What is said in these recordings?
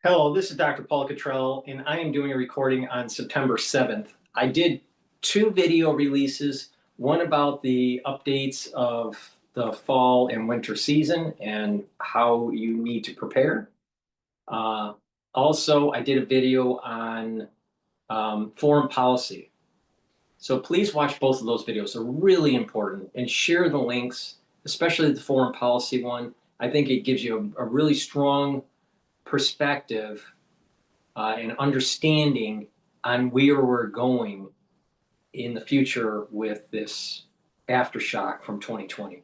Hello, this is Dr. Paul Cottrell, and I am doing a recording on September 7th. I did two video releases, one about the updates of the fall and winter season and how you need to prepare. Also, I did a video on foreign policy. So please watch both of those videos. They're really important, and share the links, especially the foreign policy one. I think it gives you a really strong perspective and understanding on where we're going in the future with this aftershock from 2020.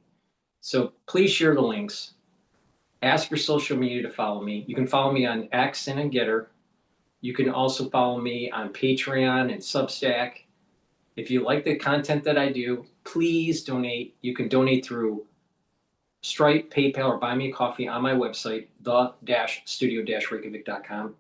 So please share the links. Ask your social media to follow me. You can follow me on X and on GETTR. You can also follow me on Patreon and Substack. If you like the content that I do, please donate. You can donate through Stripe, PayPal, or buy me a coffee on my website, the-studio-reykjavik.com.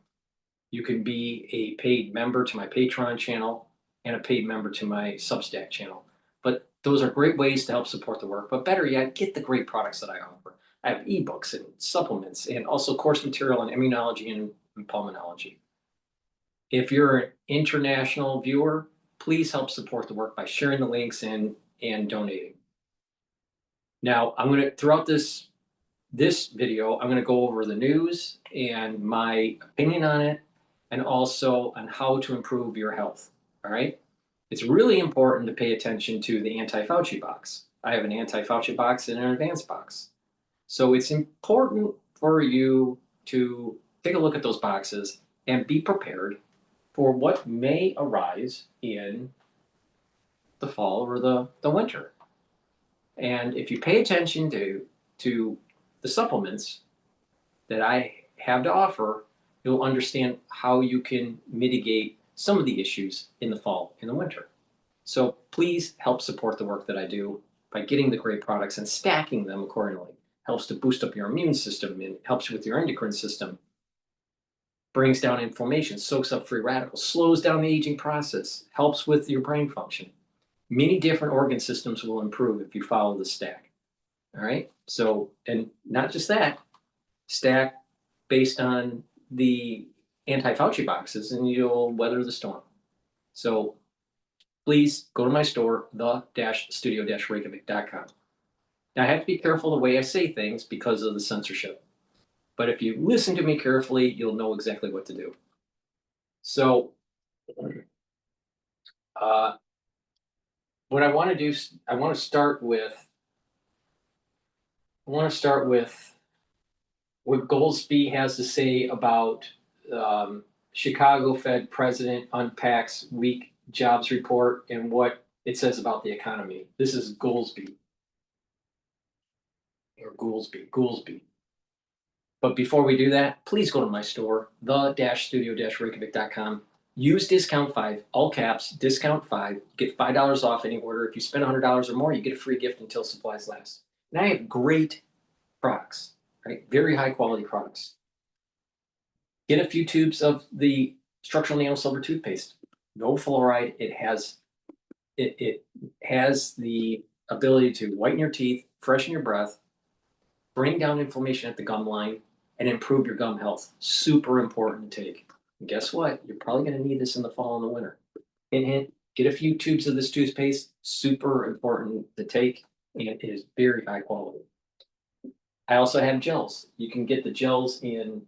You can be a paid member to my Patreon channel and a paid member to my Substack channel. But those are great ways to help support the work. But better yet, get the great products that I offer. I have ebooks and supplements and also course material on immunology and pulmonology. If you're an international viewer, please help support the work by sharing the links and donating. Now, I'm going to, throughout this video, I'm going to go over the news and my opinion on it, and also on how to improve your health. All right. It's really important to pay attention to the anti-Fauci box. I have an anti-Fauci box and an advanced box. So it's important for you to take a look at those boxes and be prepared for what may arise in the fall or the winter. And if you pay attention to the supplements that I have to offer, you'll understand how you can mitigate some of the issues in the fall and the winter. So please help support the work that I do by getting the great products and stacking them accordingly. Helps to boost up your immune system and helps you with your endocrine system. Brings down inflammation, soaks up free radicals, slows down the aging process, helps with your brain function. Many different organ systems will improve if you follow the stack. All right. So, and not just that, stack based on the anti-Fauci boxes and you'll weather the storm. So please go to my store, the-studio-reykjavik.com. Now I have to be careful the way I say things because of the censorship. But if you listen to me carefully, you'll know exactly what to do. So what I want to do, I want to start with what Goolsbee has to say about Chicago Fed president unpacks weak jobs report and what it says about the economy. This is Goolsbee. Or Goolsbee. But before we do that, please go to my store, the-studio-reykjavik.com. Use discount 5, all caps, discount 5. Get $5 off any order. If you spend $100 or more, you get a free gift until supplies last. And I have great products, right? Very high quality products. Get a few tubes of the structural nano silver toothpaste. No fluoride. It has the ability to whiten your teeth, freshen your breath, bring down inflammation at the gum line, and improve your gum health. Super important to take. And guess what? You're probably going to need this in the fall and the winter. Hint, hint, get a few tubes of this toothpaste. Super important to take, and it is very high quality. I also have gels. You can get the gels in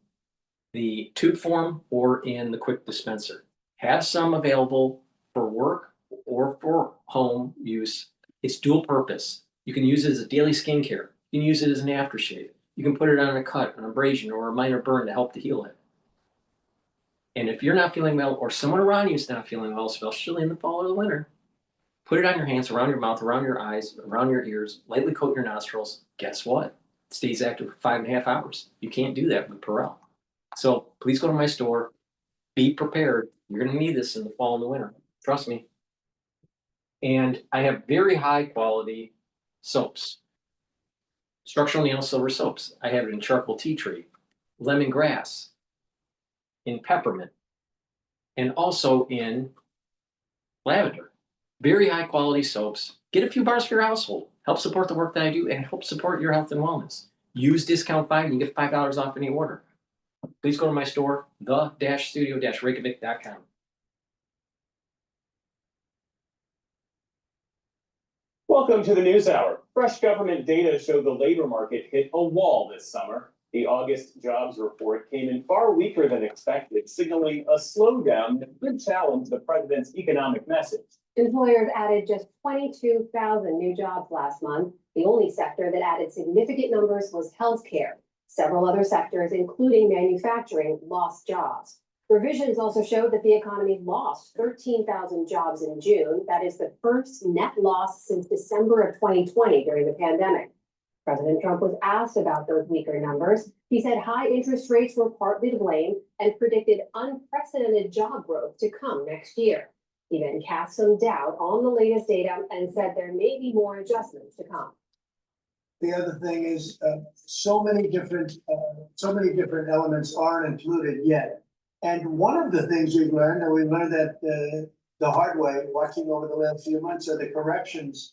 the tube form or in the quick dispenser. Have some available for work or for home use. It's dual purpose. You can use it as a daily skincare. You can use it as an aftershave. You can put it on a cut, an abrasion, or a minor burn to help to heal it. And if you're not feeling well, or someone around you is not feeling well, especially in the fall or the winter, put it on your hands, around your mouth, around your eyes, around your ears, lightly coat your nostrils. Guess what? It stays active for 5.5 hours. You can't do that with Purell. So please go to my store. Be prepared. You're going to need this in the fall and the winter. Trust me. And I have very high quality soaps. Structural nano silver soaps. I have it in charcoal tea tree, lemongrass, in peppermint, and also in lavender. Very high quality soaps. Get a few bars for your household. Help support the work that I do and help support your health and wellness. Use discount 5 and you get $5 off any order. please go to my store, the-studio-reykjavik.com. Welcome to the News Hour. Fresh government data showed the labor market hit a wall this summer. The August jobs report came in far weaker than expected, signaling a slowdown that could challenge the president's economic message. Employers added just 22,000 new jobs last month. The only sector that added significant numbers was healthcare. Several other sectors, including manufacturing, lost jobs. Revisions also showed that the economy lost 13,000 jobs in June. That is the first net loss since December of 2020 during the pandemic. President Trump was asked about those weaker numbers. He said high interest rates were partly to blame and predicted unprecedented job growth to come next year. He then cast some doubt on the latest data and said there may be more adjustments to come. The other thing is so many different elements aren't included yet. And one of the things we've learned, and we learned that the hard way, watching over the last few months, are the corrections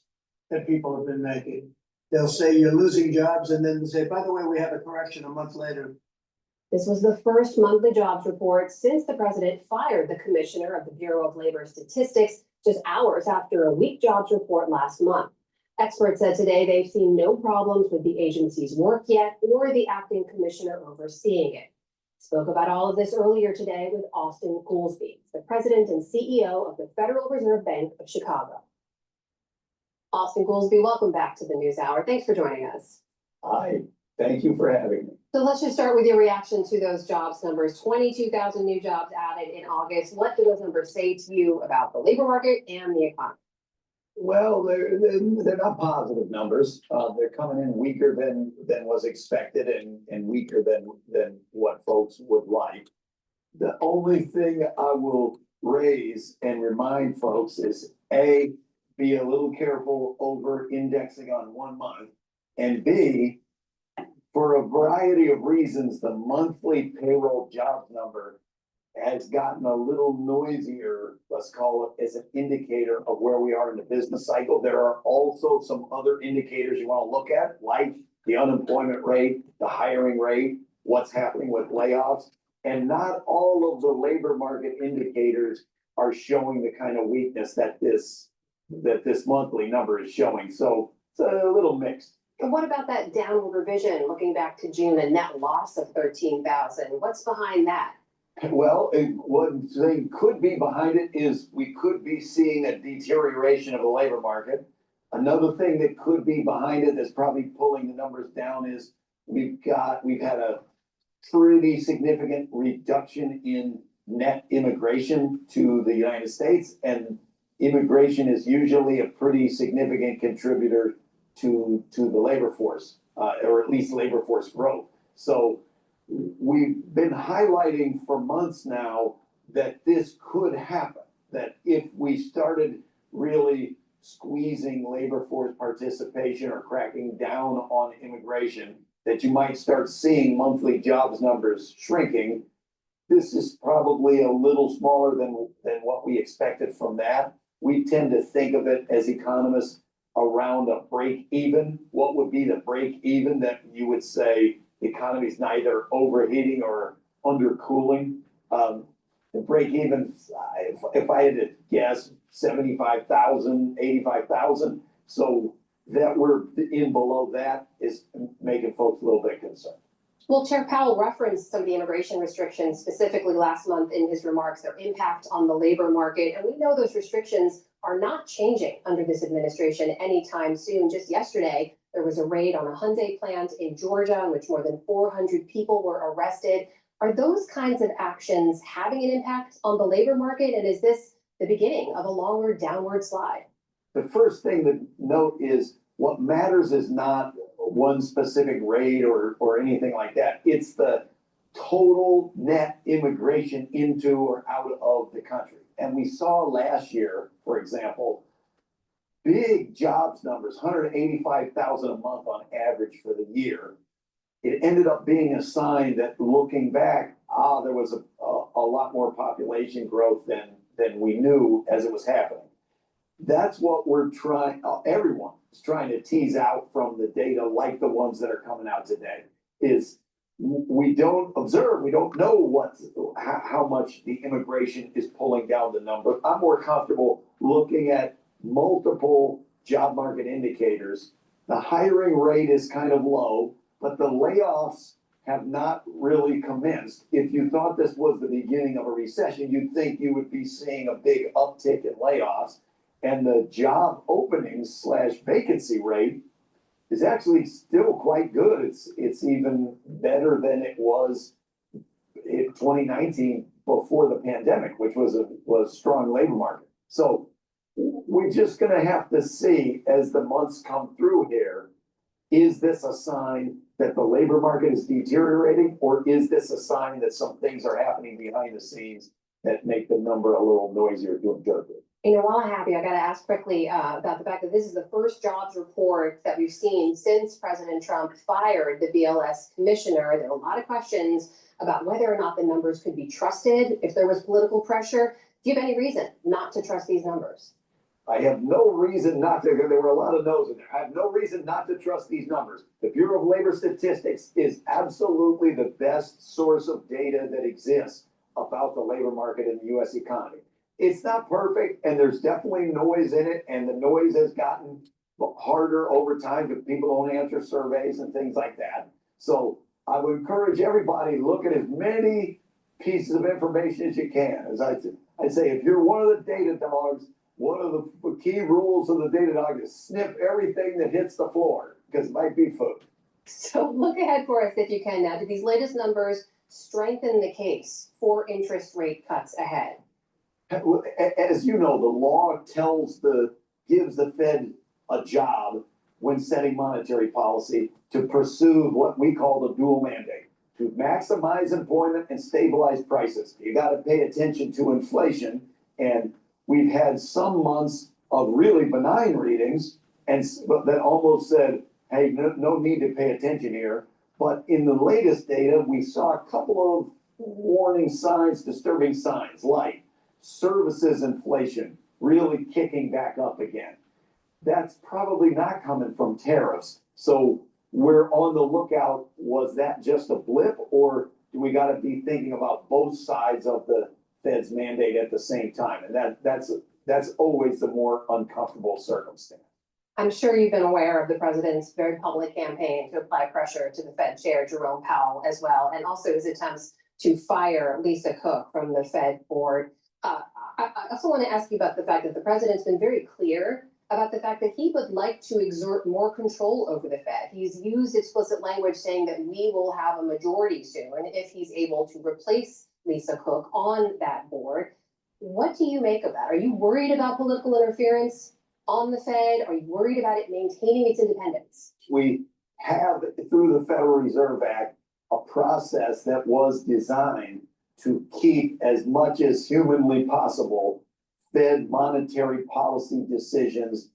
that people have been making. They'll say you're losing jobs, and then they say, by the way, we have a correction a month later. This was the first monthly jobs report since the president fired the commissioner of the Bureau of Labor Statistics just hours after a weak jobs report last month. Experts said today they've seen no problems with the agency's work yet or the acting commissioner overseeing it. Spoke about all of this earlier today with Austin Goolsbee, the president and CEO of the Federal Reserve Bank of Chicago. Austin Goolsbee, welcome back to the News Hour. Thanks for joining us. Hi, thank you for having me. So let's just start with your reaction to those jobs numbers. 22,000 new jobs added in August. What do those numbers say to you about the labor market and the economy? Well, they're not positive numbers. They're coming in weaker than was expected and weaker than what folks would like. The only thing I will raise and remind folks is A, be a little careful over indexing on 1 month, and B, for a variety of reasons, the monthly payroll jobs number has gotten a little noisier, let's call it, as an indicator of where we are in the business cycle. There are also some other indicators you want to look at, like the unemployment rate, the hiring rate, what's happening with layoffs. And not all of the labor market indicators are showing the kind of weakness that this monthly number is showing. So it's a little mixed. And what about that downward revision, looking back to June, a net loss of 13,000? What's behind that? Well, one thing could be behind it is we could be seeing a deterioration of the labor market. Another thing that could be behind it that's probably pulling the numbers down is we've had a pretty significant reduction in net immigration to the United States, and immigration is usually a pretty significant contributor to the labor force, or at least labor force growth. So we've been highlighting for months now that this could happen, that if we started really squeezing labor force participation or cracking down on immigration, that you might start seeing monthly jobs numbers shrinking. This is probably a little smaller than what we expected from that. We tend to think of it as economists around a break even. What would be the break even that you would say the economy is neither overheating or undercooling? The break even, if I had to guess, 75,000, 85,000. So that we're in below that is making folks a little bit concerned. Well, Chair Powell referenced some of the immigration restrictions specifically last month in his remarks, their impact on the labor market. And we know those restrictions are not changing under this administration anytime soon. Just yesterday, there was a raid on a Hyundai plant in Georgia in which more than 400 people were arrested. Are those kinds of actions having an impact on the labor market? And is this the beginning of a longer downward slide? The first thing to note is what matters is not one specific raid or anything like that. It's the total net immigration into or out of the country. And we saw last year, for example, big jobs numbers, 185,000 a month on average for the year. It ended up being a sign that looking back, there was a lot more population growth than we knew as it was happening. That's what we're trying, everyone is trying to tease out from the data like the ones that are coming out today, is we don't observe, we don't know how much the immigration is pulling down the number. I'm more comfortable looking at multiple job market indicators. The hiring rate is kind of low, but the layoffs have not really commenced. If you thought this was the beginning of a recession, you'd think you would be seeing a big uptick in layoffs. And the job openings / vacancy rate is actually still quite good. It's even better than it was in 2019 before the pandemic, which was a strong labor market. So we're just gonna have to see as the months come through here, is this a sign that the labor market is deteriorating, or is this a sign that some things are happening behind the scenes that make the number a little noisier to interpret? You know, while I have you, I got to ask quickly about the fact that this is the first jobs report that we've seen since President Trump fired the BLS commissioner. There are a lot of questions about whether or not the numbers could be trusted, if there was political pressure. Do you have any reason not to trust these numbers? I have no reason not to. There were a lot of no's in there. I have no reason not to trust these numbers. The Bureau of Labor Statistics is absolutely the best source of data that exists about the labor market in the U.S. economy. It's not perfect, and there's definitely noise in it, and the noise has gotten harder over time because people don't answer surveys and things like that. So I would encourage everybody to look at as many pieces of information as you can. As I say, if you're one of the data dogs, one of the key rules of the data dog is sniff everything that hits the floor because it might be food. So look ahead for us if you can now. Do these latest numbers strengthen the case for interest rate cuts ahead? As you know, the law gives the Fed a job when setting monetary policy to pursue what we call the dual mandate, to maximize employment and stabilize prices. You got to pay attention to inflation, and we've had some months of really benign readings but that almost said, hey, no need to pay attention here. But in the latest data, we saw a couple of warning signs, disturbing signs, like services inflation really kicking back up again. That's probably not coming from tariffs. So we're on the lookout. Was that just a blip, or do we got to be thinking about both sides of the Fed's mandate at the same time? And that's always the more uncomfortable circumstance. I'm sure you've been aware of the president's very public campaign to apply pressure to the Fed Chair Jerome Powell as well, and also his attempts to fire Lisa Cook from the Fed board. I also want to ask you about the fact that the president's been very clear about the fact that he would like to exert more control over the Fed. He's used explicit language saying that we will have a majority soon if he's able to replace Lisa Cook on that board. What do you make of that? Are you worried about political interference on the Fed? Are you worried about it maintaining its independence? We have, through the Federal Reserve Act, a process that was designed to keep as much as humanly possible Fed monetary policy decisions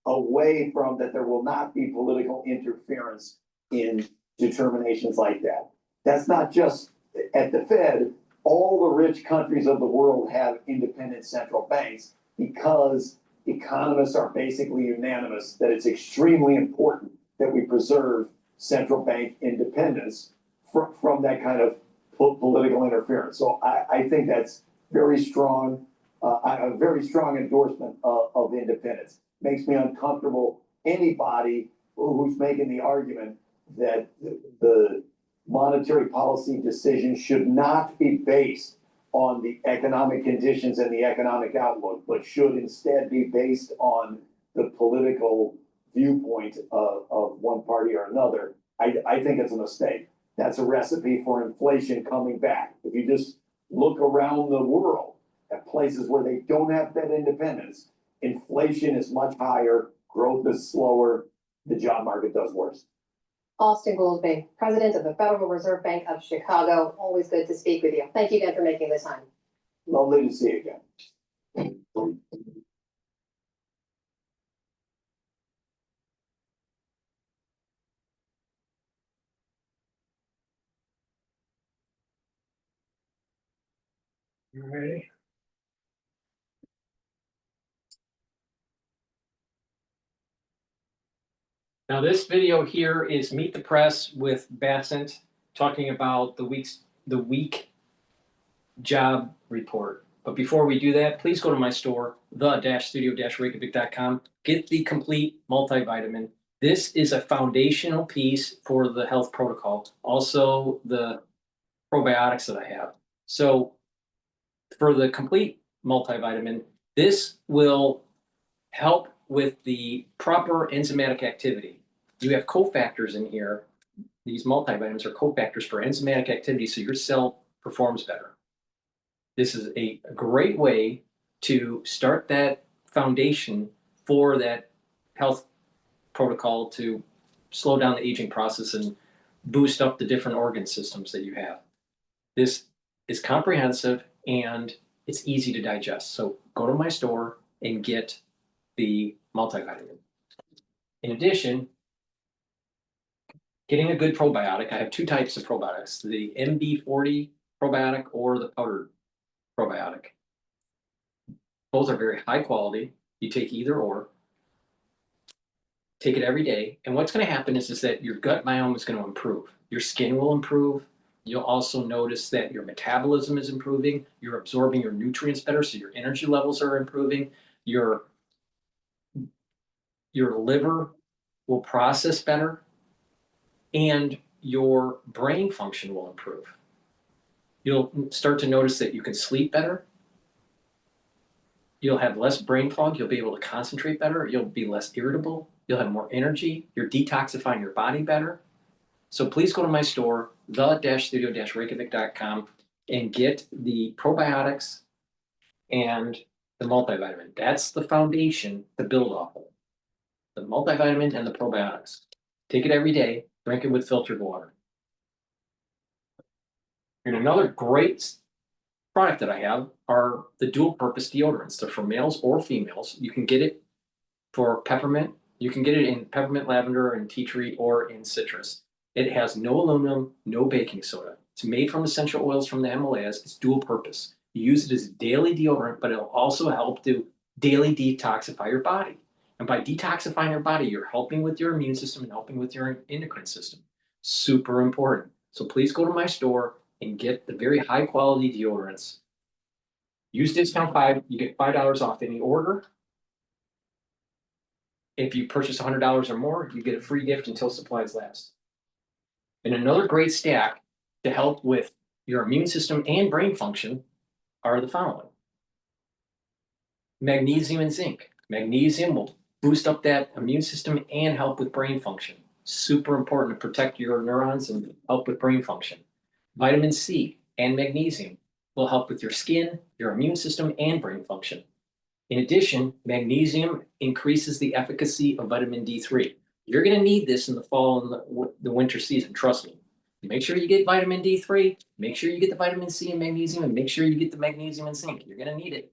away from that. There will not be political interference in determinations like that. That's not just at the Fed. All the rich countries of the world have independent central banks because economists are basically unanimous that it's extremely important that we preserve central bank independence from that kind of political interference. So I think that's very strong, a very strong endorsement of independence. Makes me uncomfortable. Anybody who's making the argument that the monetary policy decision should not be based on the economic conditions and the economic outlook, but should instead be based on the political viewpoint of one party or another, I think it's a mistake. That's a recipe for inflation coming back. If you just look around the world at places where they don't have that independence, inflation is much higher, growth is slower, the job market does worse. Austin Goolsbee, President of the Federal Reserve Bank of Chicago. Always good to speak with you. Thank you again for making the time. Lovely to see you again. You ready? Now this video here is Meet the Press with Batsant. talking about the week job report. But before we do that, please go to my store, the-studio-reykjavik.com. Get the complete multivitamin. This is a foundational piece for the health protocol. Also, the probiotics that I have. So for the complete multivitamin, this will help with the proper enzymatic activity. You have cofactors in here. These multivitamins are cofactors for enzymatic activity, so your cell performs better. This is a great way to start that foundation for that health protocol to slow down the aging process and boost up the different organ systems that you have. This is comprehensive and it's easy to digest. So go to my store and get the multivitamin. In addition, getting a good probiotic, I have two types of probiotics, the MB40 probiotic or the powdered probiotic. Both are very high quality. You take either or. Take it every day. And what's going to happen is that your gut biome is going to improve. Your skin will improve. You'll also notice that your metabolism is improving. You're absorbing your nutrients better, so your energy levels are improving. Your liver will process better, and your brain function will improve. You'll start to notice that you can sleep better. You'll have less brain fog. You'll be able to concentrate better. You'll be less irritable. You'll have more energy. You're detoxifying your body better. So please go to my store, the-studio-reykjavik.com, and get the probiotics and the multivitamin. That's the foundation to build off of. The multivitamin and the probiotics. Take it every day. Drink it with filtered water. And another great product that I have are the dual purpose deodorants. They're for males or females. You can get it for peppermint. You can get it in peppermint, lavender, and tea tree, or in citrus. It has no aluminum, no baking soda. It's made from essential oils from the Himalayas. It's dual purpose. You use it as daily deodorant, but it'll also help to daily detoxify your body. And by detoxifying your body, you're helping with your immune system and helping with your endocrine system. Super important. So please go to my store and get the very high quality deodorants. Use discount 5, you get $5 off any order. If you purchase $100 or more, you get a free gift until supplies last. And another great stack to help with your immune system and brain function are the following. Magnesium and zinc. Magnesium will boost up that immune system and help with brain function. Super important to protect your neurons and help with brain function. Vitamin C and magnesium will help with your skin, your immune system, and brain function. In addition, magnesium increases the efficacy of vitamin D3. You're going to need this in the fall and the winter season, trust me. Make sure you get vitamin D3, make sure you get the vitamin C and magnesium, and make sure you get the magnesium and zinc. You're going to need it.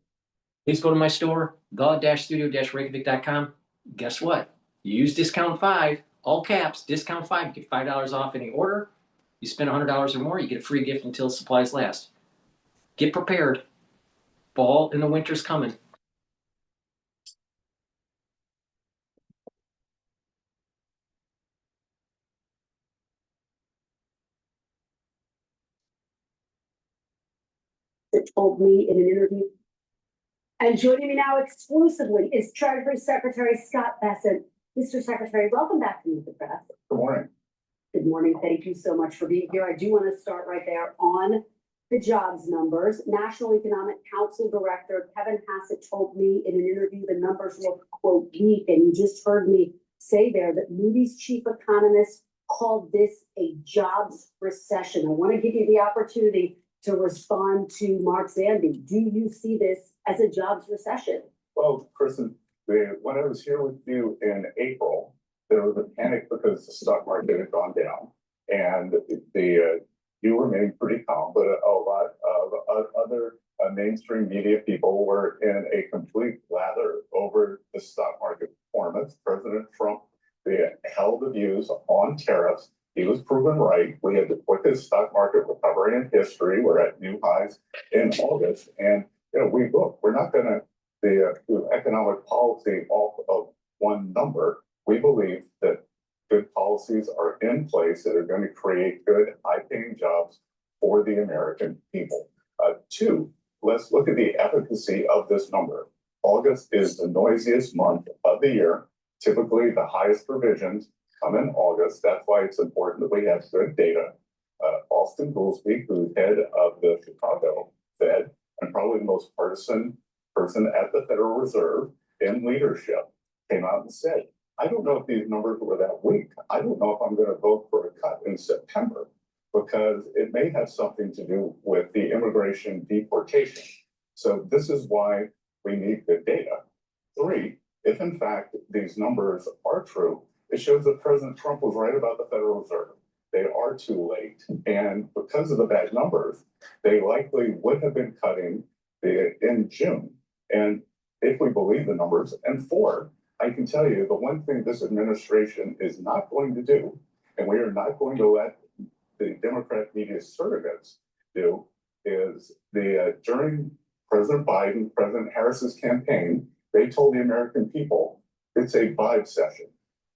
Please go to my store, the-studio-reykjavik.com. Guess what? You use discount 5, all caps, discount 5, you get $5 off any order. You spend $100 or more, you get a free gift until supplies last. Get prepared. Fall and the winter's coming. It told me in an interview. And joining me now exclusively is Treasury Secretary Scott Bessent. Mr. Secretary, welcome back to Meet the Press. Good morning. Good morning. Thank you so much for being here. I do want to start right there on the jobs numbers. National Economic Council Director Kevin Hassett told me in an interview the numbers look, quote, weak. And you just heard me say there that Moody's chief economist called this a jobs recession. I want to give you the opportunity to respond to Mark Zandi. Do you see this as a jobs recession? Well, Kristen, when I was here with you in April, there was a panic because the stock market had gone down, and you remained pretty calm, but a lot of other mainstream media people were in a complete lather over the stock market performance. President Trump held the views on tariffs. He was proven right. We had the quickest stock market recovery in history. We're at new highs in August. And we're not going to do economic policy off of one number. We believe that good policies are in place that are going to create good, high-paying jobs for the American people. Two, let's look at the efficacy of this number. August is the noisiest month of the year. Typically, the highest provisions come in August. That's why it's important that we have good data. Austin Goolsby, who's head of the Chicago Fed and probably the most partisan person at the Federal Reserve in leadership, came out and said, I don't know if these numbers were that weak. I don't know if I'm going to vote for a cut in September because it may have something to do with the immigration deportation. So this is why we need good data. Three, if in fact these numbers are true, it shows that President Trump was right about the Federal Reserve. They are too late. And because of the bad numbers, they likely would have been cutting in June. And if we believe the numbers, and four, I can tell you the one thing this administration is not going to do, and we are not going to let the Democrat media surrogates do, is during President Biden, President Harris's campaign, they told the American people, it's a vibe session.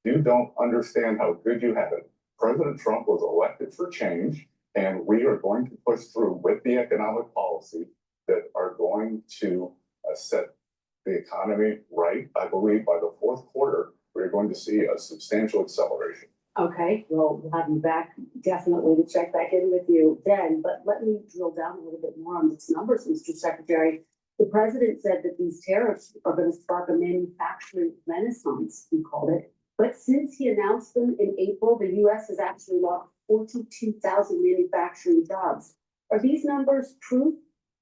You don't understand how good you have it. President Trump was elected for change, and we are going to push through with the economic policy that are going to set the economy right. I believe by the fourth quarter, we're going to see a substantial acceleration. Okay, well, we'll have you back definitely to check back in with you then, but let me drill down a little bit more on these numbers, Mr. Secretary. The president said that these tariffs are going to spark a manufacturing renaissance, he called it. But since he announced them in April, the U.S. has actually lost 42,000 manufacturing jobs. Are these numbers proof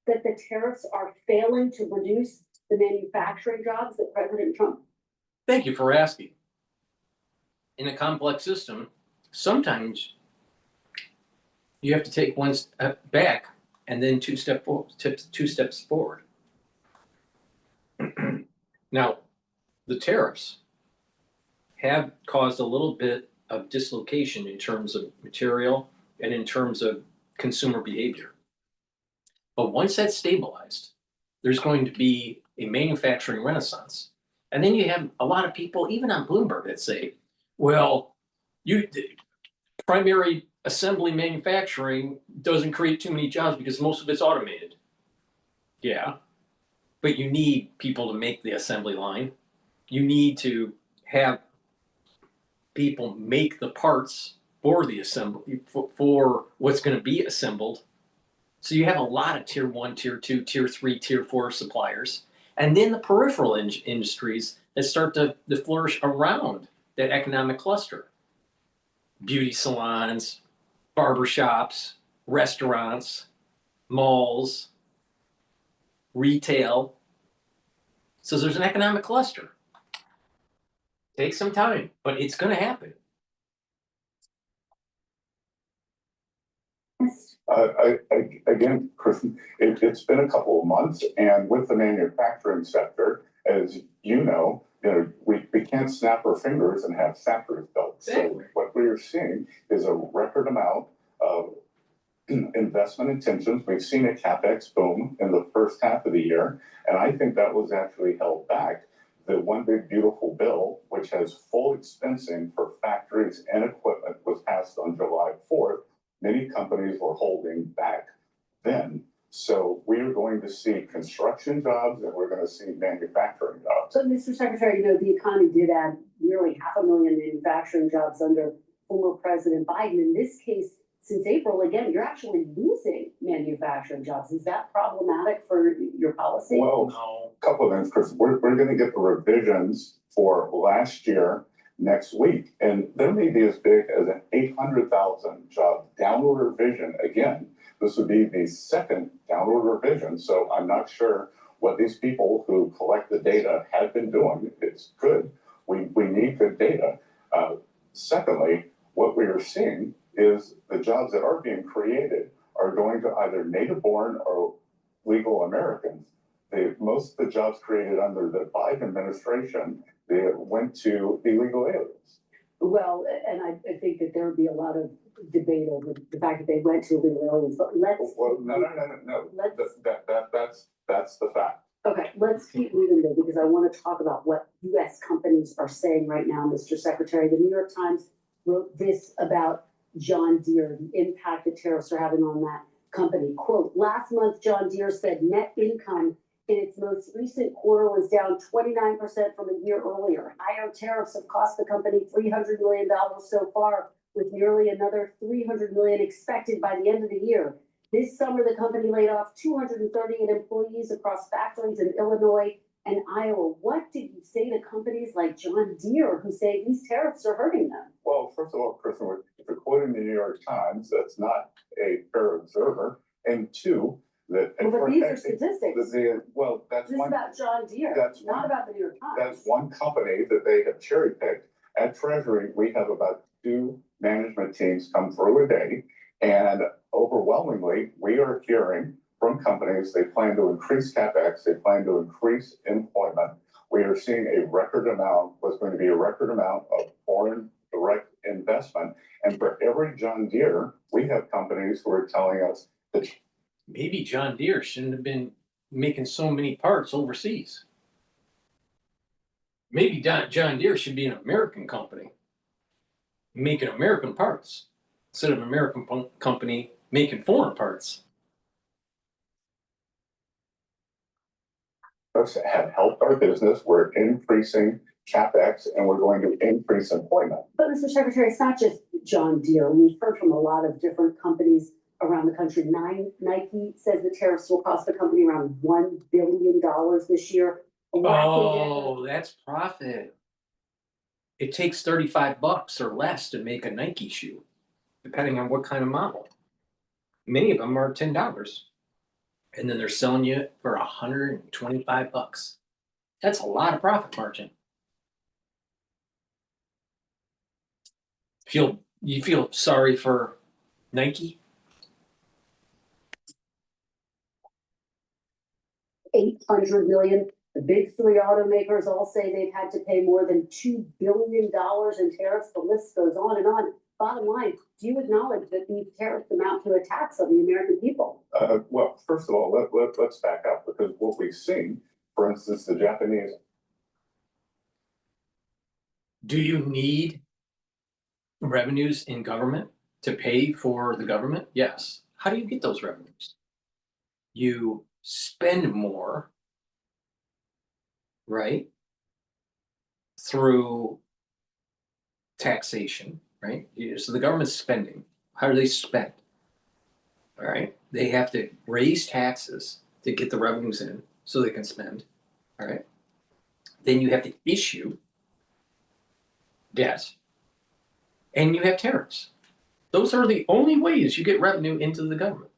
that the tariffs are failing to reduce the manufacturing jobs that President Trump? Thank you for asking. In a complex system, sometimes you have to take one step back and then two steps forward. Now, the tariffs have caused a little bit of dislocation in terms of material and in terms of consumer behavior. But once that's stabilized, there's going to be a manufacturing renaissance. And then you have a lot of people, even on Bloomberg, that say, well, primary assembly manufacturing doesn't create too many jobs because most of it's automated. Yeah, but you need people to make the assembly line. You need to have people make the parts for the assembly, for what's going to be assembled. So you have a lot of tier 1, tier 2, tier 3, tier 4 suppliers. And then the peripheral industries that start to flourish around that economic cluster. Beauty salons, barbershops, restaurants, malls, retail. So there's an economic cluster. Takes some time, but it's going to happen. Again, Kristen, it's been a couple of months, and with the manufacturing sector, as you know, we can't snap our fingers and have factories built. Exactly. So what we are seeing is a record amount of investment intentions. We've seen a CapEx boom in the first half of the year, and I think that was actually held back. The One Big Beautiful Bill, which has full expensing for factories and equipment, was passed on July 4th. Many companies were holding back then. So we are going to see construction jobs and we're going to see manufacturing jobs. So, Mr. Secretary, the economy did add nearly 500,000 manufacturing jobs under former President Biden. In this case, since April, again, you're actually losing manufacturing jobs. Is that problematic for your policy? Well, No. a couple of things, Chris. We're going to get the revisions for last year next week, and there may be as big as an 800,000 job downward revision. Again, this would be the second downward revision, so I'm not sure what these people who collect the data have been doing. It's good. We need good data. Secondly, what we are seeing is the jobs that are being created are going to either native-born or legal Americans. Most of the jobs created under the Biden administration, they went to illegal aliens. Well, and I think that there would be a lot of debate over the fact that they went to illegal aliens, but let's. Well, no. That's the fact. Okay, let's keep moving though, because I want to talk about what U.S. companies are saying right now, Mr. Secretary. The New York Times wrote this about John Deere, the impact that tariffs are having on that company. Quote, last month, John Deere said net income in its most recent quarter was down 29% from a year earlier. Higher tariffs have cost the company $300 million so far, with nearly another $300 million expected by the end of the year. This summer, the company laid off 238 employees across factories in Illinois and Iowa. What did you say to companies like John Deere who say these tariffs are hurting them? Well, first of all, Kristen, if you're quoting the New York Times, that's not a fair observer. And two, that. Well, but these are statistics. Well, that's This is one. about John Deere, That's not one- about the New York Times. That's one company that they have cherry picked. At Treasury, we have about 2 management teams come through a day. And overwhelmingly, we are hearing from companies, they plan to increase CapEx, they plan to increase employment. We are seeing a record amount, what's going to be a record amount of foreign direct investment. And for every John Deere, we have companies who are telling us that Maybe John Deere shouldn't have been making so many parts overseas. Maybe John Deere should be an American company making American parts instead of an American company making foreign parts. have helped our business. We're increasing CapEx and we're going to increase employment. But Mr. Secretary, it's not just John Deere. We've heard from a lot of different companies around the country. Nike says the tariffs will cost the company around $1 billion this year. Oh, that's profit. It takes $35 or less to make a Nike shoe, depending on what kind of model. Many of them are $10. And then they're selling you for $125. That's a lot of profit margin. You feel sorry for Nike? 800 million. The big three automakers all say they've had to pay more than $2 billion in tariffs. The list goes on and on. Bottom line, do you acknowledge that these tariffs amount to a tax on the American people? Well, first of all, let's back up, because what we've seen, for instance, the Japanese. Do you need revenues in government to pay for the government? Yes. How do you get those revenues? You spend more, right? Through taxation, right? So the government's spending. How do they spend? All right. They have to raise taxes to get the revenues in so they can spend. All right. Then you have to issue debt and you have tariffs. Those are the only ways you get revenue into the government.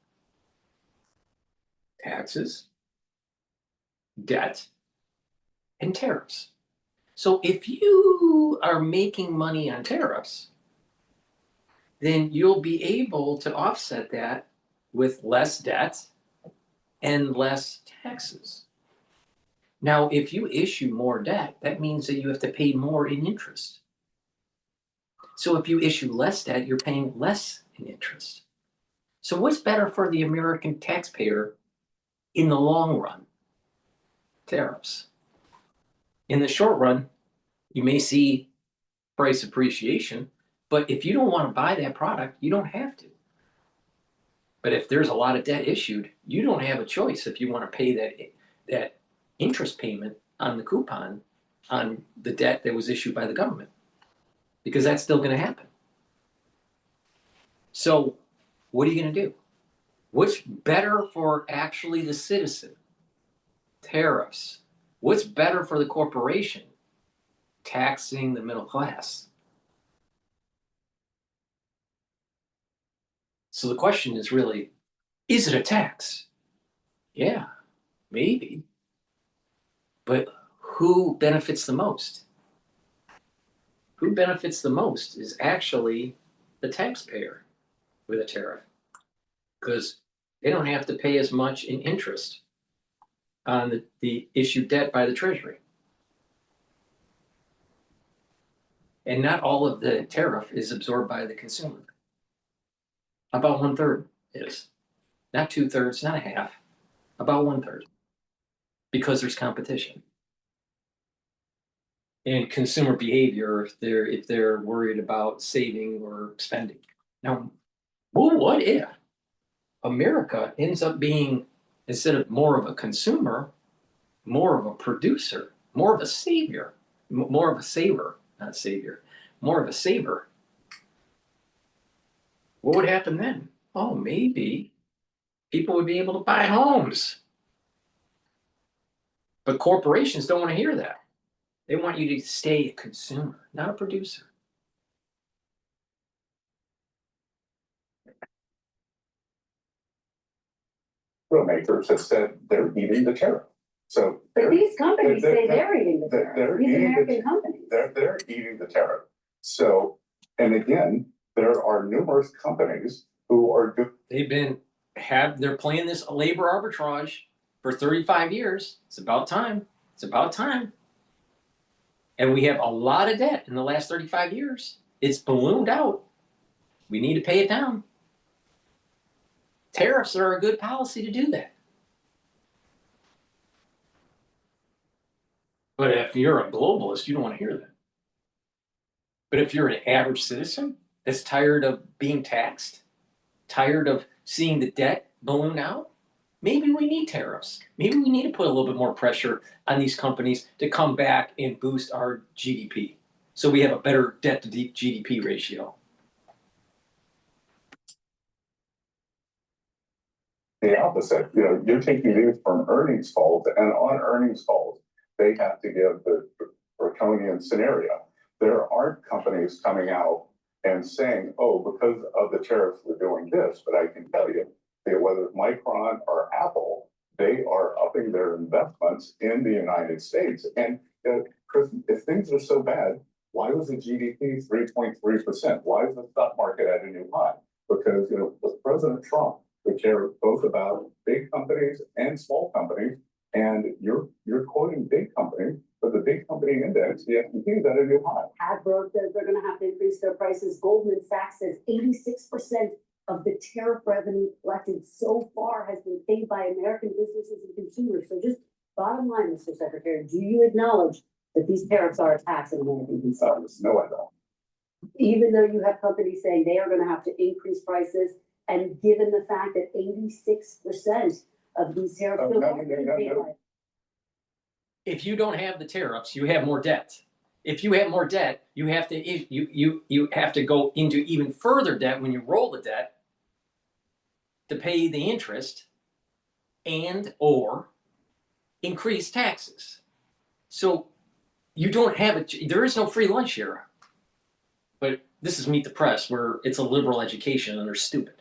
Taxes, debt, and tariffs. So if you are making money on tariffs, then you'll be able to offset that with less debt and less taxes. Now, if you issue more debt, that means that you have to pay more in interest. So if you issue less debt, you're paying less in interest. So what's better for the American taxpayer in the long run? Tariffs. In the short run, you may see price appreciation, but if you don't want to buy that product, you don't have to. But if there's a lot of debt issued, you don't have a choice if you want to pay that interest payment on the coupon on the debt that was issued by the government, because that's still going to happen. So what are you going to do? What's better for actually the citizen? Tariffs. What's better for the corporation? Taxing the middle class. So the question is really, is it a tax? Yeah, maybe. But who benefits the most? Who benefits the most is actually the taxpayer with a tariff, because they don't have to pay as much in interest on the issued debt by the Treasury. And not all of the tariff is absorbed by the consumer. About 1/3 is. Not 2/3, not a half. About 1/3. Because there's competition. and consumer behavior if they're worried about saving or spending. Now, well, what if America ends up being, instead of more of a consumer, more of a producer, more of a savior, more of a saver, not savior, more of a saver? What would happen then? Oh, maybe people would be able to buy homes. But corporations don't want to hear that. They want you to stay a consumer, not a producer. Makers have said they're eating the tariff. So. But these companies they're- say they're eating the they're tariff, these eating the- American companies. They're eating the tariff. So, and again, there are numerous companies who are They're playing this labor arbitrage for 35 years. It's about time. It's about time. And we have a lot of debt in the last 35 years. It's ballooned out. We need to pay it down. Tariffs are a good policy to do that. But if you're a globalist, you don't want to hear that. But if you're an average citizen that's tired of being taxed, tired of seeing the debt balloon out, maybe we need tariffs. Maybe we need to put a little bit more pressure on these companies to come back and boost our GDP so we have a better debt to GDP ratio. the opposite. You know, you're taking these from earnings calls, and on earnings calls, they have to give the draconian scenario. There aren't companies coming out and saying, oh, because of the tariffs, we're doing this. But I can tell you, whether it's Micron or Apple, they are upping their investments in the United States. And Chris, if things are so bad, why was the GDP 3.3%? Why is the stock market at a new high? Because, you know, with President Trump, we care both about big companies and small companies. And you're quoting big companies, but the big company index, the S&P, is at a new high. Hasbro says they're gonna have to increase their prices. Goldman Sachs says 86% of the tariff revenue collected so far has been paid by American businesses and consumers. So just bottom line, Mr. Secretary, do you acknowledge that these tariffs are a tax on American consumers? No, I don't. Even though you have companies saying they are gonna have to increase prices, and given the fact that 86% of these tariffs so far have been paid by. If you don't have the tariffs, you have more debt. If you have more debt, you have to go into even further debt when you roll the debt to pay the interest and or increase taxes. So you don't have it. There is no free lunch here. But this is Meet the Press, where it's a liberal education and they're stupid.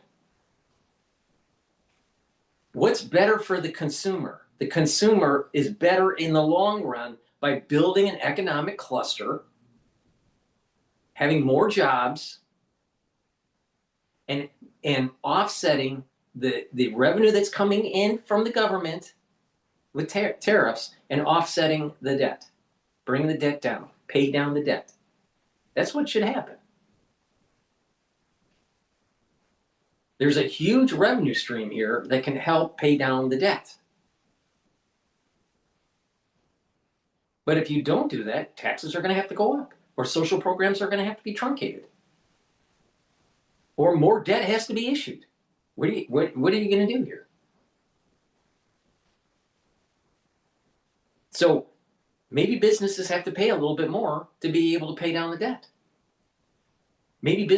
What's better for the consumer? The consumer is better in the long run by building an economic cluster, having more jobs, and offsetting the revenue that's coming in from the government with tariffs and offsetting the debt. Bring the debt down, pay down the debt. That's what should happen. There's a huge revenue stream here that can help pay down the debt. But if you don't do that, taxes are going to have to go up, or social programs are going to have to be truncated, or more debt has to be issued. What are you going to do here? So maybe businesses have to pay a little bit more to be able to pay down the debt. Maybe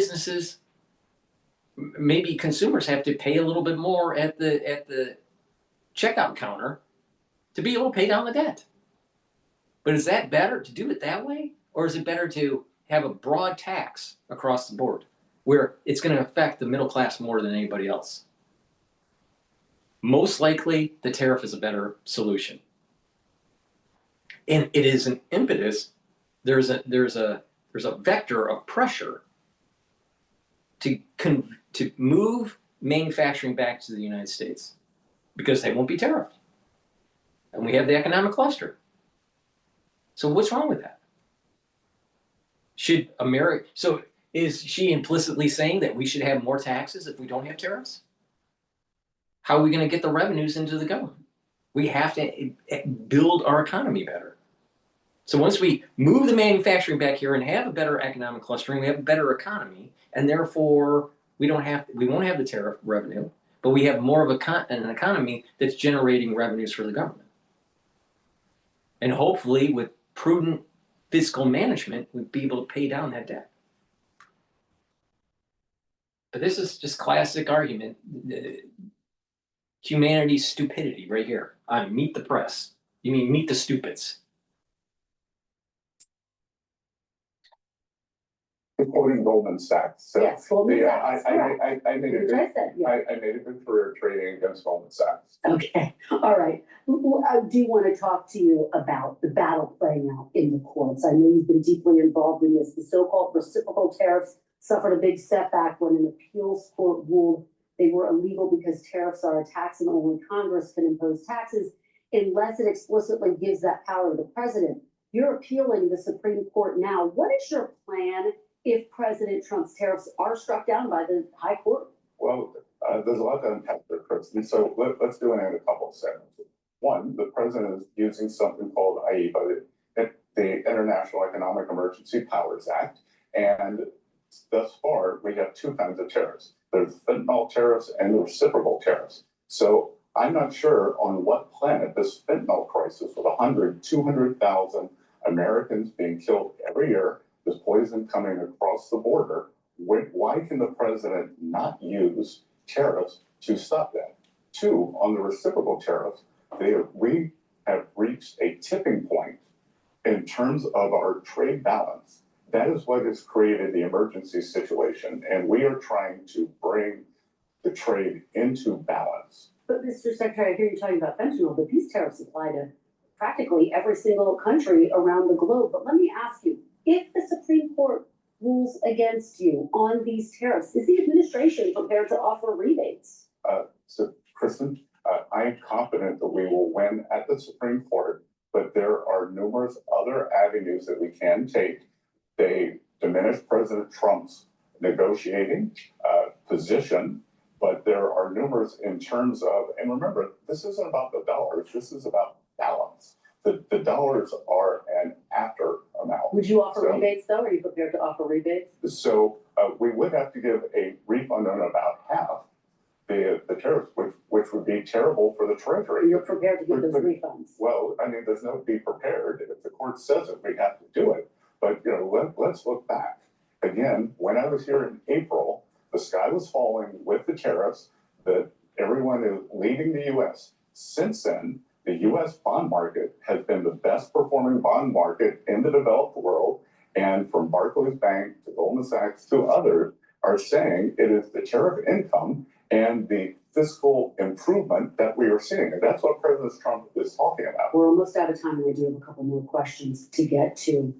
consumers have to pay a little bit more at the checkout counter to be able to pay down the debt. But is that better to do it that way? Or is it better to have a broad tax across the board where it's going to affect the middle class more than anybody else? Most likely, the tariff is a better solution. And it is an impetus. There's a vector of pressure to move manufacturing back to the United States because they won't be tariffed. And we have the economic cluster. So what's wrong with that? So is she implicitly saying that we should have more taxes if we don't have tariffs? How are we going to get the revenues into the government? We have to build our economy better. So once we move the manufacturing back here and have a better economic clustering, we have a better economy, and therefore we won't have the tariff revenue, but we have more of an economy that's generating revenues for the government. And hopefully with prudent fiscal management, we'd be able to pay down that debt. But this is just classic argument. Humanity's stupidity right here. Meet the press. You mean meet the stupids. Quoting Goldman Sachs. So, Yes, Goldman Sachs, I correct. made a Which good, I said, yeah. I made a good career trading against Goldman Sachs. Okay, all right. I do want to talk to you about the battle playing out in the courts. I know you've been deeply involved in this. The so-called reciprocal tariffs suffered a big setback when an appeals court ruled they were illegal because tariffs are a tax and only Congress can impose taxes unless it explicitly gives that power to the president. You're appealing the Supreme Court now. What is your plan if President Trump's tariffs are struck down by the high court? Well, there's a lot to unpack there, Chris. And so let's do it in a couple of segments. One, the president is using something called IEPA, the International Economic Emergency Powers Act. And thus far, we have two kinds of tariffs. There's fentanyl tariffs and the reciprocal tariffs. So I'm not sure on what planet this fentanyl crisis with 200,000 Americans being killed every year, this poison coming across the border, why can the president not use tariffs to stop that? Two, on the reciprocal tariffs, we have reached a tipping point in terms of our trade balance. That is what has created the emergency situation, and we are trying to bring the trade into balance. But Mr. Secretary, I hear you talking about fentanyl, but these tariffs apply to practically every single country around the globe. But let me ask you, if the Supreme Court rules against you on these tariffs, is the administration prepared to offer rebates? So, Kristen, I am confident that we will win at the Supreme Court, but there are numerous other avenues that we can take. They diminish President Trump's negotiating position, but there are numerous in terms of, and remember, this isn't about the dollars, this is about balance. The dollars are an after amount. Would you offer rebates though? Are you prepared to offer rebates? So we would have to give a refund on about half the tariffs, which would be terrible for the Treasury. You're prepared to give those refunds? Well, I mean, there's no be prepared. If the court says it, we have to do it. But let's look back. Again, when I was here in April, the sky was falling with the tariffs that everyone is leaving the U.S. Since then, the U.S. bond market has been the best performing bond market in the developed world. And from Barclays Bank to Goldman Sachs to others are saying it is the tariff income and the fiscal improvement that we are seeing. And that's what President Trump is talking about. We're almost out of time, and I do have a couple more questions to get to.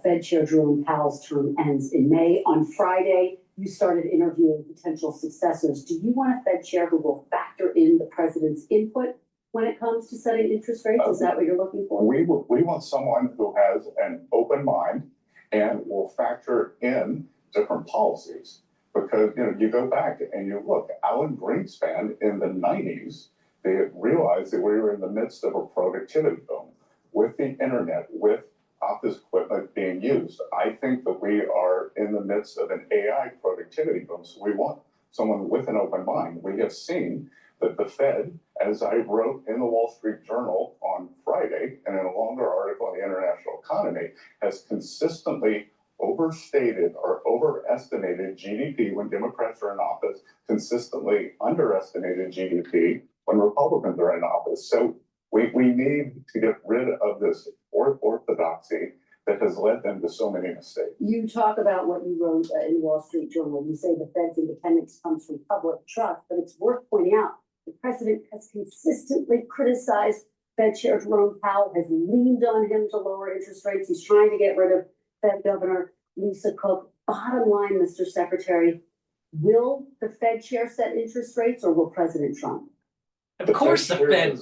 Fed Chair Jerome Powell's term ends in May. On Friday, you started interviewing potential successors. Do you want a Fed chair who will factor in the president's input when it comes to setting interest rates? Is that what you're looking for? We want someone who has an open mind and will factor in different policies. Because you go back and you look, Alan Greenspan in the 90s, they realized that we were in the midst of a productivity boom with the internet, with office equipment being used. I think that we are in the midst of an AI productivity boom. So we want someone with an open mind. We have seen that the Fed, as I wrote in the Wall Street Journal on Friday, and in a longer article in the International Economy, has consistently overstated or overestimated GDP when Democrats are in office, consistently underestimated GDP when Republicans are in office. So we need to get rid of this orthodoxy that has led them to so many mistakes. You talk about what you wrote in the Wall Street Journal. You say the Fed's independence comes from public trust, but it's worth pointing out the president has consistently criticized Fed Chair Jerome Powell, has leaned on him to lower interest rates. He's trying to get rid of Fed Governor Lisa Cook. Bottom line, Mr. Secretary, will the Fed chair set interest rates or will President Trump? Of course the Fed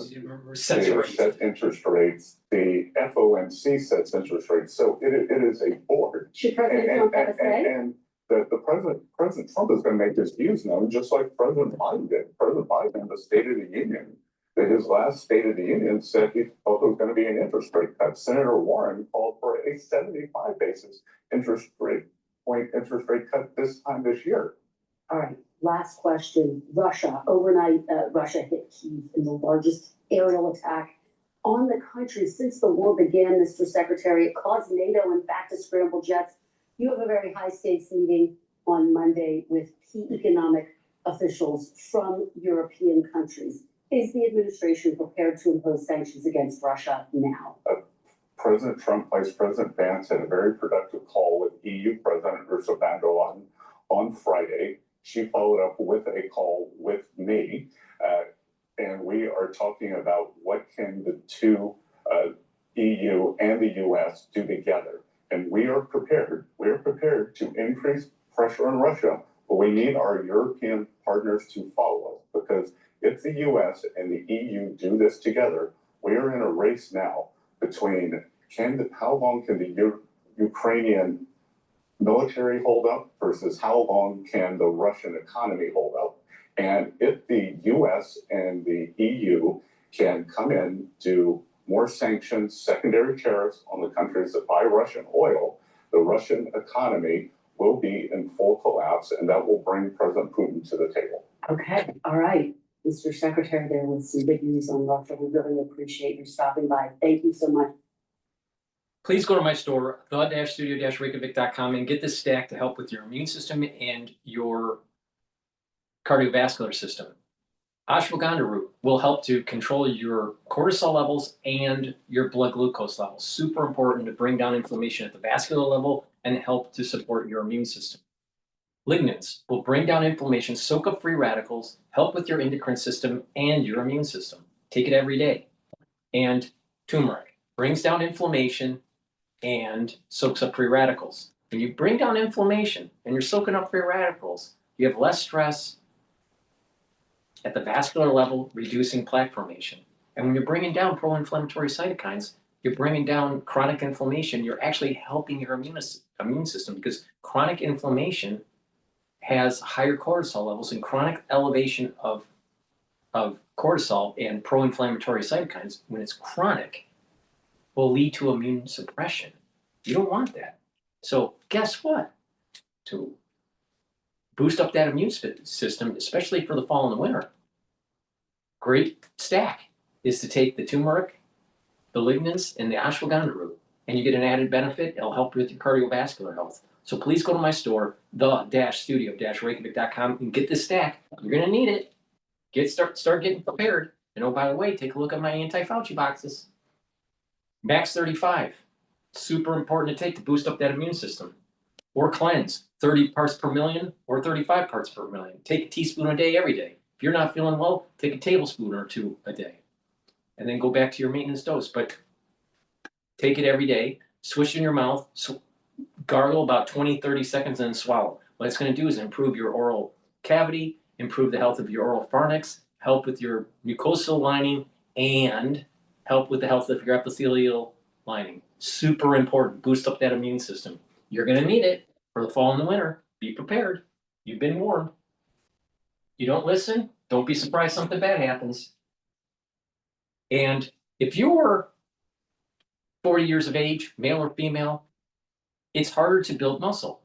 sets rates. Set interest rates. The FOMC sets interest rates. So it is a board. Should President Trump have a say? And the President Trump is going to make his views known, just like President Biden did. President Biden in the State of the Union His last State of the Union said he thought there was going to be an interest rate cut. Senator Warren called for a 75 basis interest rate cut this time this year. All right, last question. Russia, overnight, Russia hit Kyiv in the largest aerial attack on the country since the war began, Mr. Secretary. It caused NATO, in fact, to scramble jets. You have a very high stakes meeting on Monday with key economic officials from European countries. Is the administration prepared to impose sanctions against Russia now? President Trump, Vice President Vance had a very productive call with EU President Ursula von der Leyen on Friday. She followed up with a call with me, and we are talking about what can the two EU and the US do together. And we are prepared to increase pressure on Russia, but we need our European partners to follow us, because if the US and the EU do this together, we are in a race now between how long can the Ukrainian military hold up versus how long can the Russian economy hold up. And if the US and the EU can come in, do more sanctions, secondary tariffs on the countries that buy Russian oil, the Russian economy will be in full collapse, and that will bring President Putin to the table. Okay, all right. Mr. Secretary, there was some big news on Russia. We really appreciate you stopping by. Thank you so much. Please go to my store, the-studio-reykjavik.com, and get this stack to help with your immune system and your cardiovascular system. Ashwagandha root will help to control your cortisol levels and your blood glucose levels. Super important to bring down inflammation at the vascular level and help to support your immune system. Lignans will bring down inflammation, soak up free radicals, help with your endocrine system and your immune system. Take it every day. And turmeric brings down inflammation and soaks up free radicals. When you bring down inflammation and you're soaking up free radicals, you have less stress at the vascular level, reducing plaque formation. And when you're bringing down pro-inflammatory cytokines, you're bringing down chronic inflammation. You're actually helping your immune system, because chronic inflammation has higher cortisol levels, and chronic elevation of cortisol and pro-inflammatory cytokines, when it's chronic, will lead to immune suppression. You don't want that. So guess what? To boost up that immune system, especially for the fall and the winter, great stack is to take the turmeric, the lignans, and the ashwagandha root, and you get an added benefit. It'll help with your cardiovascular health. So please go to my store, the-studio-reykjavik.com, and get this stack. You're going to need it. Start getting prepared. And oh, by the way, take a look at my anti-Fauci boxes. Max 35, super important to take to boost up that immune system. Or cleanse, 30 parts per million or 35 parts per million. Take a teaspoon a day every day. If you're not feeling well, take a tablespoon or two a day. And then go back to your maintenance dose. But take it every day, swish in your mouth, gargle about 20, 30 seconds, and then swallow. What it's going to do is improve your oral cavity, improve the health of your oral pharynx, help with your mucosal lining, and help with the health of your epithelial lining. Super important. Boost up that immune system. You're going to need it for the fall and the winter. Be prepared. You've been warned. You don't listen, don't be surprised something bad happens. And if you're 40 years of age, male or female, it's harder to build muscle.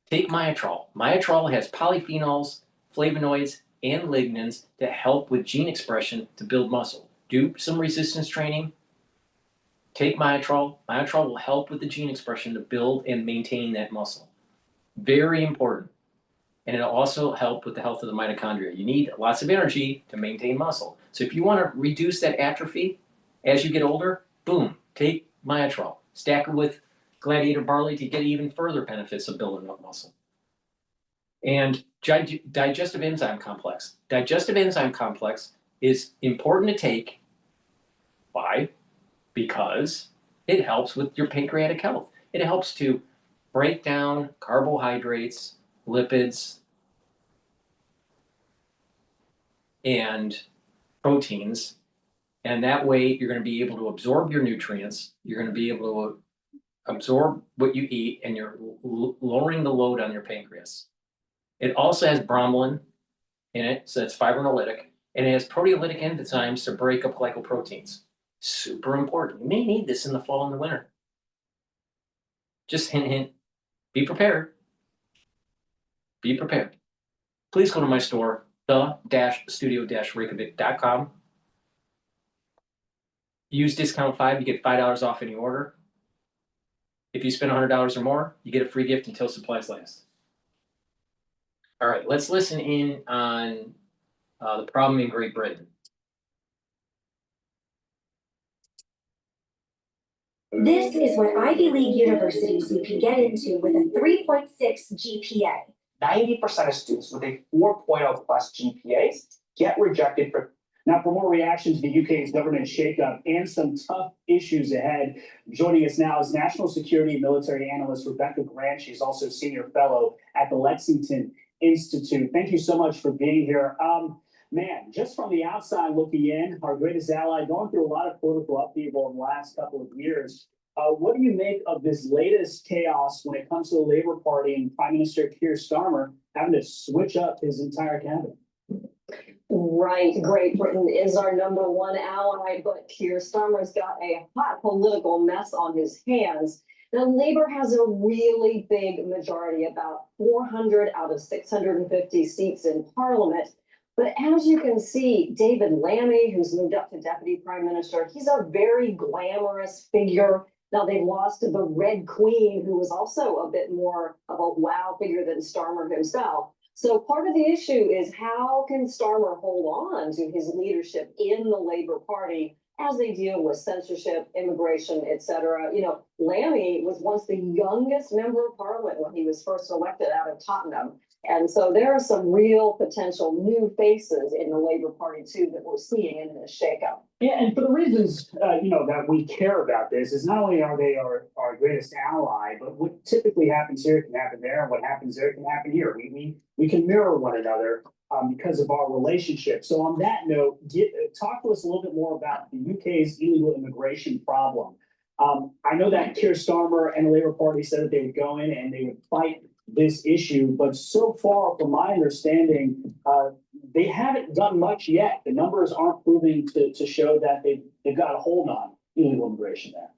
Take Myotrol. Myotrol has polyphenols, flavonoids, and lignans to help with gene expression to build muscle. Do some resistance training. Take Myotrol. Myotrol will help with the gene expression to build and maintain that muscle. Very important. And it'll also help with the health of the mitochondria. You need lots of energy to maintain muscle. So if you want to reduce that atrophy as you get older, boom, take Myotrol. Stack it with gladiator barley to get even further benefits of building up muscle. And digestive enzyme complex. Digestive enzyme complex is important to take. Why? Because it helps with your pancreatic health. It helps to break down carbohydrates, lipids, and proteins. And that way you're going to be able to absorb your nutrients. You're going to be able to absorb what you eat, and you're lowering the load on your pancreas. It also has bromelain in it, so it's fibrinolytic, and it has proteolytic enzymes to break up glycoproteins. Super important. You may need this in the fall and the winter. Just hint, hint. Be prepared. Be prepared. Please go to my store, the-studio-reykjavik.com. Use discount 5, you get $5 off any order. If you spend $100 or more, you get a free gift until supplies last. All right, let's listen in on the problem in Great Britain. This is what Ivy League universities you can get into with a 3.6 GPA. 90% of students with a 4.0 plus GPAs get rejected for. Now, for more reaction to the UK's government shakeup and some tough issues ahead, joining us now is National Security and Military Analyst Rebecca Grant. She's also Senior Fellow at the Lexington Institute. Thank you so much for being here. Man, just from the outside looking in, our greatest ally, going through a lot of political upheaval in the last couple of years. What do you make of this latest chaos when it comes to the Labour Party and Prime Minister Keir Starmer having to switch up his entire cabinet? Right, Great Britain is our #1 ally, but Keir Starmer's got a hot political mess on his hands. Now, Labour has a really big majority, about 400 out of 650 seats in Parliament. But as you can see, David Lammy, who's moved up to Deputy Prime Minister, he's a very glamorous figure. Now, they've lost to the Red Queen, who was also a bit more of a wow figure than Starmer himself. So part of the issue is how can Starmer hold on to his leadership in the Labour Party as they deal with censorship, immigration, et cetera. You know, Lammy was once the youngest member of Parliament when he was first elected out of Tottenham. And so there are some real potential new faces in the Labour Party, too, that we're seeing in this shakeup. Yeah, and for the reasons, that we care about this is not only are they our greatest ally, but what typically happens here can happen there, and what happens there can happen here. We can mirror one another because of our relationship. So on that note, talk to us a little bit more about the UK's illegal immigration problem. I know that Keir Starmer and the Labour Party said that they would go in and they would fight this issue, but so far, from my understanding, they haven't done much yet. The numbers aren't proving to show that they've got a hold on illegal immigration there.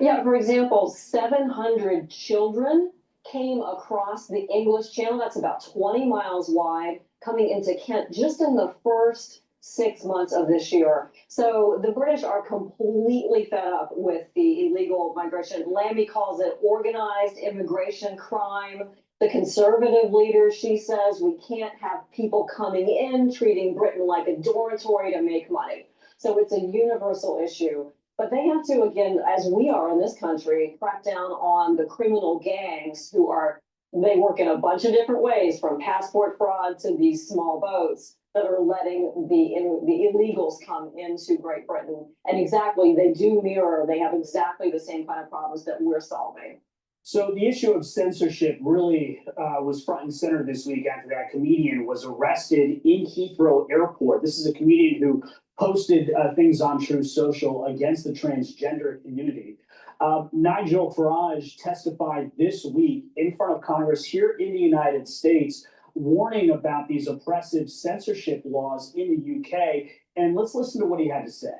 Yeah, for example, 700 children came across the English Channel. That's about 20 miles wide, coming into Kent just in the first 6 months of this year. So the British are completely fed up with the illegal migration. Lammy calls it organized immigration crime. The Conservative leader, she says, we can't have people coming in treating Britain like a dormitory to make money. So it's a universal issue. But they have to, again, as we are in this country, crack down on the criminal gangs they work in a bunch of different ways, from passport fraud to these small boats that are letting the illegals come into Great Britain. And exactly, they have exactly the same kind of problems that we're solving. So the issue of censorship really was front and center this week after that comedian was arrested in Heathrow Airport. This is a comedian who posted things on Truth Social against the transgender community. Nigel Farage testified this week in front of Congress here in the United States, warning about these oppressive censorship laws in the UK. And let's listen to what he had to say.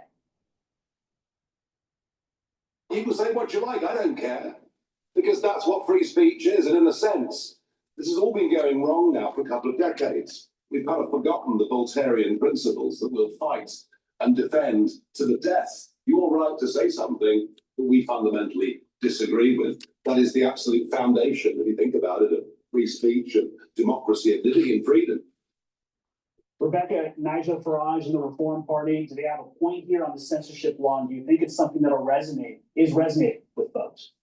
You can say what you like, I don't care. Because that's what free speech is, and in a sense, this has all been going wrong now for a couple of decades. We've kind of forgotten the Voltairean principles that we'll fight and defend to the death. Your right to say something that we fundamentally disagree with. That is the absolute foundation, if you think about it, of free speech and democracy and liberty and freedom. Rebecca, Nigel Farage and the Reform Party, do they have a point here on the censorship law? And do you think it's something that'll resonate with folks?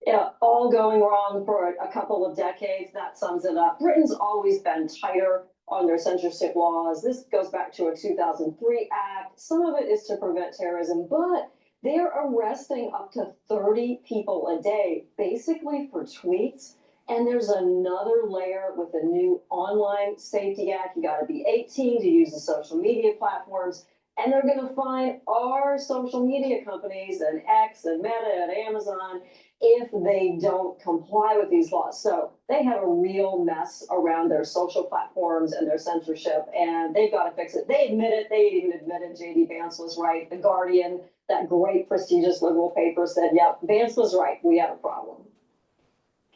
Yeah, all going wrong for a couple of decades. That sums it up. Britain's always been tighter on their censorship laws. This goes back to a 2003 act. Some of it is to prevent terrorism, but they're arresting up to 30 people a day, basically for tweets. And there's another layer with the new Online Safety Act. You got to be 18 to use the social media platforms. And they're gonna find our social media companies and X and Meta and Amazon if they don't comply with these laws. So they have a real mess around their social platforms and their censorship, and they've got to fix it. They admit it. They even admitted J.D. Vance was right. The Guardian, that great prestigious liberal paper, said, yep, Vance was right. We have a problem.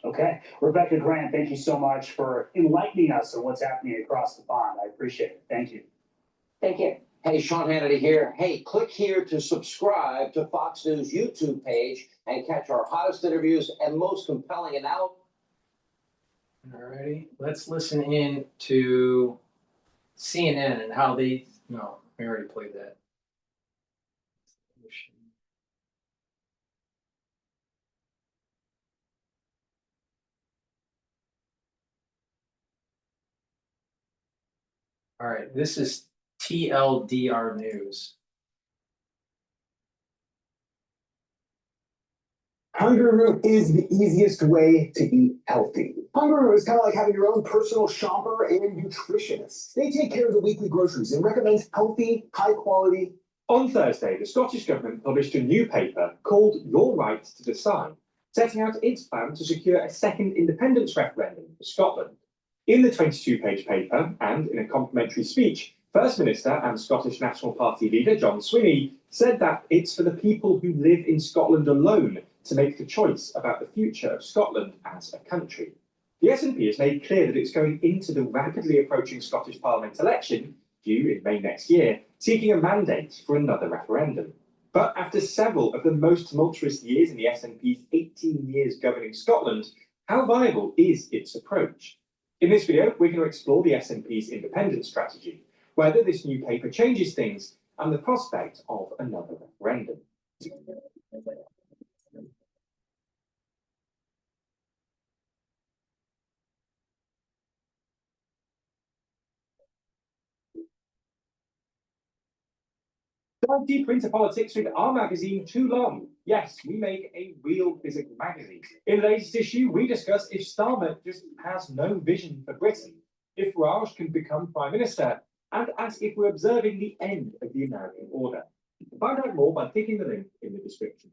Okay. Rebecca Grant, thank you so much for enlightening us on what's happening across the pond. I appreciate it. Thank you. Thank you. Hey, Sean Hannity here. Hey, click here to subscribe to Fox News YouTube page and catch our hottest interviews and most compelling analysis. Alrighty, let's listen in to CNN and how they, no, we already played that. All right, this is TLDR News. Hungaroo is the easiest way to eat healthy. Hungaroo is kind of like having your own personal shopper and nutritionist. They take care of the weekly groceries and recommend healthy, high quality. On Thursday, the Scottish Government published a new paper called Your Right to Decide, setting out its plan to secure a second independence referendum for Scotland. In the 22-page paper, and in a complimentary speech, First Minister and Scottish National Party leader John Swinney said that it's for the people who live in Scotland alone to make the choice about the future of Scotland as a country. The SNP has made clear that it's going into the rapidly approaching Scottish Parliament election, due in May next year, seeking a mandate for another referendum. But after several of the most tumultuous years in the SNP's 18 years governing Scotland, how viable is its approach? In this video, we're going to explore the SNP's independence strategy, whether this new paper changes things, and the prospect of another referendum. Dive deeper into politics with our magazine, Too Long. Yes, we make a real physical magazine. In the latest issue, we discuss if Starmer just has no vision for Britain, if Raj can become Prime Minister, and as if we're observing the end of the American order. Find out more by clicking the link in the description.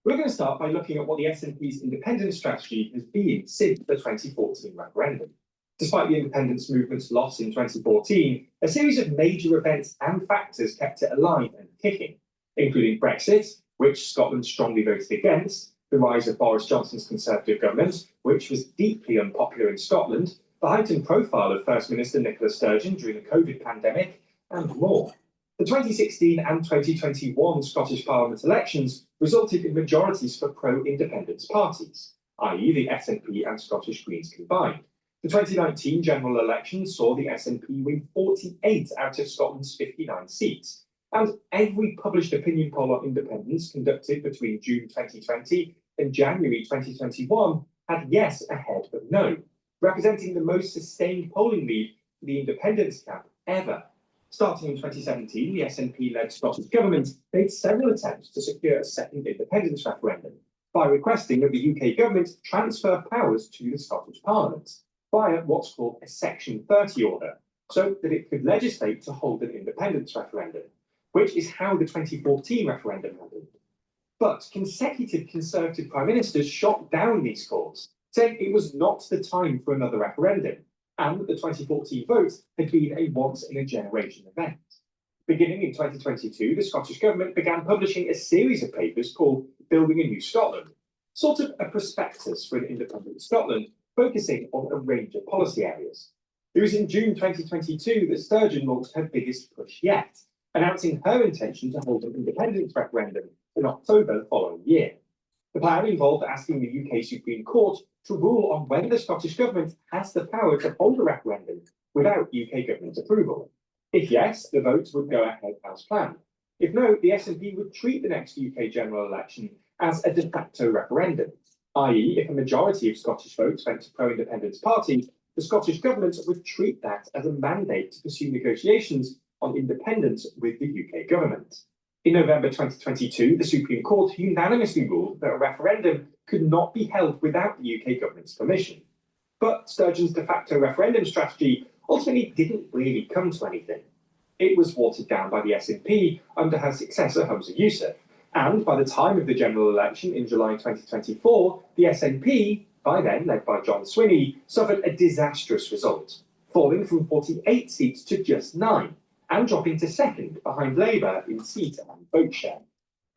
We're going to start by looking at what the SNP's independence strategy has been since the 2014 referendum. Despite the independence movement's loss in 2014, a series of major events and factors kept it alive and kicking, including Brexit, which Scotland strongly voted against, the rise of Boris Johnson's Conservative government, which was deeply unpopular in Scotland, the heightened profile of First Minister Nicola Sturgeon during the COVID pandemic, and more. The 2016 and 2021 Scottish Parliament elections resulted in majorities for pro-independence parties, i.e. the SNP and Scottish Greens combined. The 2019 general election saw the SNP win 48 out of Scotland's 59 seats, and every published opinion poll on independence conducted between June 2020 and January 2021 had yes ahead of no, representing the most sustained polling lead for the independence camp ever. Starting in 2017, the SNP-led Scottish government made several attempts to secure a second independence referendum by requesting that the UK government transfer powers to the Scottish Parliament via what's called a Section 30 order, so that it could legislate to hold an independence referendum, which is how the 2014 referendum happened. But consecutive Conservative Prime Ministers shot down these calls, saying it was not the time for another referendum, and that the 2014 vote had been a once-in-a-generation event. Beginning in 2022, the Scottish Government began publishing a series of papers called Building a New Scotland, sort of a prospectus for an independent Scotland, focusing on a range of policy areas. It was in June 2022 that Sturgeon launched her biggest push yet, announcing her intention to hold an independence referendum in October the following year. The plan involved asking the UK Supreme Court to rule on whether the Scottish Government has the power to hold a referendum without UK government approval. If yes, the vote would go ahead as planned. If no, the SNP would treat the next UK general election as a de facto referendum, i.e. if a majority of Scottish votes went to pro-independence parties, the Scottish Government would treat that as a mandate to pursue negotiations on independence with the UK government. In November 2022, the Supreme Court unanimously ruled that a referendum could not be held without the UK government's permission. But Sturgeon's de facto referendum strategy ultimately didn't really come to anything. it was watered down by the SNP under her successor Humza Yousaf. And by the time of the general election in July 2024, the SNP, by then led by John Swinney, suffered a disastrous result, falling from 48 seats to just 9, and dropping to second behind Labour in seat and vote share.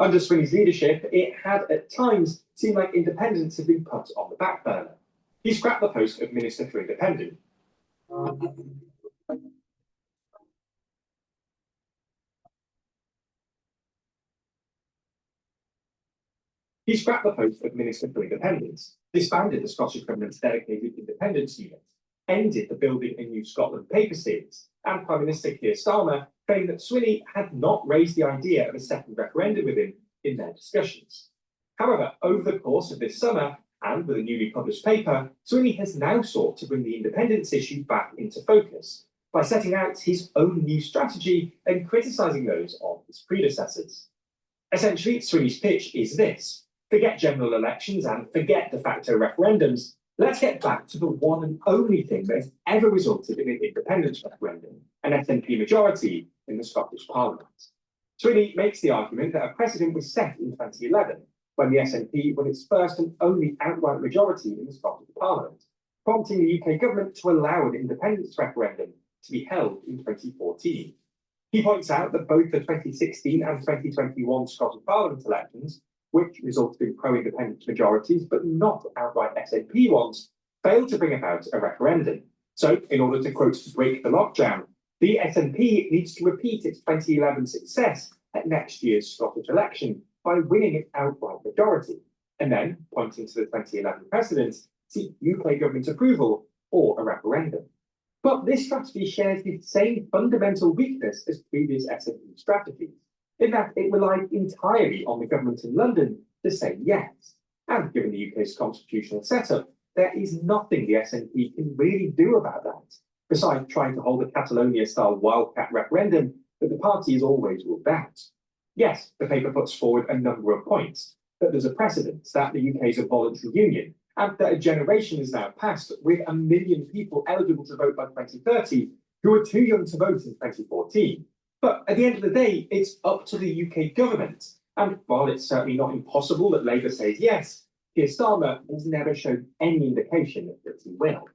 Under Swinney's leadership, it had at times seemed like independence had been put on the back burner. He scrapped the post of Minister for Independence. He scrapped the post of Minister for Independence, disbanded the Scottish Government's dedicated independence unit, ended the Building a New Scotland paper series, and Prime Minister Keir Starmer claimed that Swinney had not raised the idea of a second referendum with him in their discussions. However, over the course of this summer, and with a newly published paper, Swinney has now sought to bring the independence issue back into focus by setting out his own new strategy and criticising those of his predecessors. Essentially, Swinney's pitch is this: forget general elections and forget de facto referendums. Let's get back to the one and only thing that has ever resulted in an independence referendum, an SNP majority in the Scottish Parliament. Swinney makes the argument that a precedent was set in 2011, when the SNP won its first and only outright majority in the Scottish Parliament, prompting the UK government to allow an independence referendum to be held in 2014. He points out that both the 2016 and 2021 Scottish Parliament elections, which resulted in pro-independence majorities but not outright SNP ones, failed to bring about a referendum. So, in order to, quote, break the lockdown, the SNP needs to repeat its 2011 success at next year's Scottish election by winning an outright majority, and then, pointing to the 2011 precedent, seek UK government approval or a referendum. But this strategy shares the same fundamental weakness as previous SNP strategies, in that it relied entirely on the government in London to say yes. And given the UK's constitutional setup, there is nothing the SNP can really do about that, besides trying to hold a Catalonia-style wildcat referendum that the party has always ruled out. Yes, the paper puts forward a number of points, but there's a precedent that the UK is a voluntary union, and that a generation is now passed with 1 million people eligible to vote by 2030 who were too young to vote in 2014. But at the end of the day, it's up to the UK government. And while it's certainly not impossible that Labour says yes, Keir Starmer has never shown any indication that he will.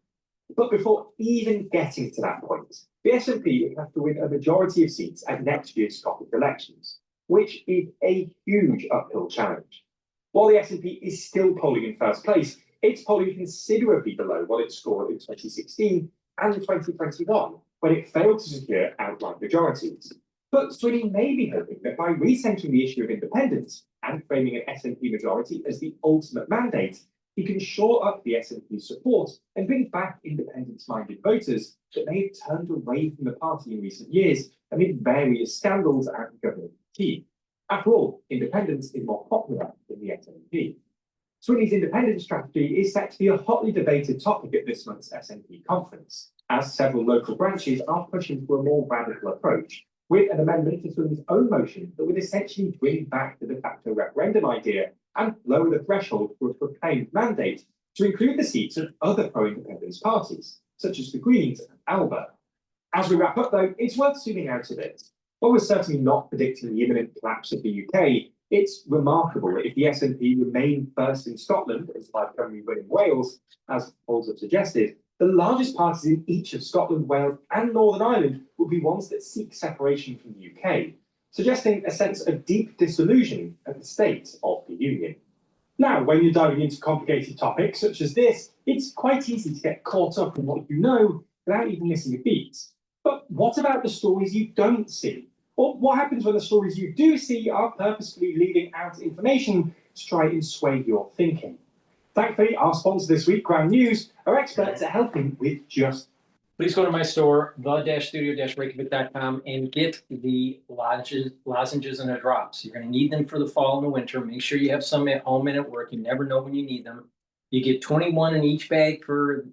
But before even getting to that point, the SNP would have to win a majority of seats at next year's Scottish elections, which is a huge uphill challenge. While the SNP is still polling in first place, it's polling considerably below what it scored in 2016 and 2021, when it failed to secure outright majorities. But Swinney may be hoping that by recentering the issue of independence and framing an SNP majority as the ultimate mandate, he can shore up the SNP's support and bring back independence-minded voters that may have turned away from the party in recent years amid various scandals at the government team. After all, independence is more popular than the SNP. Swinney's independence strategy is set to be a hotly debated topic at this month's SNP conference, as several local branches are pushing for a more radical approach, with an amendment to Swinney's own motion that would essentially bring back the de facto referendum idea and lower the threshold for a proclaimed mandate to include the seats of other pro-independence parties, such as the Greens and ALBA. As we wrap up, though, it's worth zooming out a bit. While we're certainly not predicting the imminent collapse of the UK, it's remarkable that if the SNP remain first in Scotland, as by currently winning Wales, as polls have suggested, the largest parties in each of Scotland, Wales and Northern Ireland will be ones that seek separation from the UK, suggesting a sense of deep disillusion at the state of the Union. Now, when you're diving into complicated topics such as this, it's quite easy to get caught up in what you know without even missing a beat. But what about the stories you don't see? Or what happens when the stories you do see are purposefully leaving out information to try and sway your thinking? Thankfully, our sponsor this week, Ground News, are experts at helping with just. Please go to my store, the-studio-reykjavik.com, and get the lozenges and the drops. You're going to need them for the fall and the winter. Make sure you have some at home and at work. You never know when you need them. You get 21 in each bag for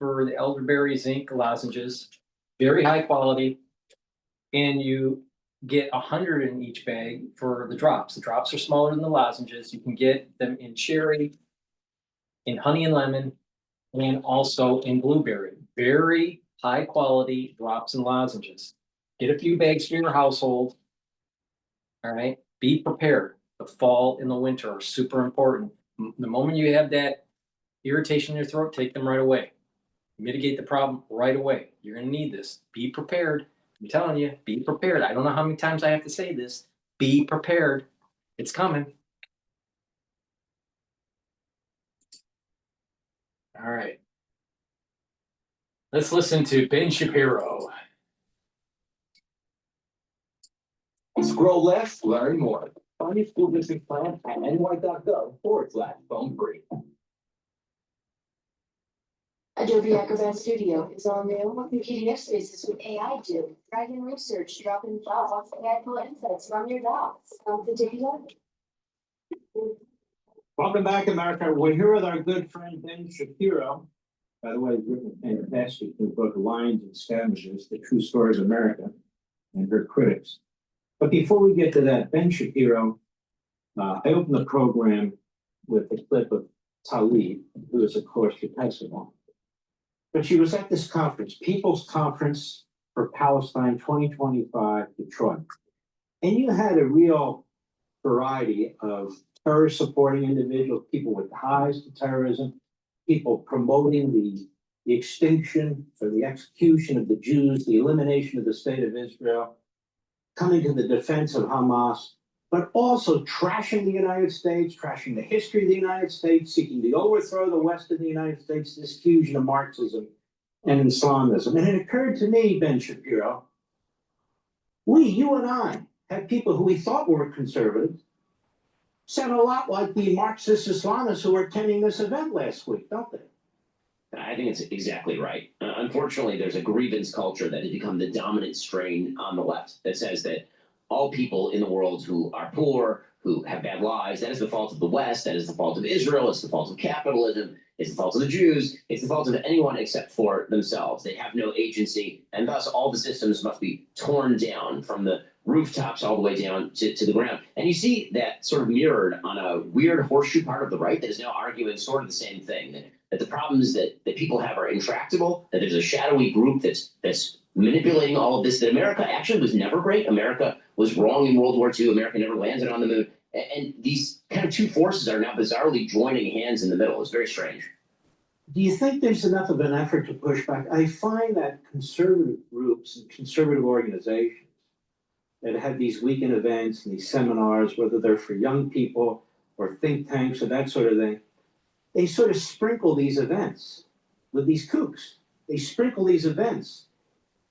the elderberry zinc lozenges, very high quality, and you get 100 in each bag for the drops. The drops are smaller than the lozenges. You can get them in cherry, in honey and lemon, and also in blueberry. Very high quality drops and lozenges. Get a few bags for your household. All right, be prepared. The fall and the winter are super important. The moment you have that irritation in your throat, take them right away. Mitigate the problem right away. You're gonna need this. Be prepared. I'm telling you, be prepared. I don't know how many times I have to say this. Be prepared. It's coming. All right. Let's listen to Ben Shapiro. Scroll left, learn more. Find your school district plan at ny.gov/phone free. Adobe Acrobat Studio is all new. What can PDF spaces with AI do? Drag in research, drop in thoughts, AI pull insights from your docs. The data. Welcome back, America. We're here with our good friend Ben Shapiro. By the way, he's written a fantastic new book, Lions and Scavengers, The True Story of America and Her Critics. But before we get to that, Ben Shapiro, I opened the program with a clip of Talib, who is, of course, your testimony. But she was at this conference, People's Conference for Palestine 2025, Detroit. And you had a real variety of terrorist supporting individuals, people with ties to terrorism, people promoting the extinction or the execution of the Jews, the elimination of the state of Israel, coming to the defense of Hamas, but also trashing the United States, trashing the history of the United States, seeking to overthrow the West of the United States, this fusion of Marxism and Islamism. And it occurred to me, Ben Shapiro, you and I, had people who we thought were conservative, sound a lot like the Marxist Islamists who were attending this event last week, don't they? I think it's exactly right. Unfortunately, there's a grievance culture that has become the dominant strain on the left that says that all people in the world who are poor, who have bad lives, that is the fault of the West, that is the fault of Israel, it's the fault of capitalism, it's the fault of the Jews, it's the fault of anyone except for themselves. They have no agency, and thus all the systems must be torn down from the rooftops all the way down to the ground. And you see that sort of mirrored on a weird horseshoe part of the right that is now arguing sort of the same thing, that the problems that people have are intractable, that there's a shadowy group that's manipulating all of this, that America actually was never great. America was wrong in World War II. America never landed on the moon. And these kind of two forces are now bizarrely joining hands in the middle. It's very strange. Do you think there's enough of an effort to push back? I find that conservative groups and conservative organizations that have these weekend events and these seminars, whether they're for young people or think tanks or that sort of thing, they sort of sprinkle these events with these kooks. They sprinkle these events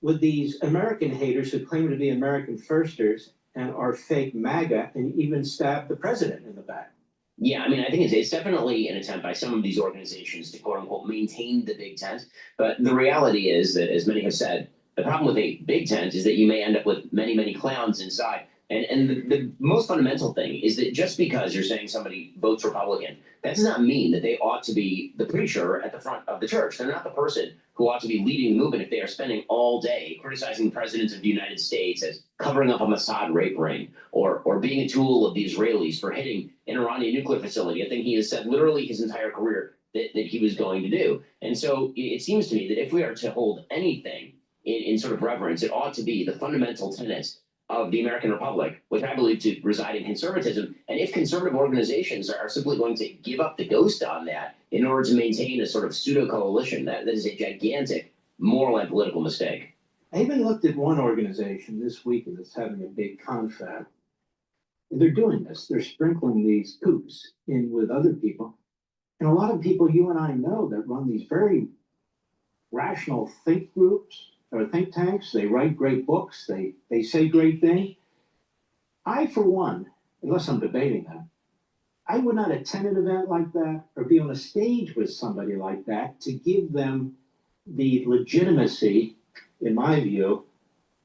with these American haters who claim to be American firsters and are fake MAGA and even stab the president in the back. Yeah, I mean, I think it's definitely an attempt by some of these organizations to quote unquote maintain the big tent. But the reality is that, as many have said, the problem with a big tent is that you may end up with many, many clowns inside. And the most fundamental thing is that just because you're saying somebody votes Republican, that does not mean that they ought to be the preacher at the front of the church. They're not the person who ought to be leading the movement if they are spending all day criticizing the president of the United States as covering up a Mossad rape ring or being a tool of the Israelis for hitting an Iranian nuclear facility, a thing he has said literally his entire career that he was going to do. And so it seems to me that if we are to hold anything in sort of reverence, it ought to be the fundamental tenets of the American Republic, which I believe to reside in conservatism. And if conservative organizations are simply going to give up the ghost on that in order to maintain a sort of pseudo coalition, that is a gigantic moral and political mistake. I even looked at one organization this weekend that's having a big confab. And they're doing this. They're sprinkling these kooks in with other people. And a lot of people you and I know that run these very rational think groups or think tanks. They write great books. They say great things. I, for one, unless I'm debating them, I would not attend an event like that or be on a stage with somebody like that to give them the legitimacy, in my view,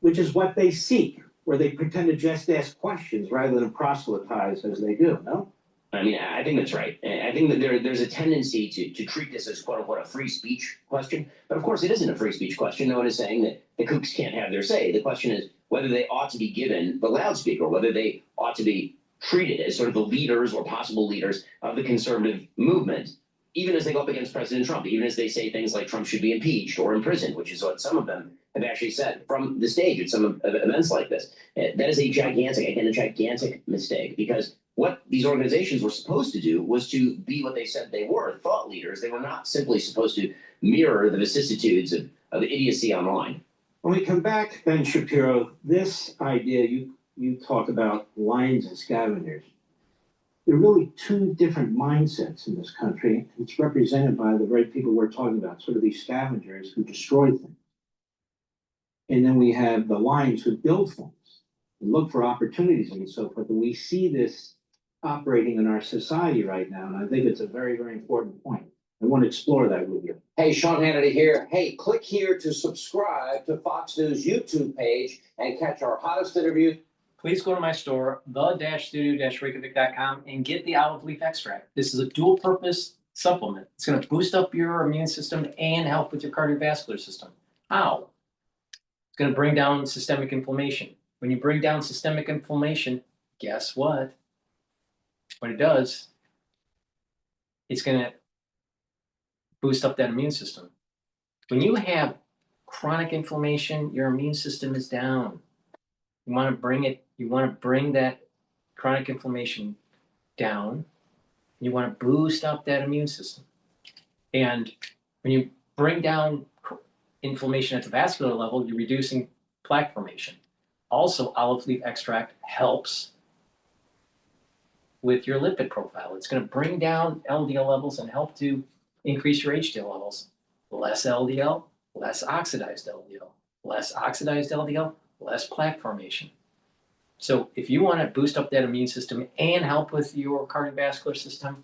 which is what they seek, where they pretend to just ask questions rather than proselytize as they do, no? I mean, I think that's right. I think that there's a tendency to treat this as quote unquote a free speech question. But of course, it isn't a free speech question. No one is saying that the kooks can't have their say. The question is whether they ought to be given the loudspeaker, whether they ought to be treated as sort of the leaders or possible leaders of the conservative movement, even as they go up against President Trump, even as they say things like Trump should be impeached or imprisoned, which is what some of them have actually said from the stage at some events like this. That is a gigantic mistake, because what these organizations were supposed to do was to be what they said they were, thought leaders. They were not simply supposed to mirror the vicissitudes of idiocy online. When we come back, Ben Shapiro, this idea, you talk about lions and scavengers. There are really two different mindsets in this country. It's represented by the very people we're talking about, sort of these scavengers who destroy things. And then we have the lions who build things and look for opportunities and so forth. And we see this operating in our society right now. And I think it's a very, very important point. I want to explore that with you. Hey, Sean Hannity here. Hey, click here to subscribe to Fox News YouTube page and catch our hottest interview. Please go to my store, the-studio-reykjavik.com, and get the olive leaf extract. This is a dual purpose supplement. It's going to boost up your immune system and help with your cardiovascular system. How? It's going to bring down systemic inflammation. When you bring down systemic inflammation, guess what? What it does, it's going to boost up that immune system. When you have chronic inflammation, your immune system is down. You want to bring that chronic inflammation down. You want to boost up that immune system. And when you bring down inflammation at the vascular level, you're reducing plaque formation. Also, olive leaf extract helps with your lipid profile. It's going to bring down LDL levels and help to increase your HDL levels. Less LDL, less oxidized LDL. Less oxidized LDL, less plaque formation. So if you want to boost up that immune system and help with your cardiovascular system,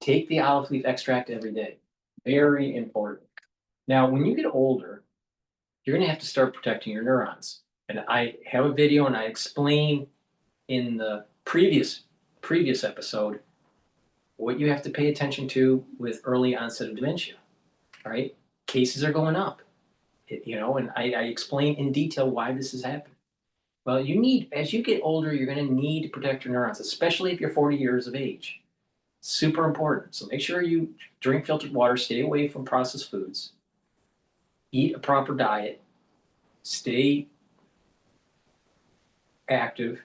take the olive leaf extract every day. Very important. Now, when you get older, you're going to have to start protecting your neurons. And I have a video and I explain in the previous episode what you have to pay attention to with early onset of dementia. All right? Cases are going up, and I explain in detail why this is happening. Well, as you get older, you're going to need to protect your neurons, especially if you're 40 years of age. Super important. So make sure you drink filtered water, stay away from processed foods, eat a proper diet, stay active,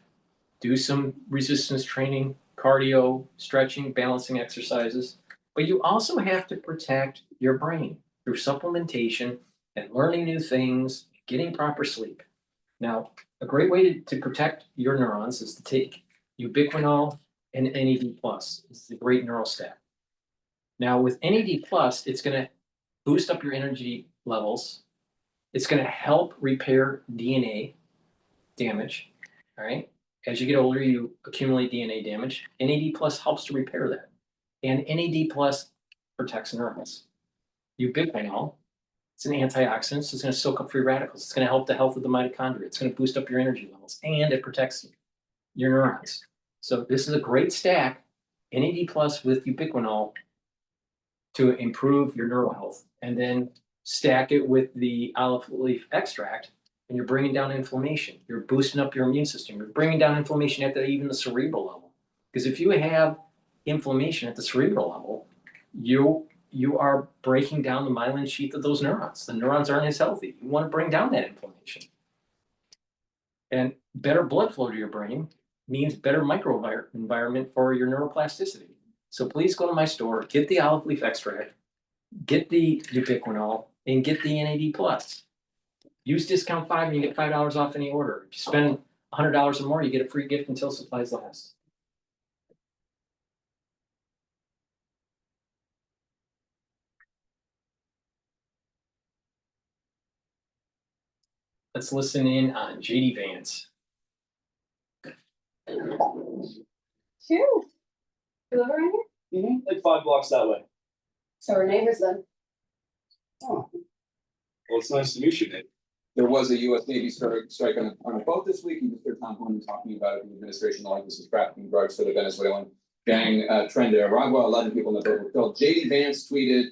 do some resistance training, cardio, stretching, balancing exercises. But you also have to protect your brain through supplementation and learning new things, getting proper sleep. Now, a great way to protect your neurons is to take ubiquinol and NAD+. It's a great neural stack. Now, with NAD+, it's going to boost up your energy levels. It's going to help repair DNA damage. All right. As you get older, you accumulate DNA damage. NAD+ helps to repair that. And NAD+ protects neurons. Ubiquinol, it's an antioxidant, so it's going to soak up free radicals. It's going to help the health of the mitochondria. It's going to boost up your energy levels, and it protects your neurons. So this is a great stack, NAD+ with ubiquinol, to improve your neural health. And then stack it with the olive leaf extract, and you're bringing down inflammation. You're boosting up your immune system. You're bringing down inflammation at even the cerebral level. Because if you have inflammation at the cerebral level, you are breaking down the myelin sheath of those neurons. The neurons aren't as healthy. You want to bring down that inflammation. And better blood flow to your brain means better microenvironment for your neuroplasticity. So please go to my store, get the olive leaf extract, get the ubiquinol, and get the NAD+. Use discount 5 and you get $5 off any order. If you spend $100 or more, you get a free gift until supplies last. Let's listen in on JD Vance. Sure. You live around here? Mm-hmm. Like 5 blocks that way. So we're neighbors then. Oh. Well, it's nice to meet you, Nate. There was a U.S. Navy strike on a boat this week. You just heard Tom Horn talking about it. The administration like this is trafficking drugs for the Venezuelan gang trend in Aragua. 11 people in the boat were killed. JD Vance tweeted,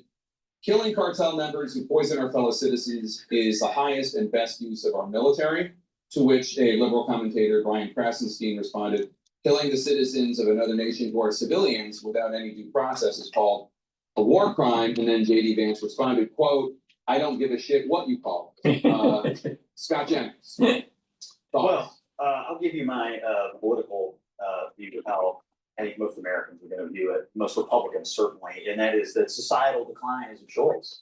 "Killing cartel members who poison our fellow citizens is the highest and best use of our military." To which a liberal commentator, Brian Krasenstein, responded, "Killing the citizens of another nation who are civilians without any due process is called a war crime." And then JD Vance responded, quote, I don't give a shit what you call. Scott Jennings. Well, I'll give you my political view of how I think most Americans are going to view it, most Republicans certainly, and that is that societal decline is a choice.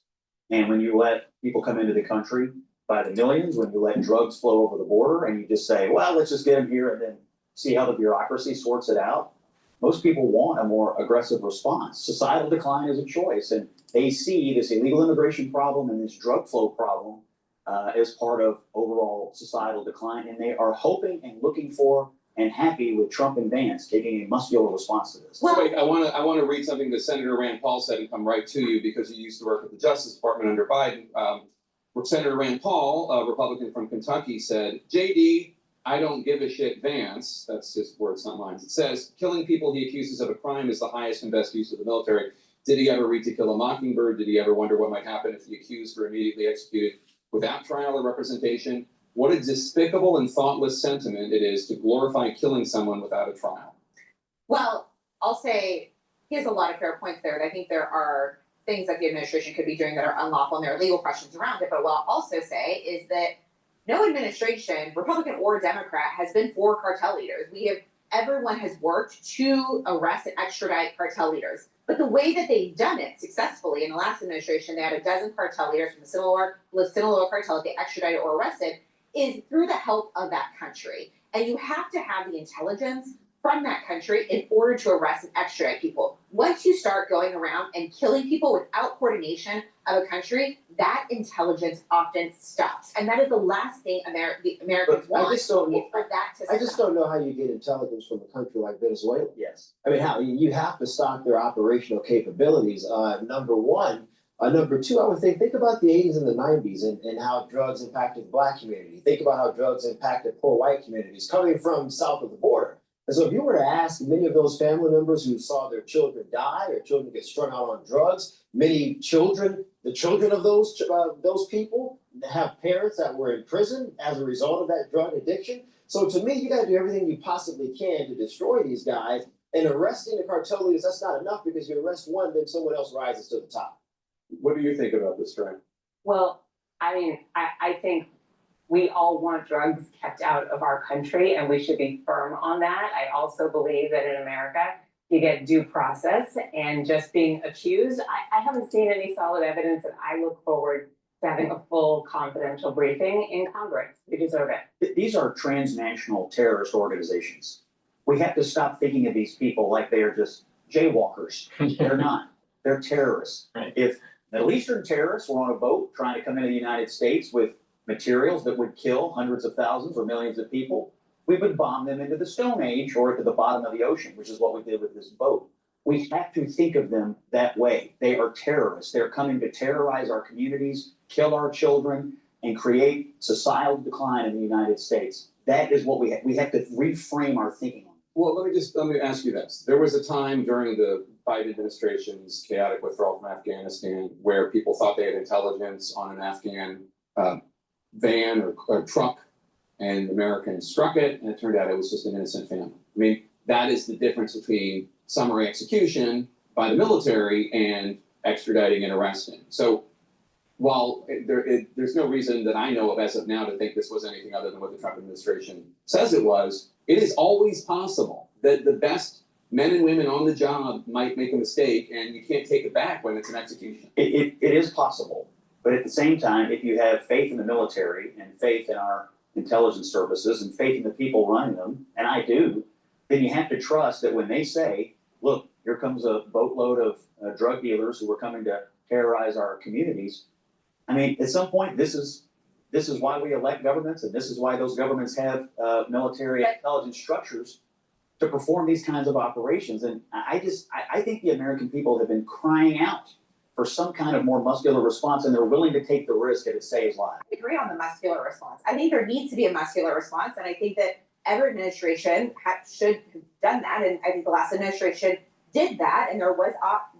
And when you let people come into the country by the millions, when you let drugs flow over the border and you just say, well, let's just get them here and then see how the bureaucracy sorts it out, most people want a more aggressive response. Societal decline is a choice, and they see this illegal immigration problem and this drug flow problem as part of overall societal decline, and they are hoping and looking for and happy with Trump and Vance taking a muscular response to this. So wait, I want to read something that Senator Rand Paul said and come right to you because you used to work at the Justice Department under Biden. Where Senator Rand Paul, a Republican from Kentucky, said, JD, I don't give a shit Vance, that's his words, not mine. It says, killing people he accuses of a crime is the highest and best use of the military. Did he ever read To Kill a Mockingbird? Did he ever wonder what might happen if the accused were immediately executed without trial or representation? What a despicable and thoughtless sentiment it is to glorify killing someone without a trial. Well, I'll say he has a lot of fair points there. And I think there are things that the administration could be doing that are unlawful, and there are legal questions around it. But what I'll also say is that no administration, Republican or Democrat, has been for cartel leaders. Everyone has worked to arrest and extradite cartel leaders. But the way that they've done it successfully in the last administration, they had a dozen cartel leaders from the Sinaloa cartel that they extradited or arrested, is through the help of that country. And you have to have the intelligence from that country in order to arrest and extradite people. Once you start going around and killing people without coordination of a country, that intelligence often stops. And that is the last thing the Americans want. I just don't know. For that to I just stop. don't know how you get intelligence from a country like Venezuela. Yes. I mean, how you have to stock their operational capabilities. Number one. Number two, I would think about the 80s and the 90s and how drugs impacted the Black community. Think about how drugs impacted poor white communities coming from south of the border. And so if you were to ask many of those family members who saw their children die or children get strung out on drugs, many children, the children of those people have parents that were in prison as a result of that drug addiction. So to me, you got to do everything you possibly can to destroy these guys. And arresting the cartel leaders, that's not enough because you arrest one, then someone else rises to the top. What do you think about this, Trent? Well, I mean, I think we all want drugs kept out of our country, and we should be firm on that. I also believe that in America, you get due process, and just being accused, I haven't seen any solid evidence, and I look forward to having a full confidential briefing in Congress. We deserve it. These are transnational terrorist organizations. We have to stop thinking of these people like they are just jaywalkers. They're not. They're terrorists. Right. If Middle Eastern terrorists were on a boat trying to come into the United States with materials that would kill hundreds of thousands or millions of people, we would bomb them into the Stone Age or to the bottom of the ocean, which is what we did with this boat. We have to think of them that way. They are terrorists. They're coming to terrorize our communities, kill our children, and create societal decline in the United States. That is what we have to reframe our thinking on. Well, let me ask you this. There was a time during the Biden administration's chaotic withdrawal from Afghanistan where people thought they had intelligence on an Afghan van or truck, and Americans struck it, and it turned out it was just an innocent family. I mean, that is the difference between summary execution by the military and extraditing and arresting. So while there's no reason that I know of as of now to think this was anything other than what the Trump administration says it was, it is always possible that the best men and women on the job might make a mistake, and you can't take it back when it's an execution. It is possible. But at the same time, if you have faith in the military and faith in our intelligence services and faith in the people running them, and I do, then you have to trust that when they say, look, here comes a boatload of drug dealers who are coming to terrorize our communities. I mean, at some point, this is why we elect governments, and this is why those governments have military intelligence structures to perform these kinds of operations. And I think the American people have been crying out for some kind of more muscular response, and they're willing to take the risk if it saves lives. I agree on the muscular response. I think there needs to be a muscular response, and I think that every administration should have done that, and I think the last administration did that, and there was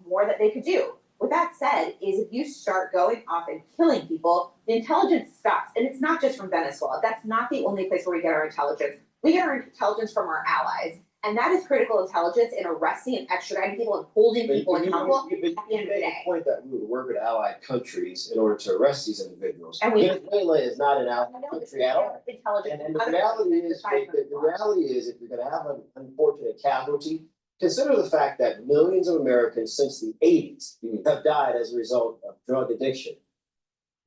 more that they could do. With that said, is if you start going off and killing people, the intelligence stops, and it's not just from Venezuela. That's not the only place where we get our intelligence. We get our intelligence from our allies, And that is critical intelligence in arresting and extraditing people and holding people accountable at the end of the You made day. a point that we would work with allied countries in order to arrest these individuals. And we- Venezuela is not an allied country at all. Intelligence. And the reality is, the reality is, if you're gonna have an unfortunate casualty, consider the fact that millions of Americans since the eighties have died as a result of drug addiction,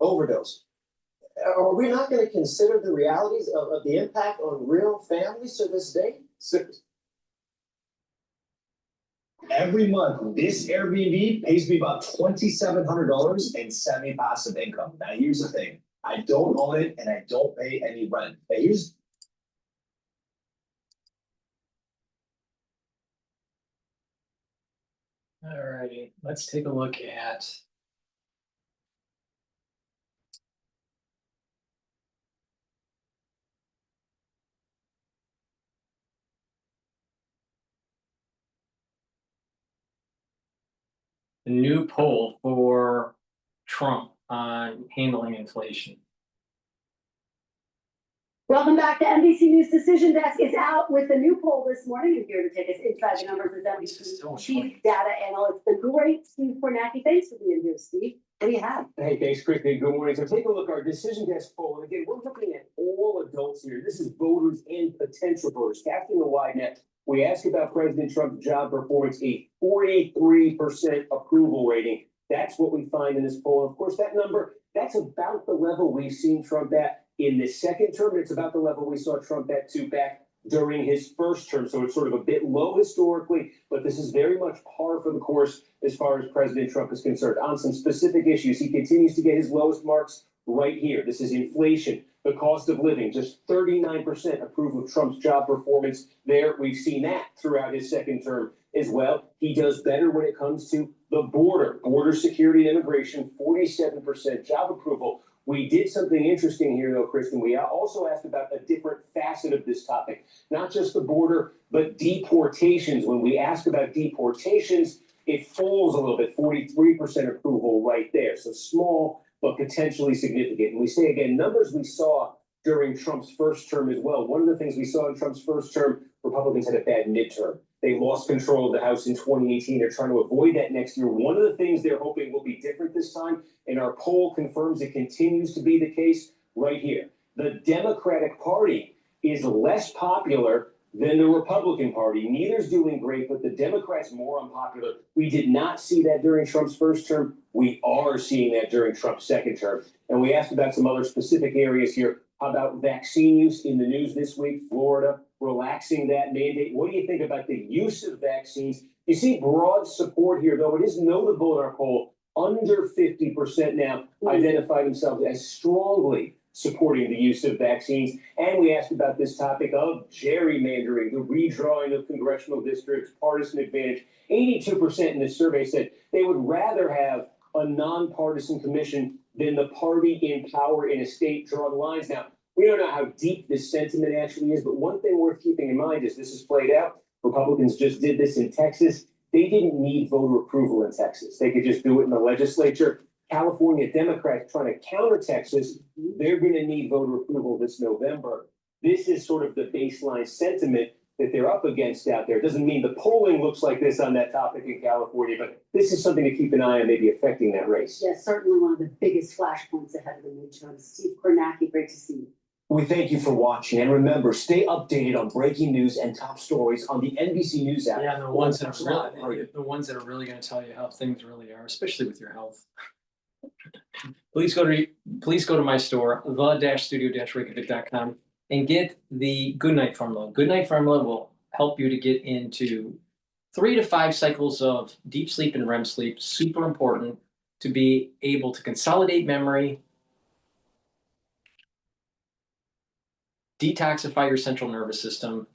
overdose. Are we not gonna consider the realities of the impact on real families to this day? Every month, this Airbnb pays me about $2,700 in semi-passive income. Now, here's the thing. I don't own it and I don't pay any rent. Now, here's All righty, let's take a look at the new poll for Trump on handling inflation. Welcome back to NBC News Decision Desk is out with the new poll this morning, and here to take us inside the numbers is NBC Chief Data Analyst, the great Steve Kornacki. Thanks for being here, Steve. What do you have? Hey, thanks, Kristen. Good morning. So take a look at our decision desk poll. And again, we're looking at all adults here. This is voters and potential voters, casting a wide net. We ask about President Trump's job performance, a 43% approval rating. That's what we find in this poll. Of course, that number, that's about the level we've seen Trump at in the second term. It's about the level we saw Trump at too back during his first term. So it's sort of a bit low historically, but this is very much par for the course as far as President Trump is concerned. On some specific issues, he continues to get his lowest marks right here. This is inflation, the cost of living, just 39% approve of Trump's job performance there. We've seen that throughout his second term as well. He does better when it comes to the border security and immigration, 47% job approval. We did something interesting here, though, Kristen. We also asked about a different facet of this topic, not just the border, but deportations. When we ask about deportations, it falls a little bit, 43% approval right there. So small, but potentially significant. And we say, again, numbers we saw during Trump's first term as well. One of the things we saw in Trump's first term, Republicans had a bad midterm. They lost control of the House in 2018. They're trying to avoid that next year. One of the things they're hoping will be different this time, and our poll confirms it continues to be the case right here. The Democratic Party is less popular than the Republican Party. Neither's doing great, but the Democrats more unpopular. We did not see that during Trump's first term. We are seeing that during Trump's second term. And we asked about some other specific areas here. How about vaccine use in the news this week? Florida relaxing that mandate. What do you think about the use of vaccines? You see broad support here, though it is notable in our poll, under 50% now identify themselves as strongly supporting the use of vaccines. And we asked about this topic of gerrymandering, the redrawing of congressional districts, partisan advantage. 82% in this survey said they would rather have a nonpartisan commission than the party in power in a state draw the lines. Now, we don't know how deep this sentiment actually is, but one thing worth keeping in mind is this is played out. Republicans just did this in Texas. They didn't need voter approval in Texas. They could just do it in the legislature. California Democrats trying to counter Texas, they're going to need voter approval this November. This is sort of the baseline sentiment that they're up against out there. It doesn't mean the polling looks like this on that topic in California, but this is something to keep an eye on, maybe affecting that race. Yes, certainly one of the biggest flashpoints ahead of the midterms. Steve Kornacki, great to see you. We thank you for watching, and remember, stay updated on breaking news and top stories on the NBC News app. Yeah, and the ones that are really going to tell you how things really are, especially with your health. Please go to my store, the-studio-reykjavik.com, and get the Good Night Formula. Good Night Formula will help you to get into 3 to 5 cycles of deep sleep and REM sleep. Super important to be able to consolidate memory, detoxify your central nervous system,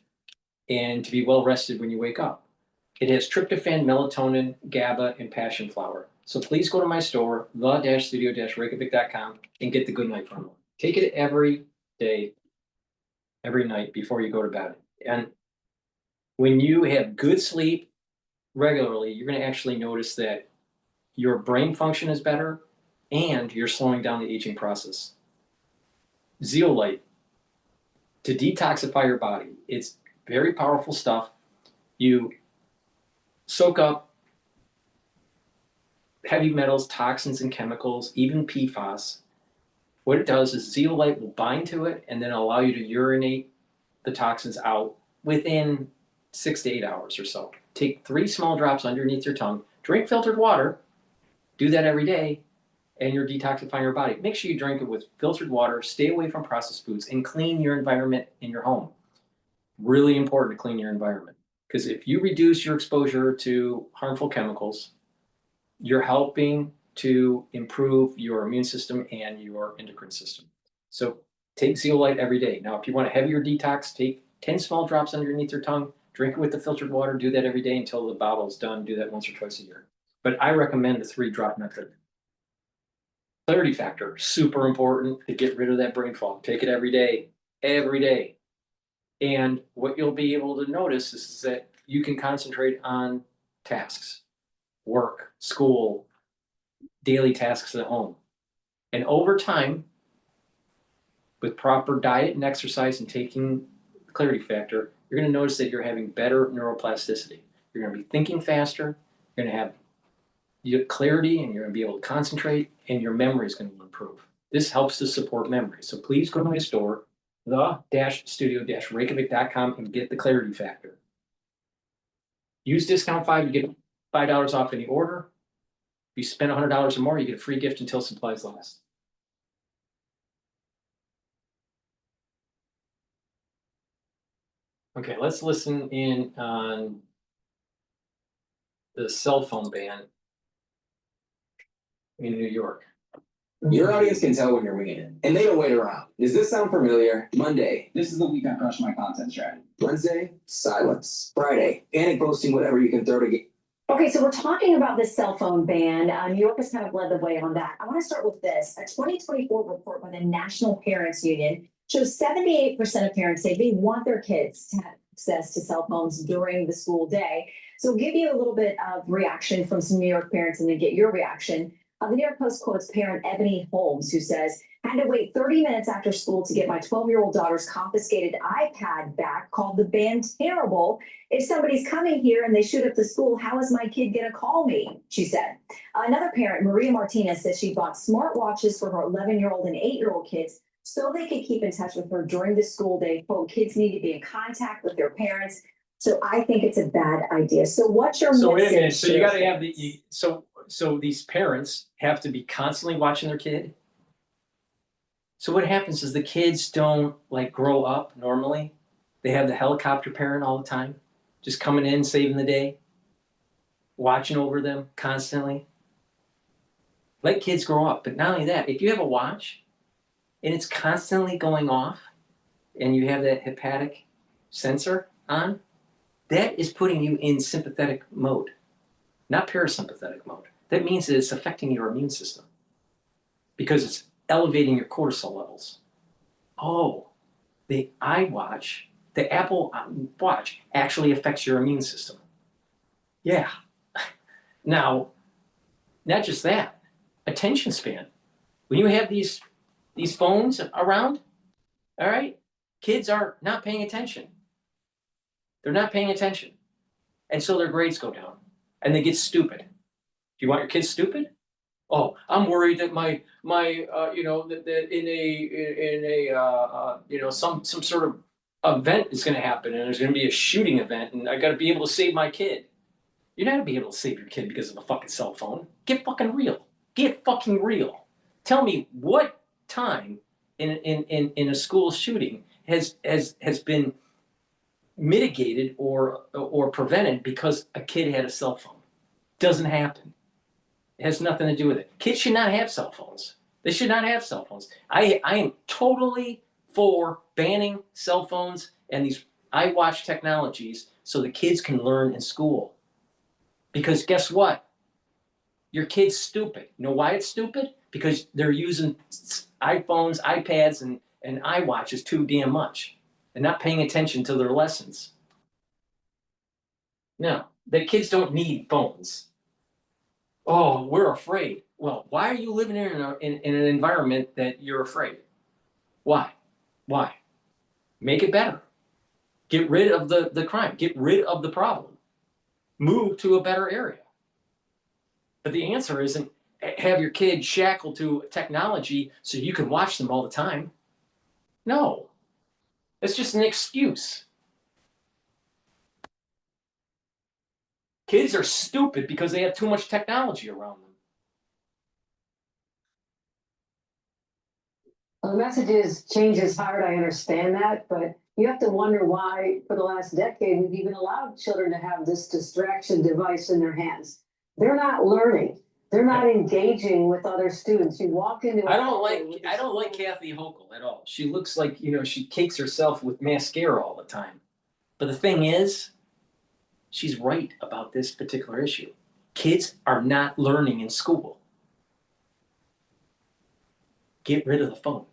and to be well rested when you wake up. It has tryptophan, melatonin, GABA, and passion flower. So please go to my store, the-studio-reykjavik.com, and get the Good Night Formula. Take it every day, every night before you go to bed. And when you have good sleep regularly, you're going to actually notice that your brain function is better and you're slowing down the aging process. Zeolite, to detoxify your body. It's very powerful stuff. You soak up heavy metals, toxins, and chemicals, even PFAS. What it does is zeolite will bind to it and then allow you to urinate the toxins out within 6 to 8 hours or so. Take 3 small drops underneath your tongue, drink filtered water, do that every day, and you're detoxifying your body. Make sure you drink it with filtered water, stay away from processed foods, and clean your environment in your home. Really important to clean your environment, because if you reduce your exposure to harmful chemicals, you're helping to improve your immune system and your endocrine system. So take zeolite every day. Now, if you want a heavier detox, take 10 small drops underneath your tongue, drink it with the filtered water, do that every day until the bottle is done. Do that once or twice a year. But I recommend the 3-drop method. Clarity factor, super important to get rid of that brain fog. Take it every day, every day. And what you'll be able to notice is that you can concentrate on tasks, work, school, daily tasks at home. And over time, with proper diet and exercise and taking clarity factor, you're going to notice that you're having better neuroplasticity. You're going to be thinking faster, you're going to have clarity, and you're going to be able to concentrate, and your memory is going to improve. This helps to support memory. So please go to my store, the-studio-reykjavik.com, and get the clarity factor. Use discount 5, you get $5 off any order. If you spend $100 or more, you get a free gift until supplies last. Okay, let's listen in on the cell phone ban in New York. Your audience can tell when you're winging it, and they don't wait around. Does this sound familiar? Monday, this is the week I crush my content strategy. Wednesday, silence. Friday, panic posting whatever you can throw to get. Okay, so we're talking about this cell phone ban. New York has kind of led the way on that. I want to start with this. A 2024 report by the National Parents Union shows 78% of parents say they want their kids to have access to cell phones during the school day. So we'll give you a little bit of reaction from some New York parents and then get your reaction. The New York Post quotes parent Ebony Holmes, who says, "Had to wait 30 minutes after school to get my 12-year-old daughter's confiscated iPad back, called the ban terrible. If somebody's coming here and they shoot up the school, how is my kid going to call me?" she said. Another parent, Maria Martinez, says she bought smartwatches for her 11-year-old and 8-year-old kids so they could keep in touch with her during the school day. Quote, "Kids need to be in contact with their parents." So I think it's a bad idea. So what's your So message? wait a minute. So to you those got to have parents? so these parents have to be constantly watching their kid. So what happens is the kids don't like grow up normally. They have the helicopter parent all the time, just coming in, saving the day, watching over them constantly. Let kids grow up. But not only that, if you have a watch and it's constantly going off and you have that hepatic sensor on, that is putting you in sympathetic mode, not parasympathetic mode. That means that it's affecting your immune system because it's elevating your cortisol levels. Oh, the iWatch, the Apple Watch actually affects your immune system. Yeah. Now, not just that, attention span. When you have these phones around, all right, kids are not paying attention. They're not paying attention. And so their grades go down and they get stupid. Do you want your kids stupid? Oh, I'm worried that my that in a some sort of event is going to happen and there's going to be a shooting event and I got to be able to save my kid. You're not going to be able to save your kid because of a fucking cell phone. Get fucking real. Get fucking real. Tell me what time in a school shooting has been mitigated or prevented because a kid had a cell phone. Doesn't happen. It has nothing to do with it. Kids should not have cell phones. They should not have cell phones. I am totally for banning cell phones and these iWatch technologies so the kids can learn in school. Because guess what? Your kid's stupid. You know why it's stupid? Because they're using iPhones, iPads, and iWatches too damn much and not paying attention to their lessons. No, the kids don't need phones. Oh, we're afraid. Well, why are you living in an environment that you're afraid? Why? Why? Make it better. Get rid of the crime. Get rid of the problem. Move to a better area. But the answer isn't have your kid shackled to technology so you can watch them all the time. No. It's just an excuse. Kids are stupid because they have too much technology around them. Well, the message is change is hard. I understand that, but you have to wonder why, for the last decade, we've even allowed children to have this distraction device in their hands. They're not learning. They're not engaging with other students. You walk into. I don't like Kathy Hochul at all. She looks like, she cakes herself with mascara all the time. But the thing is, she's right about this particular issue. Kids are not learning in school. Get rid of the phone.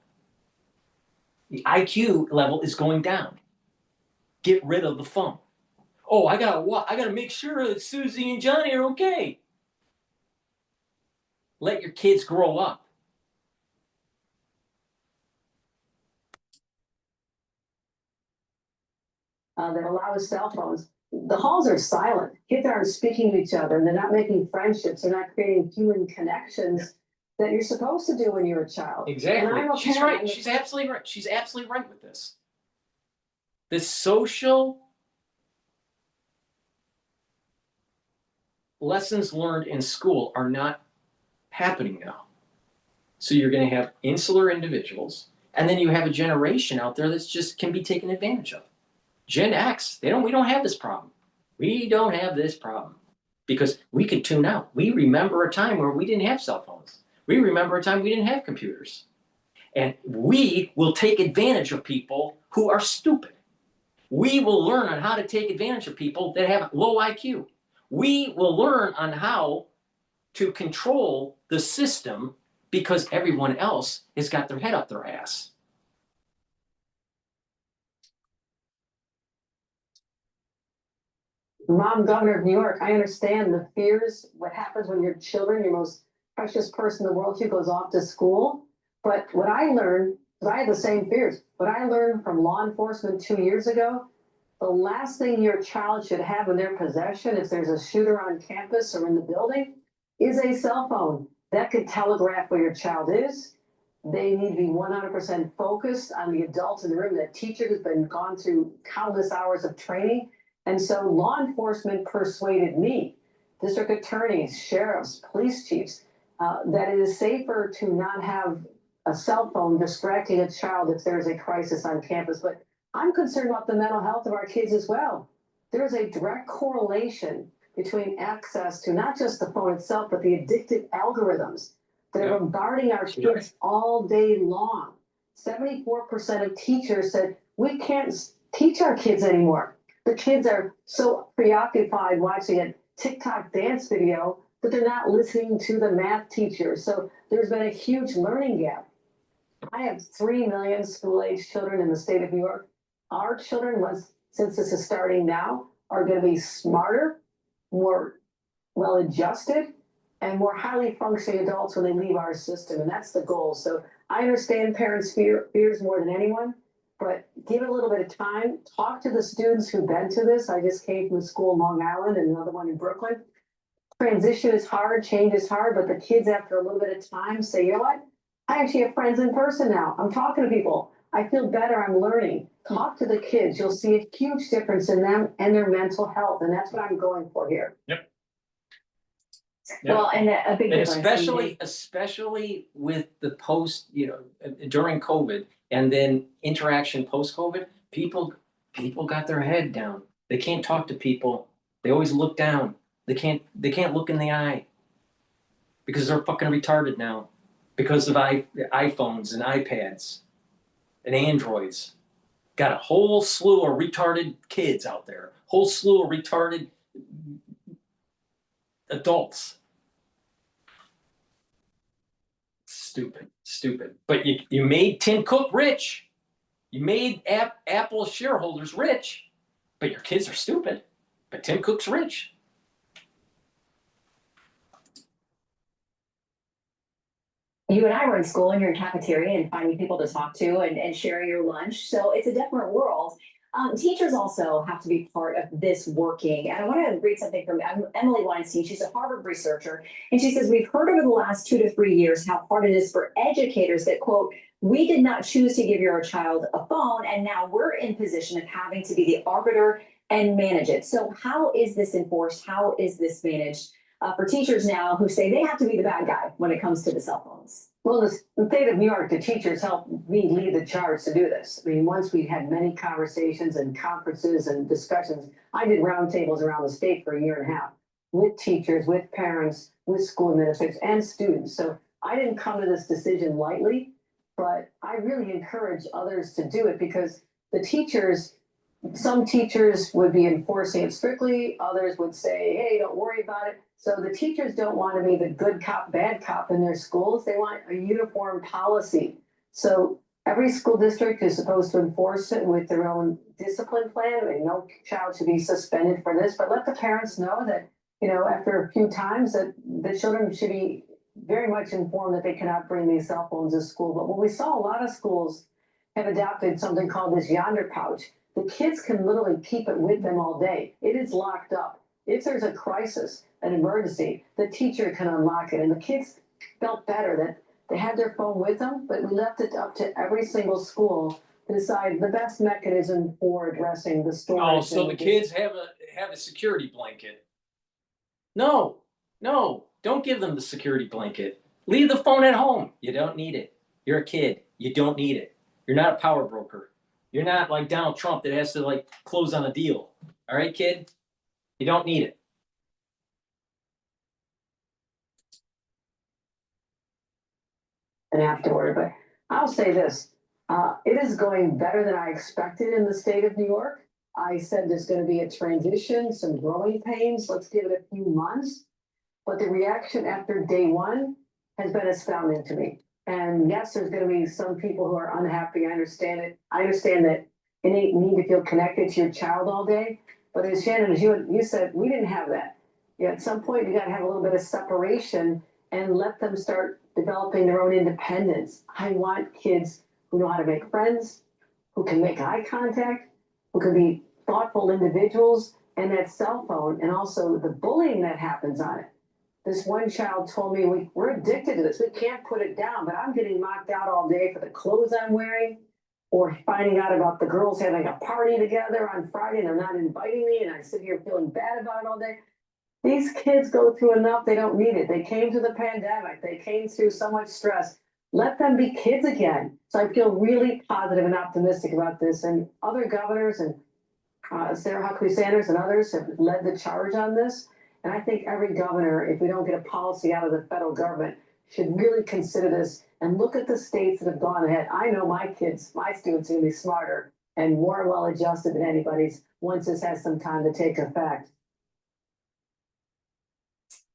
The IQ level is going down. Get rid of the phone. Oh, I gotta make sure that Susie and Johnny are okay. Let your kids grow up. That allow us cell phones. The halls are silent. Kids aren't speaking to each other, and they're not making friendships. They're not creating human connections that you're supposed to do when you're a child. Exactly. And I'm a She's parent, right. She's absolutely right. She's absolutely right with this. The social lessons learned in school are not happening now. So you're going to have insular individuals, and then you have a generation out there that's just can be taken advantage of. Gen X, we don't have this problem. We don't have this problem because we can tune out. We remember a time where we didn't have cell phones. We remember a time we didn't have computers. And we will take advantage of people who are stupid. We will learn on how to take advantage of people that have low IQ. We will learn on how to control the system because everyone else has got their head up their ass. Mom, governor of New York, I understand the fears, what happens when your children, your most precious person in the world to you, goes off to school. But what I learned, because I had the same fears, what I learned from law enforcement 2 years ago, the last thing your child should have in their possession, if there's a shooter on campus or in the building, is a cell phone. That could telegraph where your child is. They need to be 100% focused on the adults in the room. That teacher has been gone through countless hours of training. And so law enforcement persuaded me, district attorneys, sheriffs, police chiefs, that it is safer to not have a cell phone distracting a child if there's a crisis on campus. But I'm concerned about the mental health of our kids as well. There's a direct correlation between access to not just the phone itself, but the addictive algorithms that are bombarding our kids all day long. 74% of teachers said, we can't teach our kids anymore. The kids are so preoccupied watching a TikTok dance video that they're not listening to the math teacher. So there's been a huge learning gap. I have 3 million school-age children in the state of New York. Our children, since this is starting now, are going to be smarter, more well-adjusted, and more highly functioning adults when they leave our system. And that's the goal. So I understand parents' fears more than anyone. But give it a little bit of time. Talk to the students who've been to this. I just came from a school in Long Island and another one in Brooklyn. Transition is hard, change is hard, but the kids, after a little bit of time, say, you know what? I actually have friends in person now. I'm talking to people. I feel better. I'm learning. Talk to the kids. You'll see a huge difference in them and their mental health. And that's what I'm going for here. Yep. Well, and a big And difference. especially with the post, during COVID and then interaction post-COVID, people got their head down. They can't talk to people. They always look down. They can't look in the eye because they're fucking retarded now because of iPhones and iPads and Androids. Got a whole slew of retarded kids out there. Whole slew of retarded adults. Stupid. But you made Tim Cook rich. You made Apple shareholders rich. But your kids are stupid. But Tim Cook's rich. You and I were in school and you're in cafeteria and finding people to talk to and sharing your lunch. So it's a different world. Teachers also have to be part of this working. And I want to read something from Emily Weinstein. She's a Harvard researcher. And she says, we've heard over the last 2 to 3 years how hard it is for educators that, quote, we did not choose to give your child a phone, and now we're in position of having to be the arbiter and manage it. So how is this enforced? How is this managed for teachers now who say they have to be the bad guy when it comes to the cell phones? Well, the state of New York, the teachers helped me lead the charge to do this. I mean, once we had many conversations and conferences and discussions, I did roundtables around the state for 1.5 years with teachers, with parents, with school administrators and students. So I didn't come to this decision lightly, but I really encourage others to do it because the teachers, some teachers would be enforcing it strictly, others would say, hey, don't worry about it. So the teachers don't want to be the good cop, bad cop in their schools. They want a uniform policy. So every school district is supposed to enforce it with their own discipline plan. I mean, no child should be suspended for this, but let the parents know that, you know, after a few times that the children should be very much informed that they cannot bring these cell phones to school. But what we saw, a lot of schools have adopted something called this yonder pouch. The kids can literally keep it with them all day. It is locked up. If there's a crisis, an emergency, the teacher can unlock it. And the kids felt better that they had their phone with them, but we left it up to every single school to decide the best mechanism for addressing the storage. Oh, so the kids have a security blanket. No, don't give them the security blanket. Leave the phone at home. You don't need it. You're a kid. You don't need it. You're not a power broker. You're not like Donald Trump that has to like close on a deal. All right, kid? You don't need it. And afterward, but I'll say this, it is going better than I expected in the state of New York. I said there's going to be a transition, some growing pains. Let's give it a few months. But the reaction after day 1 has been astounding to me. And yes, there's going to be some people who are unhappy. I understand it. I understand that innate need to feel connected to your child all day. But as Shannon, as you said, we didn't have that. Yeah, at some point, you got to have a little bit of separation and let them start developing their own independence. I want kids who know how to make friends, who can make eye contact, who can be thoughtful individuals, and that cell phone, and also the bullying that happens on it. This one child told me, we're addicted to this. We can't put it down, but I'm getting knocked out all day for the clothes I'm wearing, or finding out about the girls having a party together on Friday and they're not inviting me, and I sit here feeling bad about it all day. These kids go through enough, they don't need it. They came through the pandemic. They came through so much stress. Let them be kids again. So I feel really positive and optimistic about this. And other governors and Sarah Huckabee Sanders and others have led the charge on this. And I think every governor, if we don't get a policy out of the federal government, should really consider this and look at the states that have gone ahead. I know my kids, my students are going to be smarter and more well-adjusted than anybody's once this has some time to take effect.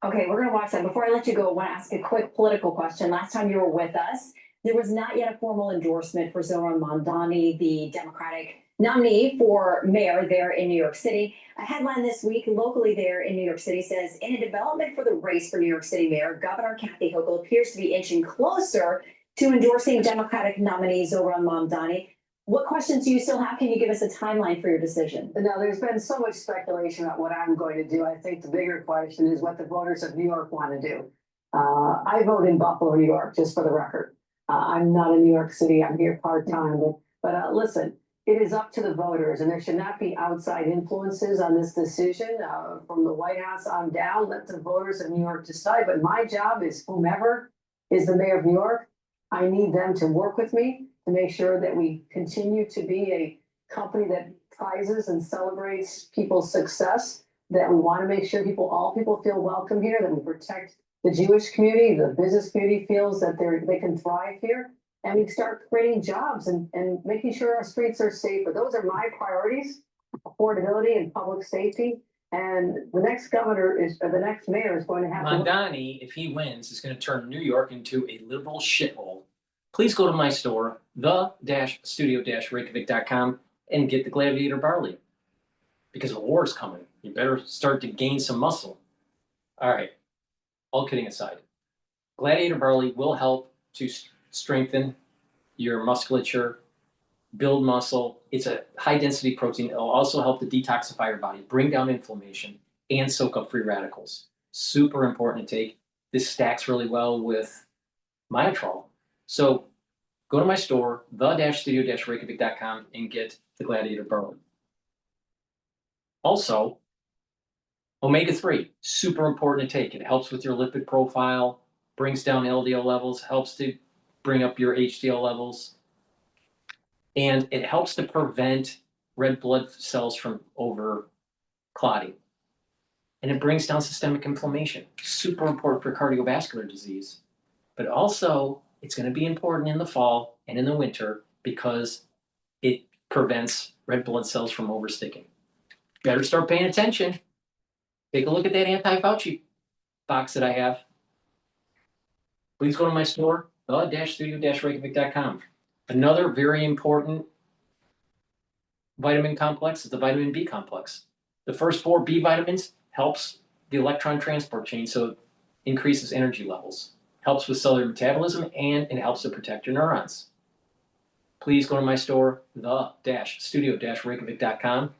Okay, we're going to watch that. Before I let you go, I want to ask a quick political question. Last time you were with us, there was not yet a formal endorsement for Zohran Mamdani, the Democratic nominee for mayor there in New York City. A headline this week locally there in New York City says, in a development for the race for New York City mayor, Governor Kathy Hochul appears to be inching closer to endorsing Democratic nominee Zohran Mamdani. What questions do you still have? Can you give us a timeline for your decision? Now, there's been so much speculation about what I'm going to do. I think the bigger question is what the voters of New York want to do. I vote in Buffalo, New York, just for the record. I'm not in New York City. I'm here part-time. But listen, it is up to the voters, and there should not be outside influences on this decision from the White House on down. Let the voters of New York decide. But my job is whomever is the mayor of New York, I need them to work with me to make sure that we continue to be a company that prizes and celebrates people's success, that we want to make sure all people feel welcome here, that we protect the Jewish community, the business community feels that they can thrive here, and we start creating jobs and making sure our streets are safer. Those are my priorities, affordability and public safety. And the next the next mayor is going to have Mamdani, if he wins, is going to turn New York into a liberal shithole. Please go to my store, the-studio-reykjavik.com, and get the Gladiator Barley. Because a war is coming. You better start to gain some muscle. All right. All kidding aside. Gladiator Barley will help to strengthen your musculature, build muscle. It's a high density protein. It'll also help to detoxify your body, bring down inflammation, and soak up free radicals. Super important to take. This stacks really well with myotrol. So go to my store, the-studio-reykjavik.com, and get the Gladiator Burrow. Also, omega-3, super important to take. It helps with your lipid profile, brings down LDL levels, helps to bring up your HDL levels, and it helps to prevent red blood cells from over clotting. And it brings down systemic inflammation, super important for cardiovascular disease. But also, it's going to be important in the fall and in the winter because it prevents red blood cells from oversticking. Better start paying attention. Take a look at that anti-Fauci box that I have. Please go to my store, the-studio-reykjavik.com. Another very important vitamin complex is the vitamin B complex. The first 4 B vitamins helps the electron transport chain, so it increases energy levels, helps with cellular metabolism, and it helps to protect your neurons. Please go to my store, the-studio-reykjavik.com.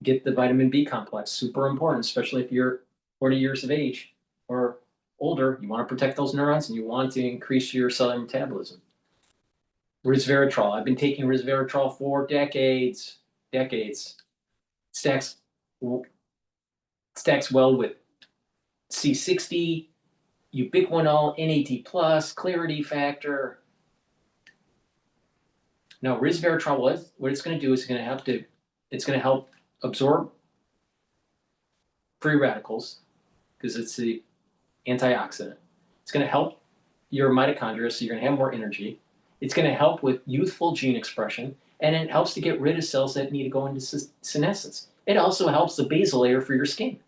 Get the vitamin B complex, super important, especially if you're 40 years of age or older. You want to protect those neurons and you want to increase your cellular metabolism. Resveratrol. I've been taking resveratrol for decades. Stacks well with C60, ubiquinol, NAD+, clarity factor. Now, resveratrol, what it's going to do is it's going to help absorb free radicals because it's the antioxidant. It's going to help your mitochondria, so you're going to have more energy. It's going to help with youthful gene expression, and it helps to get rid of cells that need to go into senescence. It also helps the basal layer for your skin.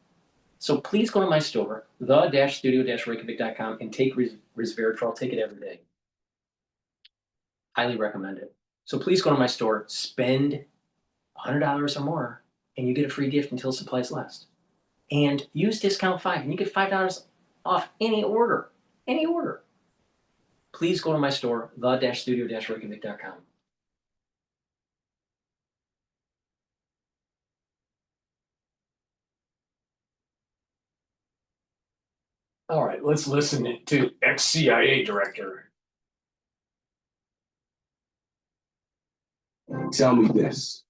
So please go to my store, the-studio-reykjavik.com, and take resveratrol. Take it every day. Highly recommend it. So please go to my store, spend $100 or more, and you get a free gift until supplies last. And use discount 5, and you get $5 off any order. Any order. Please go to my store, the-studio-reykjavik.com. All right, let's listen to ex-CIA director. Tell me this.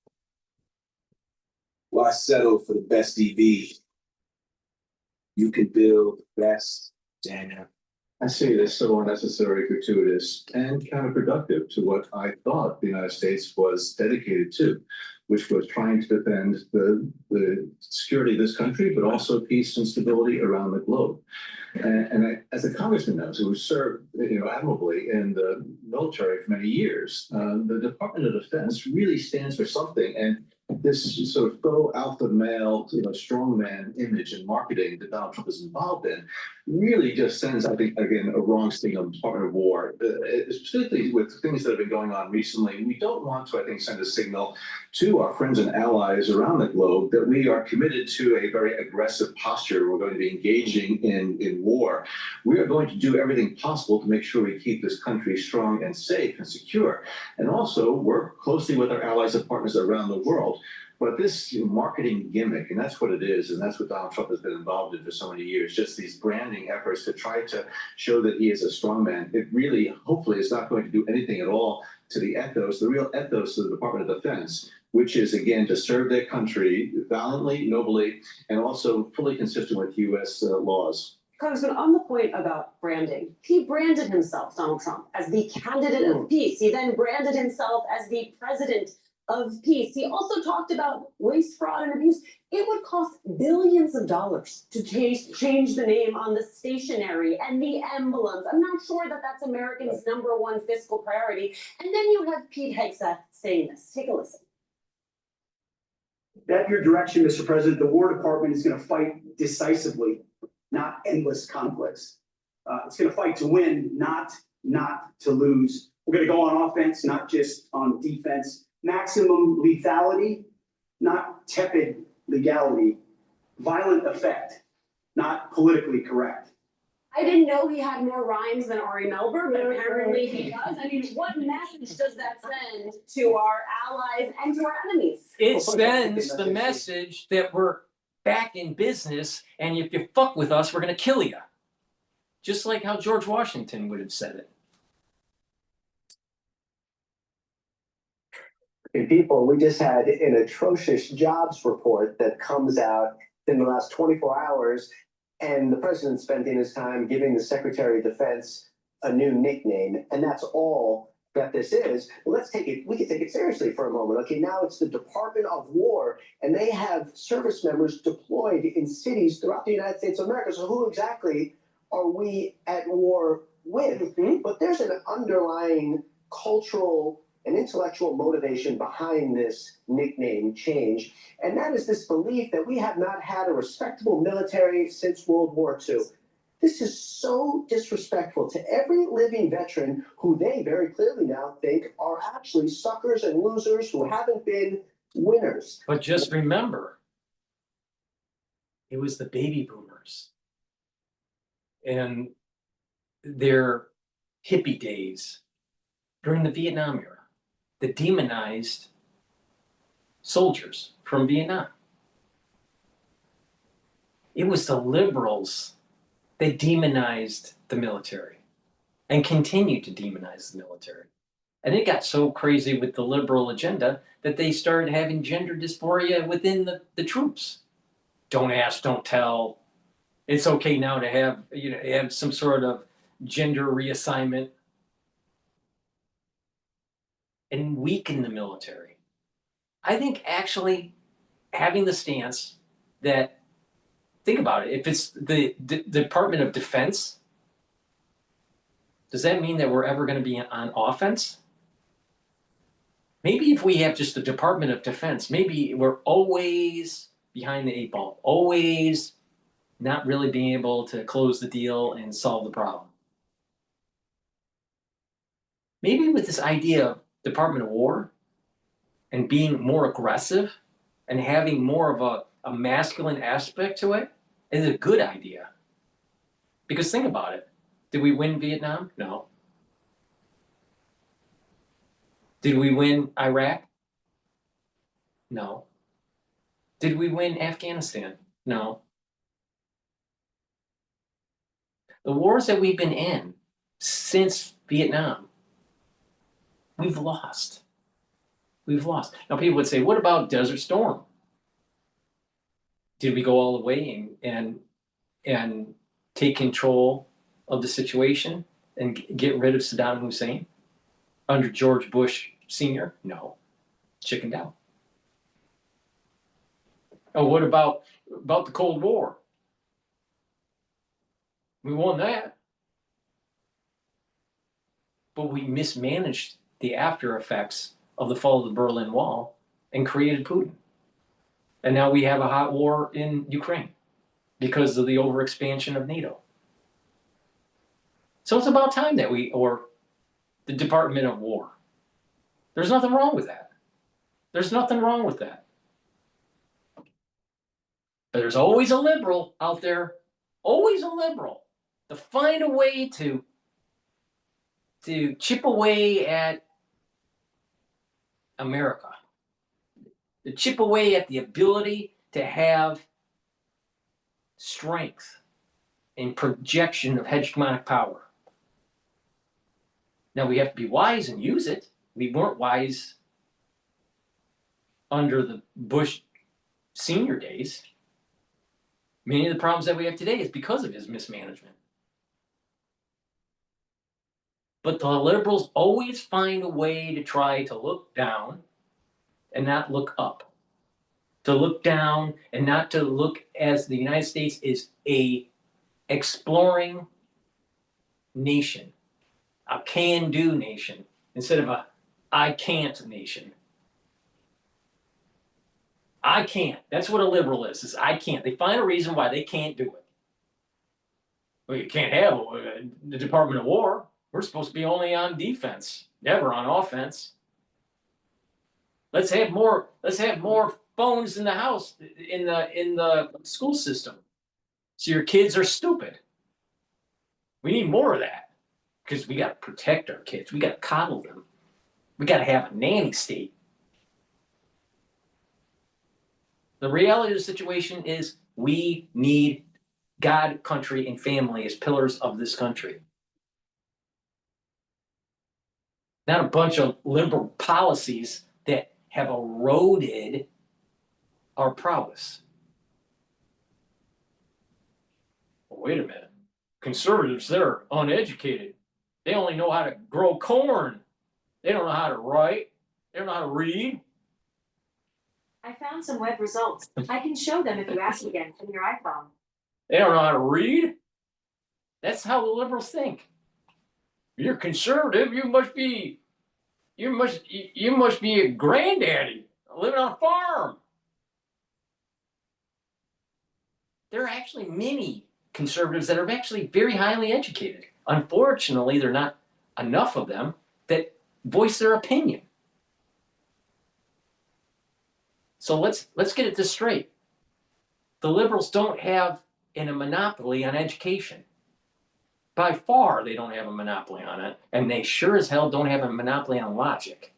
Why settle for the best EV? You can build the best damn. I see this so unnecessary, gratuitous, and counterproductive to what I thought the United States was dedicated to, which was trying to defend the security of this country, but also peace and stability around the globe. And as the congressman knows, who served admirably in the military for many years, the Department of Defense really stands for something. And this sort of go alpha male, strongman image and marketing that Donald Trump is involved in really just sends, I think, again, a wrong sting of the Department of War, specifically with things that have been going on recently. We don't want to, I think, send a signal to our friends and allies around the globe that we are committed to a very aggressive posture. We're going to be engaging in war. We are going to do everything possible to make sure we keep this country strong and safe and secure, and also work closely with our allies and partners around the world. But this marketing gimmick, and that's what it is, and that's what Donald Trump has been involved in for so many years, just these branding efforts to try to show that he is a strongman. It really, hopefully, is not going to do anything at all to the ethos, the real ethos of the Department of Defense, which is, again, to serve their country valiantly, nobly, and also fully consistent with U.S. laws. Congressman, on the point about branding, he branded himself, Donald Trump, as the candidate of peace. He then branded himself as the president of peace. He also talked about waste, fraud, and abuse. It would cost billions of dollars to change the name on the stationery and the emblems. I'm not sure that that's Americans' #1 fiscal priority. And then you have Pete Hegseth saying this. Take a listen. At your direction, Mr. President, the War Department is going to fight decisively, not endless conflicts. It's going to fight to win, not to lose. We're going to go on offense, not just on defense. Maximum lethality, not tepid legality. Violent effect, not politically correct. I didn't know he had more rhymes than Ari Melber, but apparently he does. I mean, what message does that send to our allies and to our enemies? It sends the message that we're back in business, and if you fuck with us, we're gonna kill you. Just like how George Washington would have said it. People, we just had an atrocious jobs report that comes out in the last 24 hours, and the president spending his time giving the Secretary of Defense a new nickname, and that's all that this is. Well, we can take it seriously for a moment. Okay, now it's the Department of War, and they have service members deployed in cities throughout the United States of America. So who exactly are we at war with? But there's an underlying cultural and intellectual motivation behind this nickname change, and that is this belief that we have not had a respectable military since World War II. This is so disrespectful to every living veteran who they very clearly now think are actually suckers and losers who haven't been winners. But just remember, it was the baby boomers and their hippie days during the Vietnam era that demonized soldiers from Vietnam. It was the liberals that demonized the military and continue to demonize the military. And it got so crazy with the liberal agenda that they started having gender dysphoria within the troops. Don't ask, don't tell. It's okay now to have, have some sort of gender reassignment and weaken the military. I think actually having the stance that, think about it, if it's the Department of Defense, does that mean that we're ever going to be on offense? Maybe if we have just the Department of Defense, maybe we're always behind the 8 ball, always not really being able to close the deal and solve the problem. Maybe with this idea of Department of War and being more aggressive and having more of a masculine aspect to it is a good idea. Because think about it. Did we win Vietnam? No. Did we win Iraq? No. Did we win Afghanistan? No. The wars that we've been in since Vietnam, we've lost. We've lost. Now people would say, what about Desert Storm? Did we go all the way and take control of the situation and get rid of Saddam Hussein under George Bush Sr.? No. Chickened out. Oh, what about the Cold War? We won that. But we mismanaged the after effects of the fall of the Berlin Wall and created Putin. And now we have a hot war in Ukraine because of the overexpansion of NATO. So it's about time that or the Department of War. There's nothing wrong with that. There's nothing wrong with that. But there's always a liberal out there, always a liberal, to find a way to chip away at America, to chip away at the ability to have strength and projection of hegemonic power. Now we have to be wise and use it. We weren't wise under the Bush Senior days. Many of the problems that we have today is because of his mismanagement. But the liberals always find a way to try to look down and not look up. To look down and not to look as the United States is a exploring nation, a can-do nation, instead of a I can't nation. I can't. That's what a liberal is I can't. They find a reason why they can't do it. Well, you can't have the Department of War. We're supposed to be only on defense, never on offense. Let's have more phones in the house, in the school system, so your kids are stupid. We need more of that because we got to protect our kids. We got to coddle them. We got to have a nanny state. The reality of the situation is we need God, country, and family as pillars of this country. Not a bunch of liberal policies that have eroded our prowess. Well, wait a minute. Conservatives, they're uneducated. They only know how to grow corn. They don't know how to write. They don't know how to read. I found some web results. I can show them if you ask again from your iPhone. They don't know how to read. That's how the liberals think. You're conservative. You must be a granddaddy living on a farm. There are actually many conservatives that are actually very highly educated. Unfortunately, there are not enough of them that voice their opinion. So let's get it this straight. The liberals don't have a monopoly on education. By far, they don't have a monopoly on it, and they sure as hell don't have a monopoly on logic.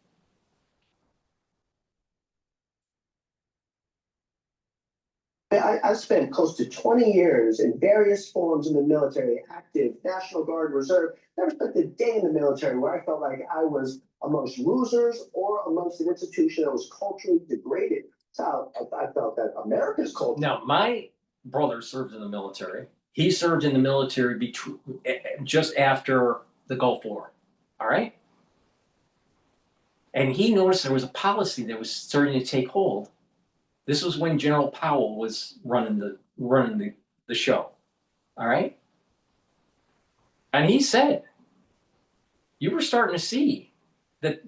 I've spent close to 20 years in various forms in the military, active, National Guard, Reserve. Never spent a day in the military where I felt like I was amongst losers or amongst an institution that was culturally degraded. So I felt that America's culture. Now, my brother served in the military. He served in the military just after the Gulf War. All right? And he noticed there was a policy that was starting to take hold. This was when General Powell was running the show. All right? And he said, you were starting to see that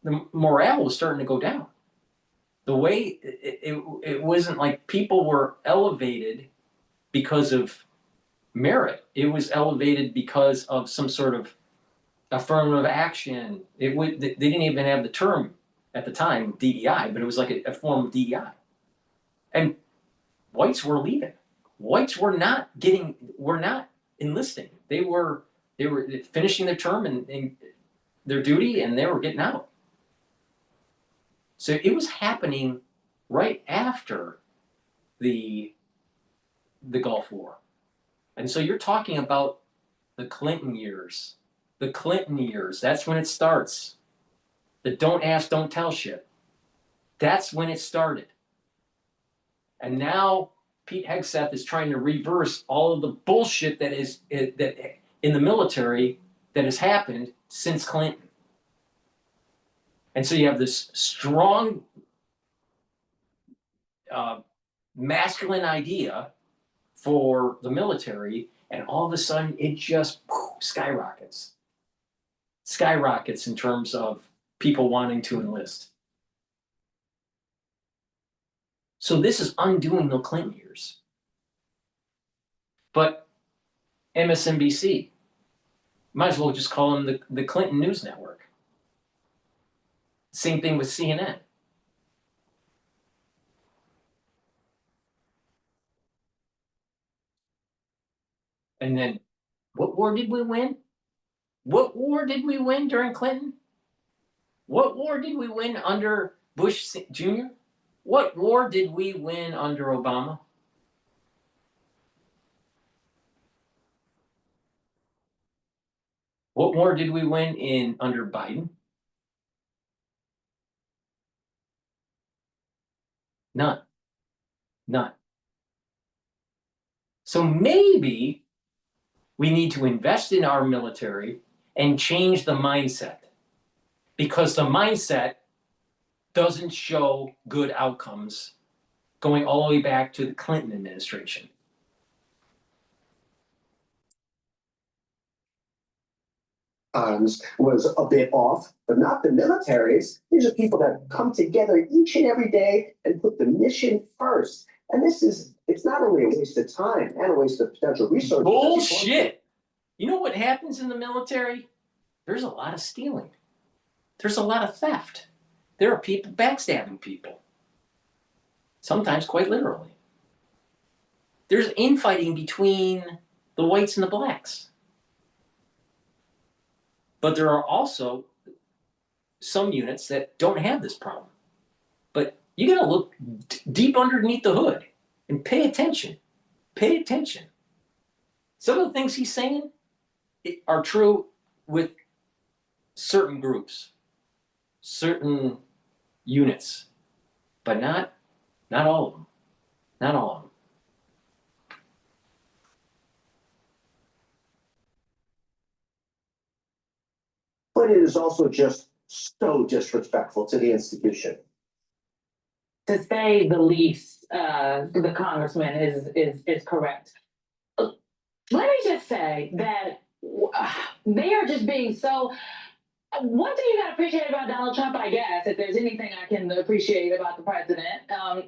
the morale was starting to go down. The way it wasn't like people were elevated because of merit. It was elevated because of some sort of affirmative action. They didn't even have the term at the time, DEI, but it was like a form of DEI. And whites were leaving. Whites were not enlisting. They were finishing their term and their duty, and they were getting out. So it was happening right after the Gulf War. And so you're talking about the Clinton years. The Clinton years, that's when it starts. The don't ask, don't tell shit. That's when it started. And now Pete Hegseth is trying to reverse all of the bullshit that in the military that has happened since Clinton. And so you have this strong masculine idea for the military, and all of a sudden it just skyrockets. Skyrockets in terms of people wanting to enlist. So this is undoing the Clinton years. But MSNBC, might as well just call them the Clinton News Network. Same thing with CNN. And then, what war did we win? What war did we win during Clinton? What war did we win under Bush Jr.? What war did we win under Obama? What war did we win under Biden? None. None. So maybe we need to invest in our military and change the mindset, because the mindset doesn't show good outcomes going all the way back to the Clinton administration. Was a bit off, but not the militaries. These are people that come together each and every day and put the mission first. And it's not only a waste of time and a waste of potential resources. Bullshit. You know what happens in the military? There's a lot of stealing. There's a lot of theft. There are people backstabbing people. Sometimes quite literally. There's infighting between the whites and the blacks. But there are also some units that don't have this problem. But you gotta look deep underneath the hood and pay attention. Pay attention. Some of the things he's saying are true with certain groups, certain units, but not all of them. Not all of them. But it is also just so disrespectful to the institution. To say the least, the congressman is correct. Let me just say that they are just being so. One thing you gotta appreciate about Donald Trump, I guess, if there's anything I can appreciate about the president,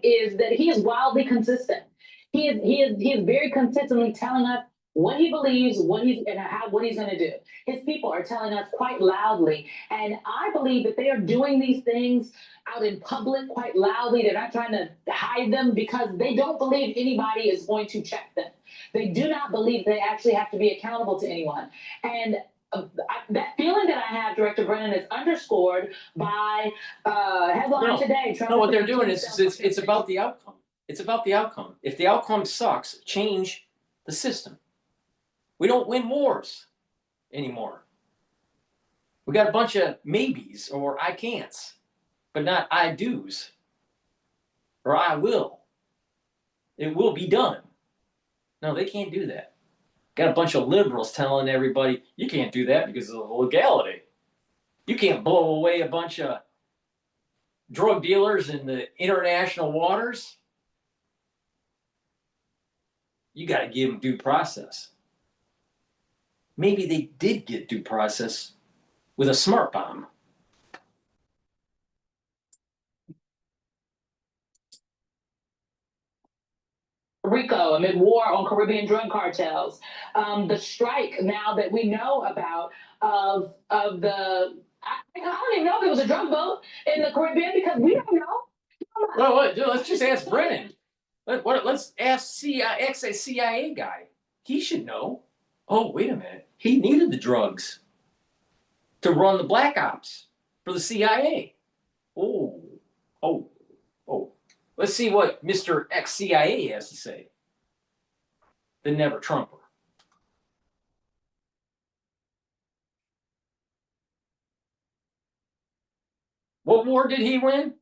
is that he is wildly consistent. He is very consistently telling us what he believes, what he's gonna do. His people are telling us quite loudly, and I believe that they are doing these things out in public quite loudly. They're not trying to hide them because they don't believe anybody is going to check them. They do not believe they actually have to be accountable to anyone, and that feeling that I have, Director Brennan, is underscored by headline today. Trump What they're doing is it's about the outcome. It's about the outcome. If the outcome sucks, change the system. We don't win wars anymore. We got a bunch of maybes or I can'ts, but not I do's or I will. It will be done. No, they can't do that. Got a bunch of liberals telling everybody, you can't do that because of the legality. You can't blow away a bunch of drug dealers in the international waters. You got to give them due process. Maybe they did get due process with a smart bomb. Rico amid war on Caribbean drug cartels. The strike now that we know about of the, I don't even know if it was a drug boat in the Caribbean because we don't know. Well, let's just ask Brennan. Let's ask ex-CIA guy. He should know. Oh, wait a minute. He needed the drugs to run the black ops for the CIA. Oh. Let's see what Mr. ex-CIA has to say. The never Trumper. What war did he win?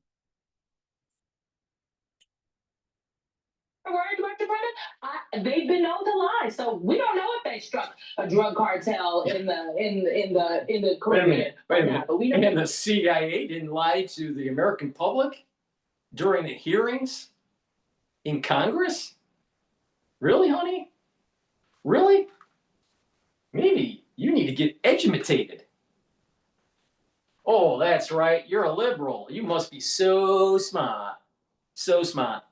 Director Brennan, they've been known to lie, so we don't know if they struck a drug cartel in the Caribbean. Wait a minute. But we know and the CIA didn't lie to the American public during the hearings in Congress? Really, honey? Really? Maybe you need to get educated. Oh, that's right. You're a liberal. You must be so smart. So smart.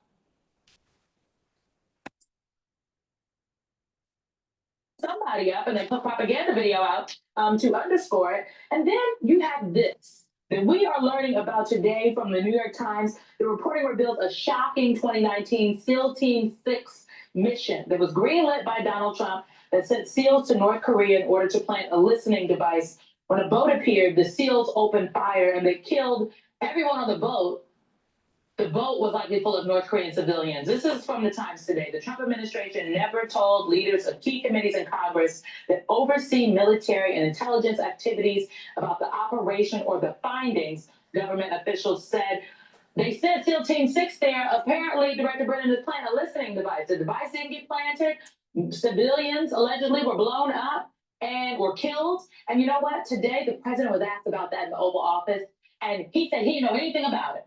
Somebody up and they put propaganda video out to underscore it. And then you have this that we are learning about today from the New York Times. The reporting reveals a shocking 2019 SEAL Team 6 mission that was greenlit by Donald Trump that sent SEALs to North Korea in order to plant a listening device. When a boat appeared, the SEALs opened fire and they killed everyone on the boat. The boat was likely full of North Korean civilians. This is from the Times today. The Trump administration never told leaders of key committees in Congress that oversee military and intelligence activities about the operation or the findings, government officials said. They sent SEAL Team 6 there. Apparently, Director Brennan is planting a listening device. The device didn't get planted. Civilians allegedly were blown up and were killed. And you know what? Today, the president was asked about that in the Oval Office, and he said he didn't know anything about it.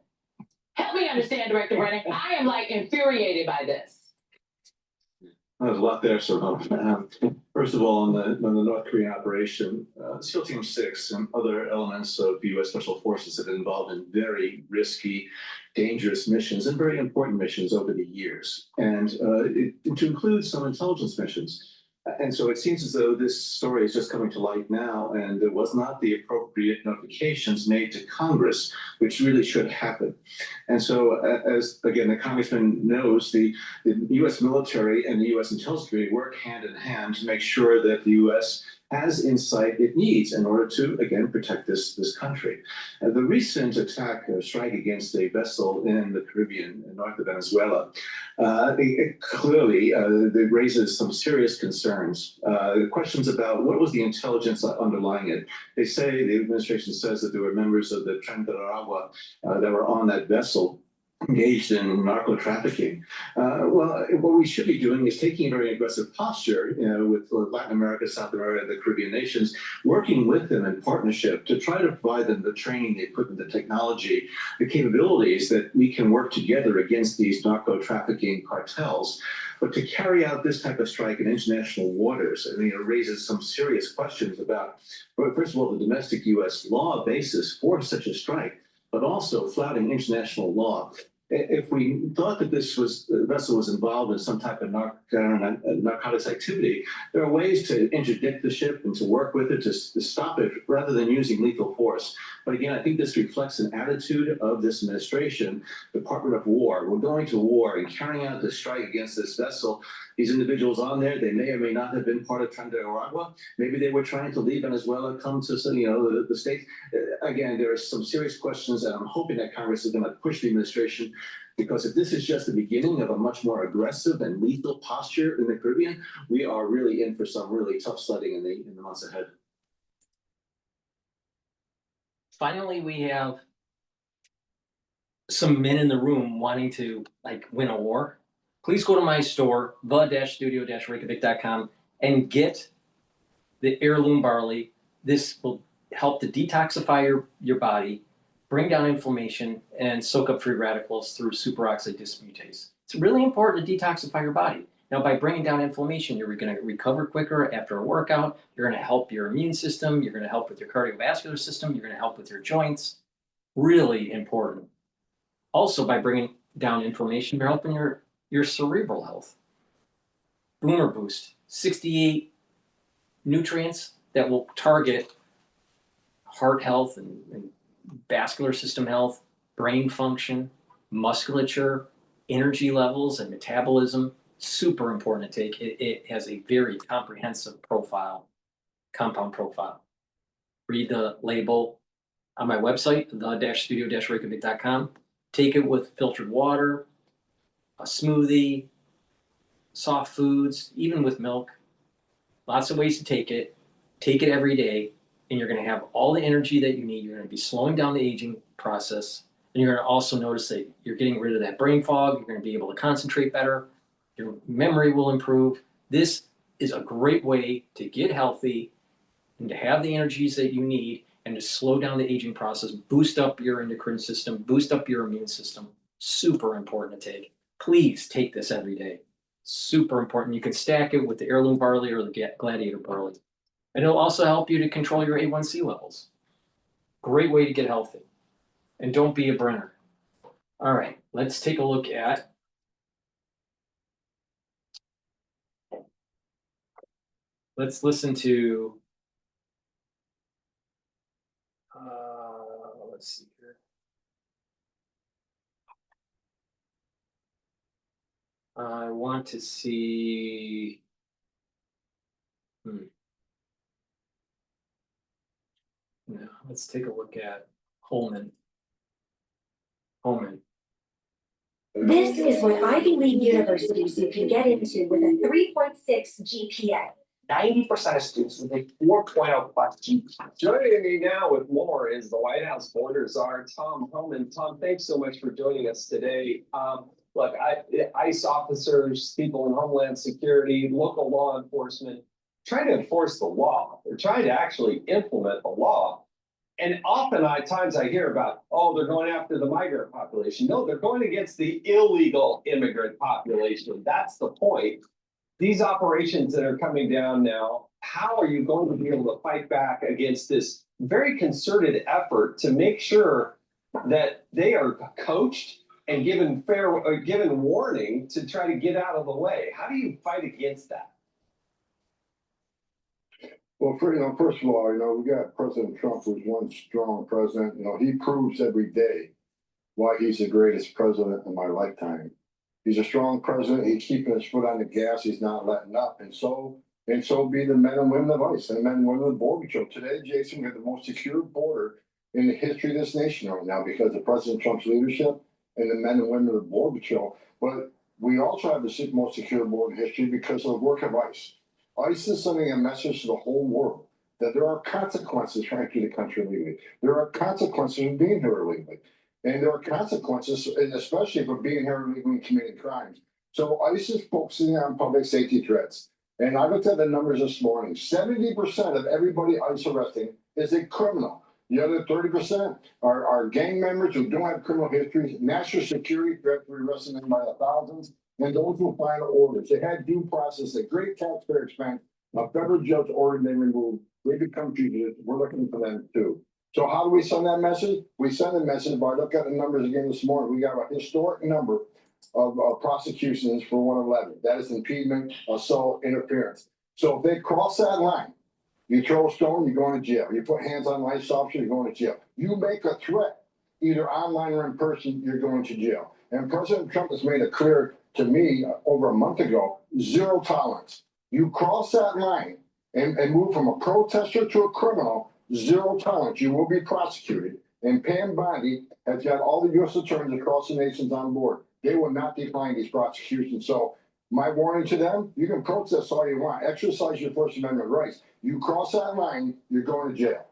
Help me understand, Director Brennan. I am infuriated by this. There's a lot there. So, first of all, on the North Korean operation, SEAL Team 6 and other elements of the U.S. Special Forces have been involved in very risky, dangerous missions and very important missions over the years, and to include some intelligence missions. And so it seems as though this story is just coming to light now, and there was not the appropriate notifications made to Congress, which really should happen. And so, as again, the congressman knows, the U.S. military and the U.S. intelligence community work hand in hand to make sure that the U.S. has insight it needs in order to, again, protect this country. The recent attack or strike against a vessel in the Caribbean, north of Venezuela, it clearly raises some serious concerns. Questions about what was the intelligence underlying it. They say, the administration says that there were members of the Tren de Aragua that were on that vessel engaged in narco trafficking. Well, what we should be doing is taking a very aggressive posture, with Latin America, South America, the Caribbean nations, working with them in partnership to try to provide them the training, the equipment, the technology, the capabilities that we can work together against these narco trafficking cartels. But to carry out this type of strike in international waters, I mean, it raises some serious questions about, well, first of all, the domestic U.S. law basis for such a strike, but also flouting international law. If we thought that this vessel was involved in some type of narcotics activity, there are ways to interdict the ship and to work with it to stop it rather than using lethal force. But again, I think this reflects an attitude of this administration, Department of War. We're going to war and carrying out this strike against this vessel. These individuals on there, they may or may not have been part of Tren de Aragua. Maybe they were trying to leave Venezuela, come to the States. Again, there are some serious questions, and I'm hoping that Congress is going to push the administration, because if this is just the beginning of a much more aggressive and lethal posture in the Caribbean, we are really in for some really tough sledding in the months ahead. Finally, we have some men in the room wanting to win a war. Please go to my store, the-studio-reykjavik.com, and get the heirloom barley. This will help to detoxify your body, bring down inflammation, and soak up free radicals through superoxide dismutase. It's really important to detoxify your body. Now, by bringing down inflammation, you're going to recover quicker after a workout. You're going to help your immune system. You're going to help with your cardiovascular system. You're going to help with your joints. Really important. Also, by bringing down inflammation, you're helping your cerebral health. Boomer Boost, 68 nutrients that will target heart health and vascular system health, brain function, musculature, energy levels, and metabolism. Super important to take. It has a very comprehensive profile, compound profile. Read the label on my website, the-studio-reykjavik.com. Take it with filtered water, a smoothie, soft foods, even with milk. Lots of ways to take it. Take it every day, and you're going to have all the energy that you need. You're going to be slowing down the aging process, and you're going to also notice that you're getting rid of that brain fog. You're going to be able to concentrate better. Your memory will improve. This is a great way to get healthy and to have the energies that you need and to slow down the aging process, boost up your endocrine system, boost up your immune system. Super important to take. Please take this every day. Super important. You can stack it with the heirloom barley or the gladiator barley. And it'll also help you to control your A1C levels. Great way to get healthy. And don't be a Brenner. All right, let's take a look at let's listen to let's see here. I want to see. No, let's take a look at Holman. This is what Ivy League universities you can get into with a 3.6 GPA. 90% of students with a 4.0 plus GPA. Joining me now with more is the White House border czar, Tom Homan. Tom, thanks so much for joining us today. Look, ICE officers, people in Homeland Security, local law enforcement, trying to enforce the law. They're trying to actually implement the law. And oftentimes I hear about, oh, they're going after the migrant population. No, they're going against the illegal immigrant population. That's the point. These operations that are coming down now, how are you going to be able to fight back against this very concerted effort to make sure that they are coached and given warning to try to get out of the way? How do you fight against that? Well, first of all, we got President Trump, who's one strong president. He proves every day why he's the greatest president in my lifetime. He's a strong president. He's keeping his foot on the gas. He's not letting up. And so And so be the men and women of ICE and men and women of the Border Patrol. Today, Jason, we have the most secure border in the history of this nation right now because of President Trump's leadership and the men and women of the Border Patrol. But we also have the most secure border in history because of the work of ICE. ICE is sending a message to the whole world that there are consequences for entering the country illegally. There are consequences for being here illegally. And there are consequences, especially for being here illegally and committing crimes. So ICE is focusing on public safety threats. And I looked at the numbers this morning. 70% of everybody ICE arresting is a criminal. The other 30% are gang members who don't have criminal histories, national security threats, we're arresting them by the thousands, and those who final orders. They had due process at great taxpayer expense. A federal judge ordered them removed. They become fugitives. We're looking for them too. So how do we send that message? We send the message by looking at the numbers again this morning. We got a historic number of prosecutions for 111. That is impediment, assault, interference. So if they cross that line, you throw a stone, you're going to jail. You put hands on an ICE officer, you're going to jail. You make a threat, either online or in person, you're going to jail. And President Trump has made it clear to me over a month ago, zero tolerance. You cross that line and move from a protester to a criminal, zero tolerance. You will be prosecuted. And Pam Bondi has got all the U.S. attorneys across the nations on board. They will not decline these prosecutions. So my warning to them, you can protest all you want. Exercise your First Amendment rights. You cross that line, you're going to jail.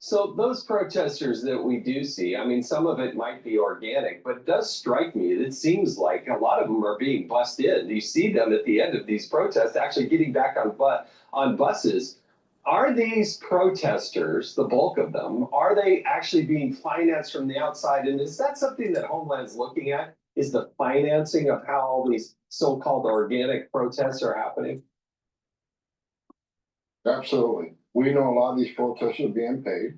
So those protesters that we do see, I mean, some of it might be organic, but it does strike me, it seems like a lot of them are being bussed in. You see them at the end of these protests actually getting back on buses. Are these protesters, the bulk of them, are they actually being financed from the outside? And is that something that Homeland's looking at? Is the financing of how all these so-called organic protests are happening? Absolutely. We know a lot of these protesters are being paid.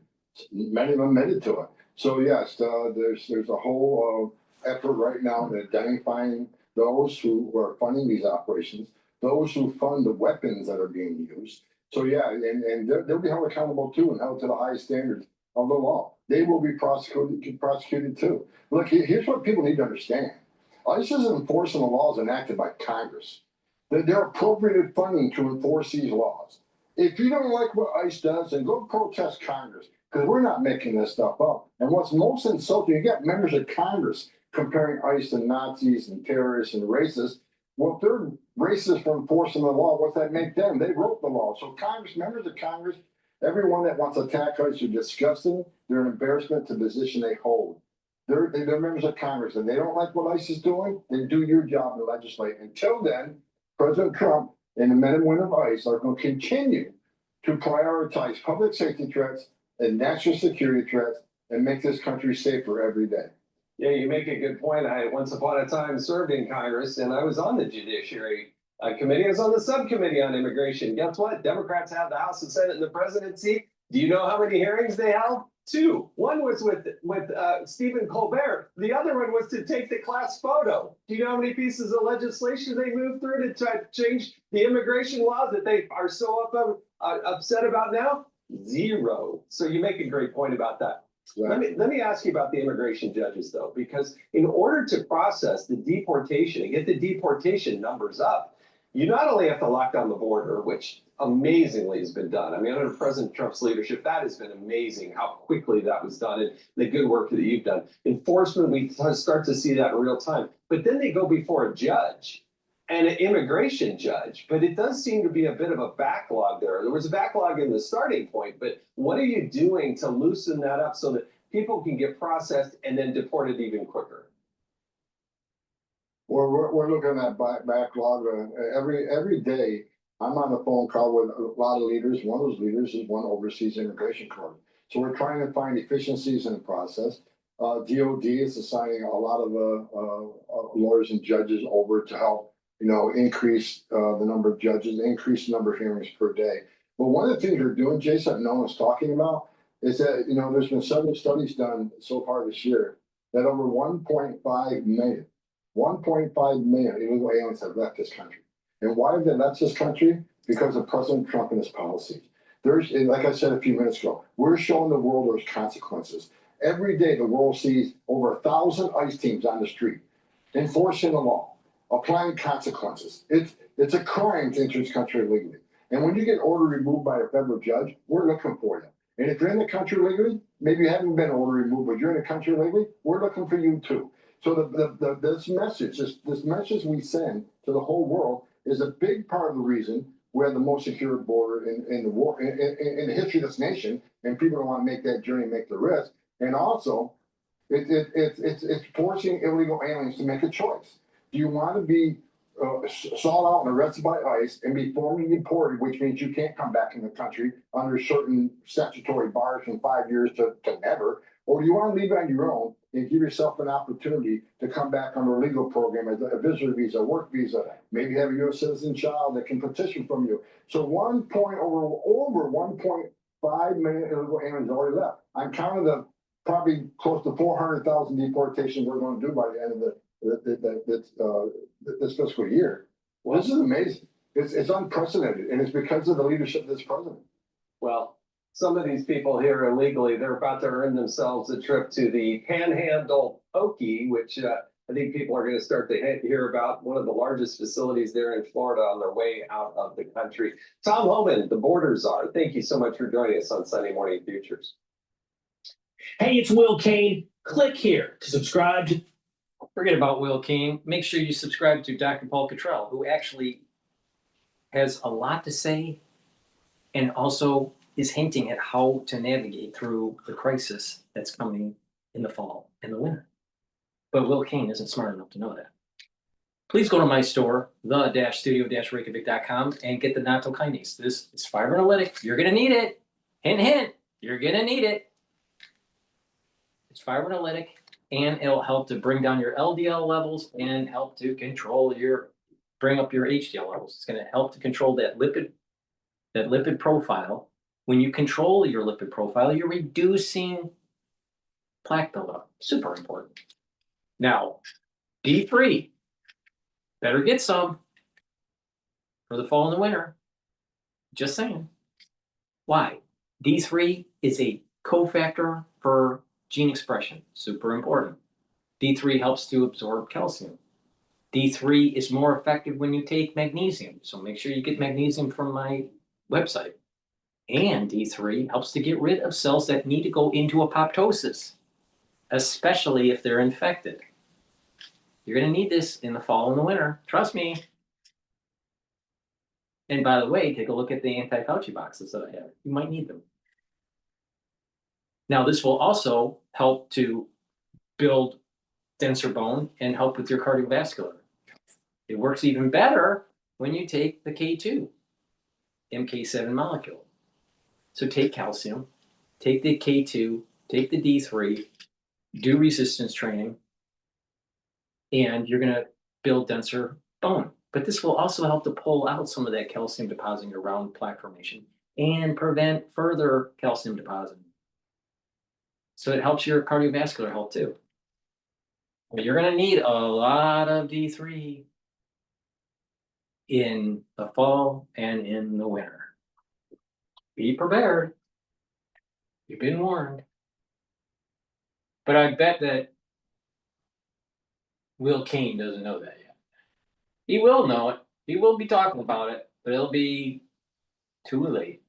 Many of them admitted to it. So yes, there's a whole effort right now in identifying those who are funding these operations, those who fund the weapons that are being used. So yeah, and they'll be held accountable too and held to the highest standards of the law. They will be prosecuted too. Look, here's what people need to understand. ICE isn't enforcing the laws enacted by Congress. They're appropriated funding to enforce these laws. If you don't like what ICE does, then go protest Congress, because we're not making this stuff up. And what's most insulting, you got members of Congress comparing ICE to Nazis and terrorists and racists. Well, if they're racist for enforcing the law, what's that make them? They wrote the law. So Congress, members of Congress, everyone that wants to attack ICE are disgusting. They're an embarrassment to the position they hold. They're members of Congress, and they don't like what ICE is doing, then do your job and legislate. Until then, President Trump and the men and women of ICE are going to continue to prioritize public safety threats and national security threats and make this country safer every day. Yeah, you make a good point. I once upon a time served in Congress, and I was on the Judiciary Committee. I was on the subcommittee on immigration. Guess what? Democrats have the House and Senate and the presidency. Do you know how many hearings they held? 2. One was with Stephen Colbert. The other one was to take the class photo. Do you know how many pieces of legislation they moved through to try to change the immigration laws that they are so upset about now? 0. So you make a great point about that. Right. Let me ask you about the immigration judges, though, because in order to process the deportation and get the deportation numbers up, you not only have to lock down the border, which amazingly has been done. I mean, under President Trump's leadership, that has been amazing how quickly that was done and the good work that you've done. Enforcement, we start to see that in real time. But then they go before a judge and an immigration judge. But it does seem to be a bit of a backlog there. There was a backlog in the starting point, but what are you doing to loosen that up so that people can get processed and then deported even quicker? Well, we're looking at backlog every day. I'm on the phone call with a lot of leaders. One of those leaders is one overseas immigration court. So we're trying to find efficiencies in the process. DOD is assigning a lot of lawyers and judges over to help, increase the number of judges, increase the number of hearings per day. But one of the things we're doing, Jason, that no one's talking about, is that there's been several studies done so far this year that over 1.5 million illegal aliens have left this country. And why have they left this country? Because of President Trump and his policies. Like I said a few minutes ago, we're showing the world there's consequences. Every day the world sees over 1,000 ICE teams on the street, enforcing the law, applying consequences. It's a crime to enter this country illegally. And when you get order removed by a federal judge, we're looking for you. And if you're in the country legally, maybe you haven't been order removed, but you're in the country legally, we're looking for you too. So this message we send to the whole world is a big part of the reason we have the most secure border in the war in the history of this nation, and people don't want to make that journey, make the risk. And also, it's forcing illegal aliens to make a choice. Do you want to be sought out and arrested by ICE and be formally deported, which means you can't come back in the country under certain statutory bars from 5 years to never? Or do you want to leave on your own and give yourself an opportunity to come back under a legal program, as a visitor visa, work visa, maybe have a U.S. citizen child that can petition from you? So over 1.5 million illegal aliens already left. I'm counting the probably close to 400,000 deportations we're going to do by the end of this fiscal year. Well, this is amazing. It's unprecedented, and it's because of the leadership of this president. Well, some of these people here illegally, they're about to earn themselves a trip to the Panhandle Pokey, which I think people are going to start to hear about, one of the largest facilities there in Florida on their way out of the country. Tom Homan, the border czar, thank you so much for joining us on Sunday Morning Futures. Hey, it's Will Kane. Click here to subscribe to. Forget about Will Kane. Make sure you subscribe to Dr. Paul Cottrell, who actually has a lot to say and also is hinting at how to navigate through the crisis that's coming in the fall and the winter. But Will Kane isn't smart enough to know that. Please go to my store, the-studio-reykjavik.com, and get the natto kinase. This is fibrinolytic. You're going to need it. Hint, hint. You're going to need it. It's fibrinolytic, and it'll help to bring down your LDL levels and help to bring up your HDL levels. It's going to help to control that lipid profile. When you control your lipid profile, you're reducing plaque buildup. Super important. Now, D3, better get some for the fall and the winter. Just saying. Why? D3 is a cofactor for gene expression. Super important. D3 helps to absorb calcium. D3 is more effective when you take magnesium. So make sure you get magnesium from my website. And D3 helps to get rid of cells that need to go into apoptosis, especially if they're infected. You're going to need this in the fall and the winter. Trust me. And by the way, take a look at the anti-Fauci boxes that I have. You might need them. Now, this will also help to build denser bone and help with your cardiovascular. It works even better when you take the K2, MK7 molecule. So take calcium, take the K2, take the D3, do resistance training, and you're going to build denser bone. But this will also help to pull out some of that calcium depositing around plaque formation and prevent further calcium depositing. So it helps your cardiovascular health too. But you're going to need a lot of D3 in the fall and in the winter. Be prepared. You've been warned. But I bet that Will Kane doesn't know that yet. He will know it. He will be talking about it, but it'll be too late.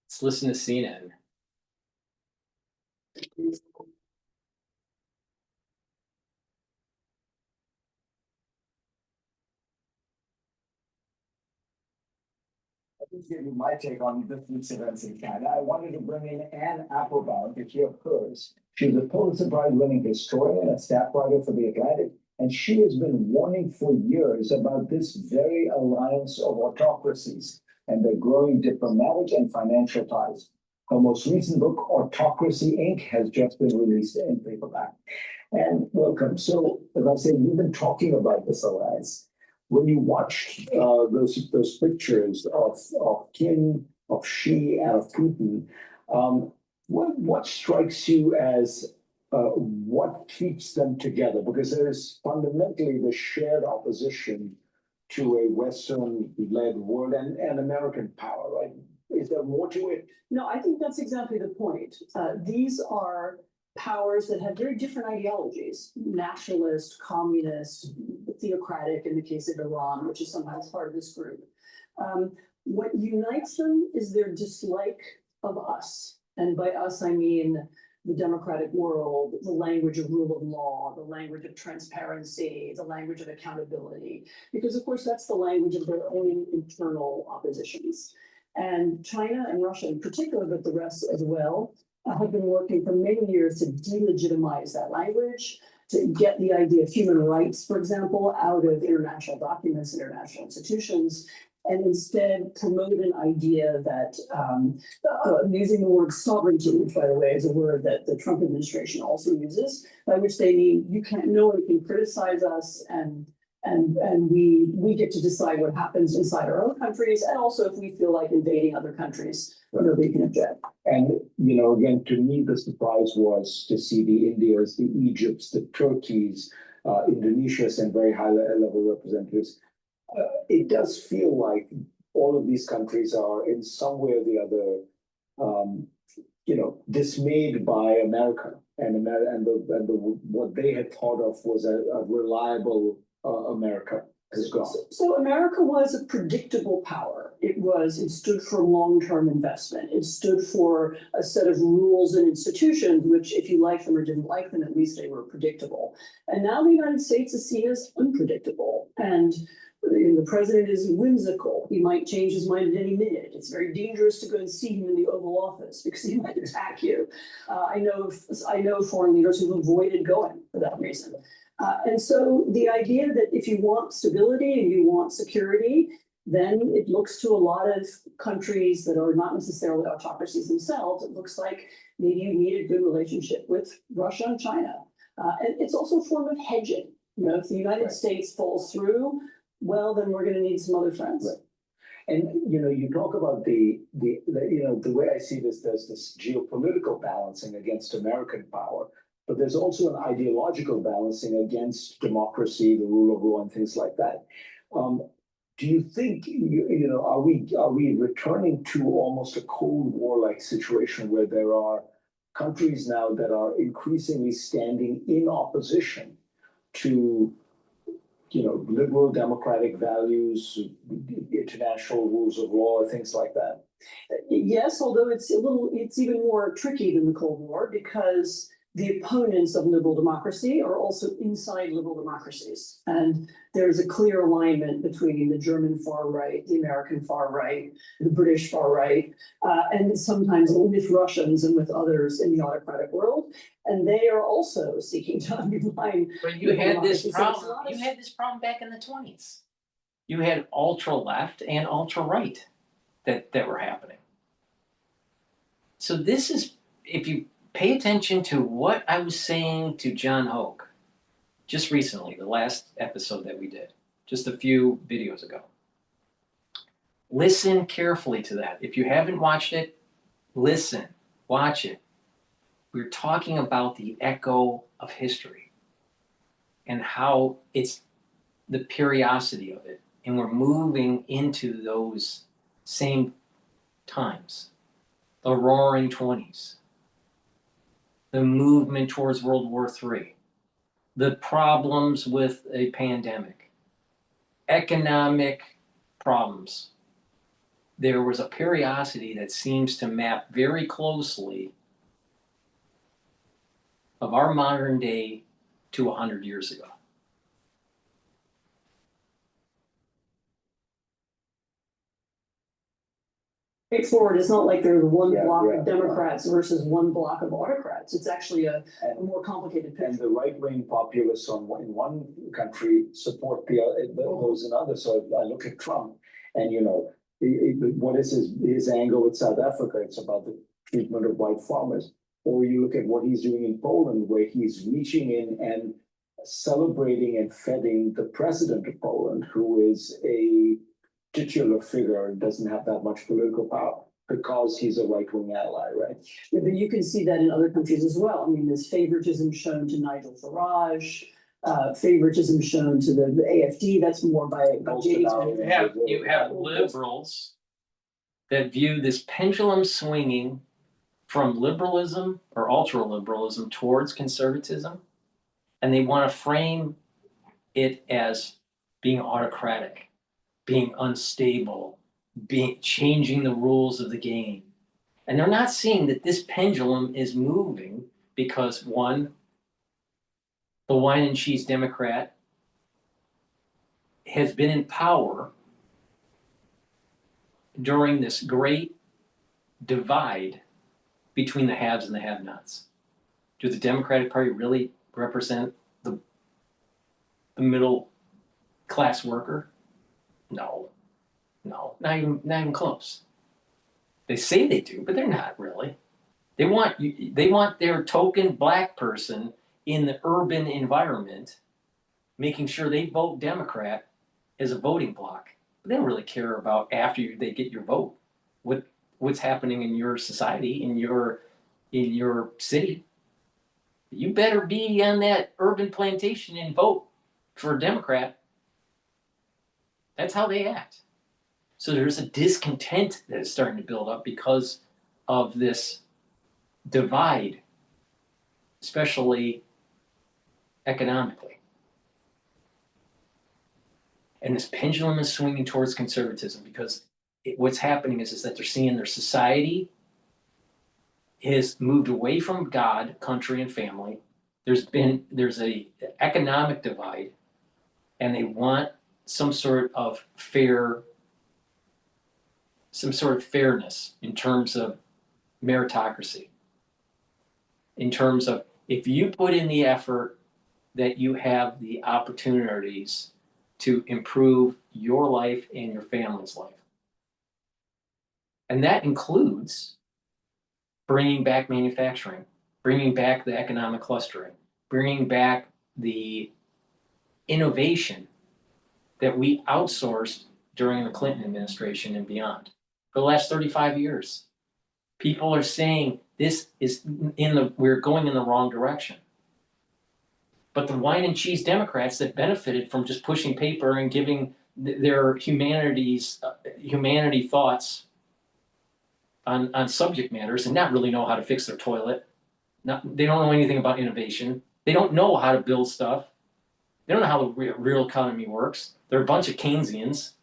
Let's listen to CNN. Just give you my take on this week's events in Canada. I wanted to bring in Anne Applebaum to hear hers. She's a Pulitzer Prize-winning historian and staff writer for The Atlantic, and she has been warning for years about this very alliance of autocracies and their growing diplomatic and financial ties. Her most recent book, Autocracy, Inc., has just been released in paperback. And welcome. So, as I say, you've been talking about this alliance. When you watched those pictures of Kim, of Xi, and of Putin, what strikes you as what keeps them together? Because there is fundamentally the shared opposition to a Western-led world and American power, right? Is there more to it? No, I think that's exactly the point. These are powers that have very different ideologies: nationalist, communist, theocratic in the case of Iran, which is sometimes part of this group. What unites them is their dislike of us. And by us, I mean the democratic world, the language of rule of law, the language of transparency, the language of accountability, because of course that's the language of their own internal oppositions. And China and Russia in particular, but the rest as well, have been working for many years to delegitimize that language, to get the idea of human rights, for example, out of international documents, international institutions, and instead promote an idea that, using the word sovereignty, which by the way is a word that the Trump administration also uses, by which they mean no one can criticize us, and we get to decide what happens inside our own countries, and also if we feel like invading other countries, nobody can object. And, again, to me, the surprise was to see the Indias, the Egypts, the Turkeys, Indonesia sent very high level representatives. It does feel like all of these countries are in some way or the other, dismayed by America, and what they had thought of was a reliable America has gone. So America was a predictable power. It stood for long-term investment. It stood for a set of rules and institutions, which if you liked them or didn't like them, at least they were predictable. And now the United States is seen as unpredictable. And the president is whimsical. He might change his mind at any minute. It's very dangerous to go and see him in the Oval Office because he might attack you. I know foreign leaders who've avoided going for that reason. And so the idea that if you want stability and you want security, then it looks to a lot of countries that are not necessarily autocracies themselves. It looks like maybe you need a good relationship with Russia and China. And it's also a form of hedging. If the United States falls through, well, then we're going to need some other friends. Right. And you talk about the way I see this, there's this geopolitical balancing against American power, but there's also an ideological balancing against democracy, the rule of law, and things like that. Do you think are we returning to almost a Cold War-like situation where there are countries now that are increasingly standing in opposition to liberal democratic values, international rules of law, things like that? Yes, although it's even more tricky than the Cold War because the opponents of liberal democracy are also inside liberal democracies. And there's a clear alignment between the German far right, the American far right, the British far right, and sometimes with Russians and with others in the autocratic world. And they are also seeking to undermine. But you had this problem. You had this problem back in the 1920s. You had ultra left and ultra right that were happening. So this is, if you pay attention to what I was saying to John Hoke just recently, the last episode that we did, just a few videos ago. Listen carefully to that. If you haven't watched it, listen, watch it. We're talking about the echo of history and how it's the periodicity of it. And we're moving into those same times, the roaring 20s. The movement towards World War III, the problems with a pandemic, economic problems. There was a periodicity that seems to map very closely of our modern day to 100 years ago. Straightforward. It's not like there's one block of Democrats versus one block of autocrats. It's actually a more complicated picture. And the right-wing populists in one country support those in others. So I look at Trump, and what is his angle with South Africa? It's about the treatment of white farmers. Or you look at what he's doing in Poland, where he's reaching in and celebrating and feting the president of Poland, who is a titular figure and doesn't have that much political power because he's a right-wing ally, right? Yeah, but you can see that in other countries as well. I mean, there's favoritism shown to Nigel Farage, favoritism shown to the AFD. That's more by You have liberals that view this pendulum swinging from liberalism or ultra-liberalism towards conservatism, and they want to frame it as being autocratic, being unstable, changing the rules of the game. And they're not seeing that this pendulum is moving because one, the wine and cheese Democrat has been in power during this great divide between the haves and the have-nots. Do the Democratic Party really represent the middle class worker? No, not even close. They say they do, but they're not really. They want their token black person in the urban environment, making sure they vote Democrat as a voting bloc. But they don't really care about after they get your vote, what's happening in your society, in your city. You better be on that urban plantation and vote for a Democrat. That's how they act. So there's a discontent that is starting to build up because of this divide, especially economically. And this pendulum is swinging towards conservatism because what's happening is that they're seeing their society has moved away from God, country, and family. There's a economic divide, and they want some sort of fairness in terms of meritocracy. In terms of, if you put in the effort, that you have the opportunities to improve your life and your family's life. And that includes bringing back manufacturing, bringing back the economic clustering, bringing back the innovation that we outsourced during the Clinton administration and beyond. For the last 35 years, people are saying we're going in the wrong direction. But the wine and cheese Democrats that benefited from just pushing paper and giving their humanity thoughts on subject matters and not really know how to fix their toilet. They don't know anything about innovation. They don't know how to build stuff. They don't know how the real economy works. They're a bunch of Keynesians.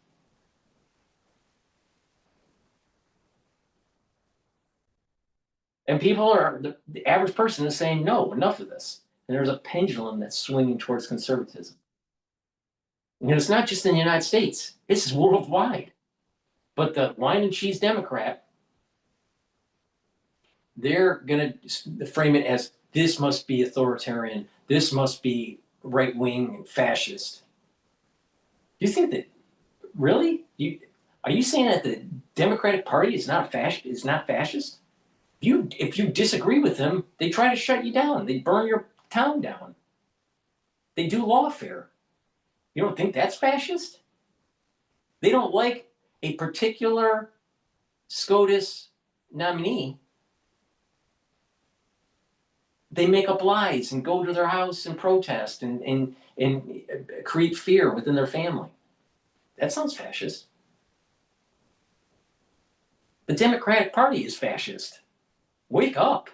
And the average person is saying, no, enough of this. And there's a pendulum that's swinging towards conservatism. And it's not just in the United States. This is worldwide. But the wine and cheese Democrat, they're going to frame it as, this must be authoritarian. This must be right-wing and fascist. Do you think that, really? Are you saying that the Democratic Party is not fascist? If you disagree with them, they try to shut you down. They burn your town down. They do lawfare. You don't think that's fascist? They don't like a particular SCOTUS nominee. They make up lies and go to their house and protest and create fear within their family. That sounds fascist. The Democratic Party is fascist. Wake up.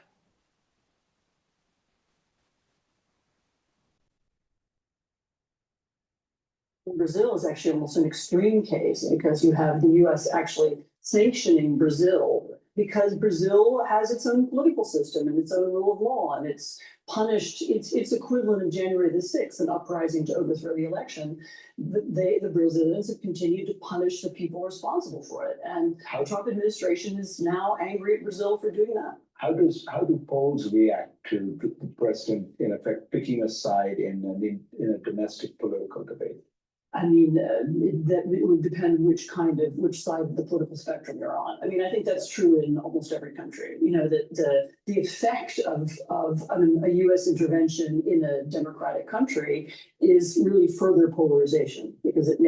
Brazil is actually almost an extreme case because you have the US actually sanctioning Brazil because Brazil has its own political system and its own rule of law, and it's punished its equivalent of January the 6th, an uprising to overthrow the election. The Brazilians have continued to punish the people responsible for it. And the Trump administration is now angry at Brazil for doing that. How do Poles react to the president, in effect, picking a side in a domestic political debate? I mean, it would depend which side of the political spectrum you're on. I mean, I think that's true in almost every country. You know, that the effect of a U.S. intervention in a democratic country is really further polarization because it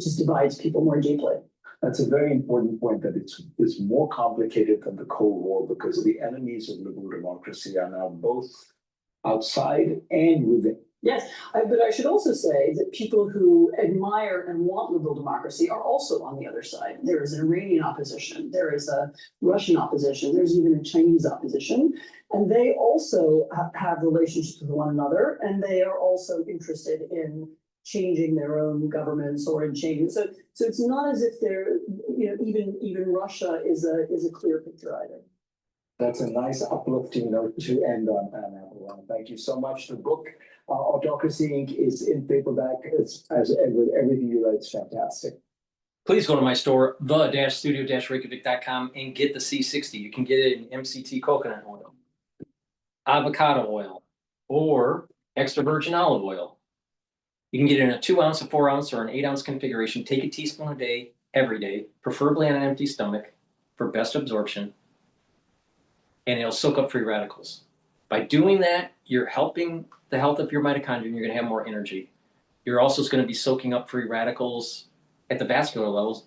just divides people more deeply. That's a very important point, that it's more complicated than the Cold War because the enemies of liberal democracy are now both outside and within. Yes, but I should also say that people who admire and want liberal democracy are also on the other side. There is an Iranian opposition, there is a Russian opposition, there's even a Chinese opposition, and they also have relationships with one another, and they are also interested in changing their own governments or in changing. So it's not as if they're, even Russia is a clear picture either. That's a nice uplifting note to end on, Anna. Thank you so much. The book, Autocracy Inc. is in paperback, as with everything you write, it's fantastic. Please go to my store, the-studio-reykjavik.com, and get the C60. You can get it in MCT coconut oil, avocado oil, or extra virgin olive oil. You can get it in a 2 ounce, a 4 ounce, or an 8 ounce configuration. Take a teaspoon a day, every day, preferably on an empty stomach for best absorption, and it'll soak up free radicals. By doing that, you're helping the health of your mitochondria, and you're going to have more energy. You're also going to be soaking up free radicals at the vascular levels.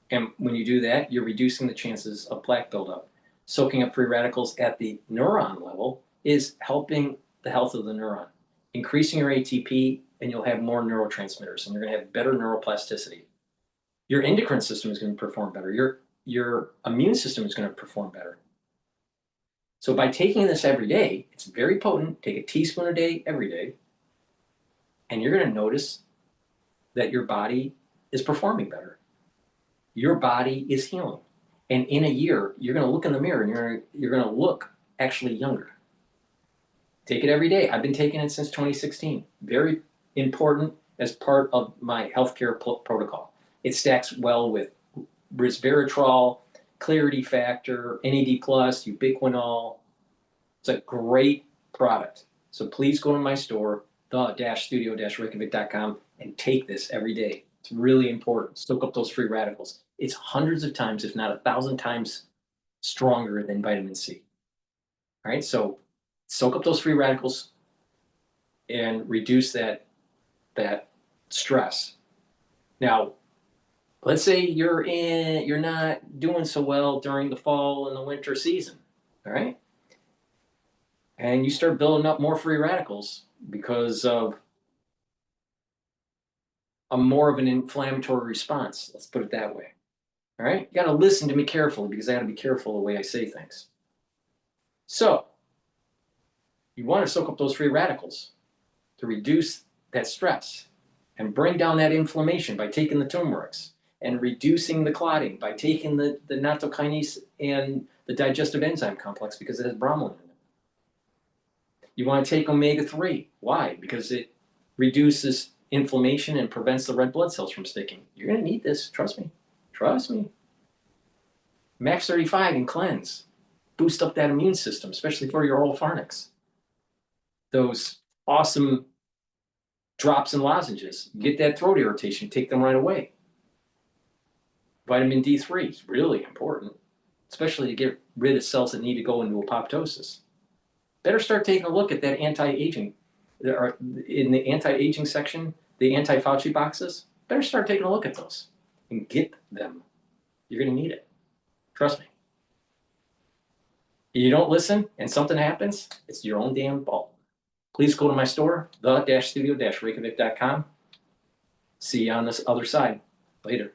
And when you do that, you're reducing the chances of plaque buildup. Soaking up free radicals at the neuron level is helping the health of the neuron, increasing your ATP, and you'll have more neurotransmitters, and you're going to have better neuroplasticity. Your endocrine system is going to perform better. Your immune system is going to perform better. So by taking this every day, it's very potent. Take a teaspoon a day, every day, and you're going to notice that your body is performing better. Your body is healing. And in a year, you're going to look in the mirror and you're going to look actually younger. Take it every day. I've been taking it since 2016. Very important as part of my healthcare protocol. It stacks well with resveratrol, Clarity Factor, NAD+, ubiquinol. It's a great product. So please go to my store, the-studio-reykjavik.com, and take this every day. It's really important. Soak up those free radicals. It's hundreds of times, if not 1,000 times stronger than vitamin C. All right, so soak up those free radicals and reduce that stress. Now, let's say you're not doing so well during the fall and the winter season, all right? And you start building up more free radicals because of more of an inflammatory response. Let's put it that way. All right? You got to listen to me carefully because I got to be careful the way I say things. So, you want to soak up those free radicals to reduce that stress and bring down that inflammation by taking the turmerics, and reducing the clotting by taking the nattokinase and the digestive enzyme complex because it has bromelain in it. You want to take omega-3. Why? Because it reduces inflammation and prevents the red blood cells from sticking. You're going to need this. Trust me. Trust me. Max 35 and cleanse. Boost up that immune system, especially for your oral pharynx. Those awesome drops and lozenges. Get that throat irritation. Take them right away. Vitamin D3 is really important, especially to get rid of cells that need to go into apoptosis. Better start taking a look at that anti-aging. There are, in the anti-aging section, the anti-Fauci boxes. Better start taking a look at those and get them. You're going to need it. Trust me. If you don't listen and something happens, it's your own damn fault. Please go to my store, the-studio-reykjavik.com. See you on this other side. Later.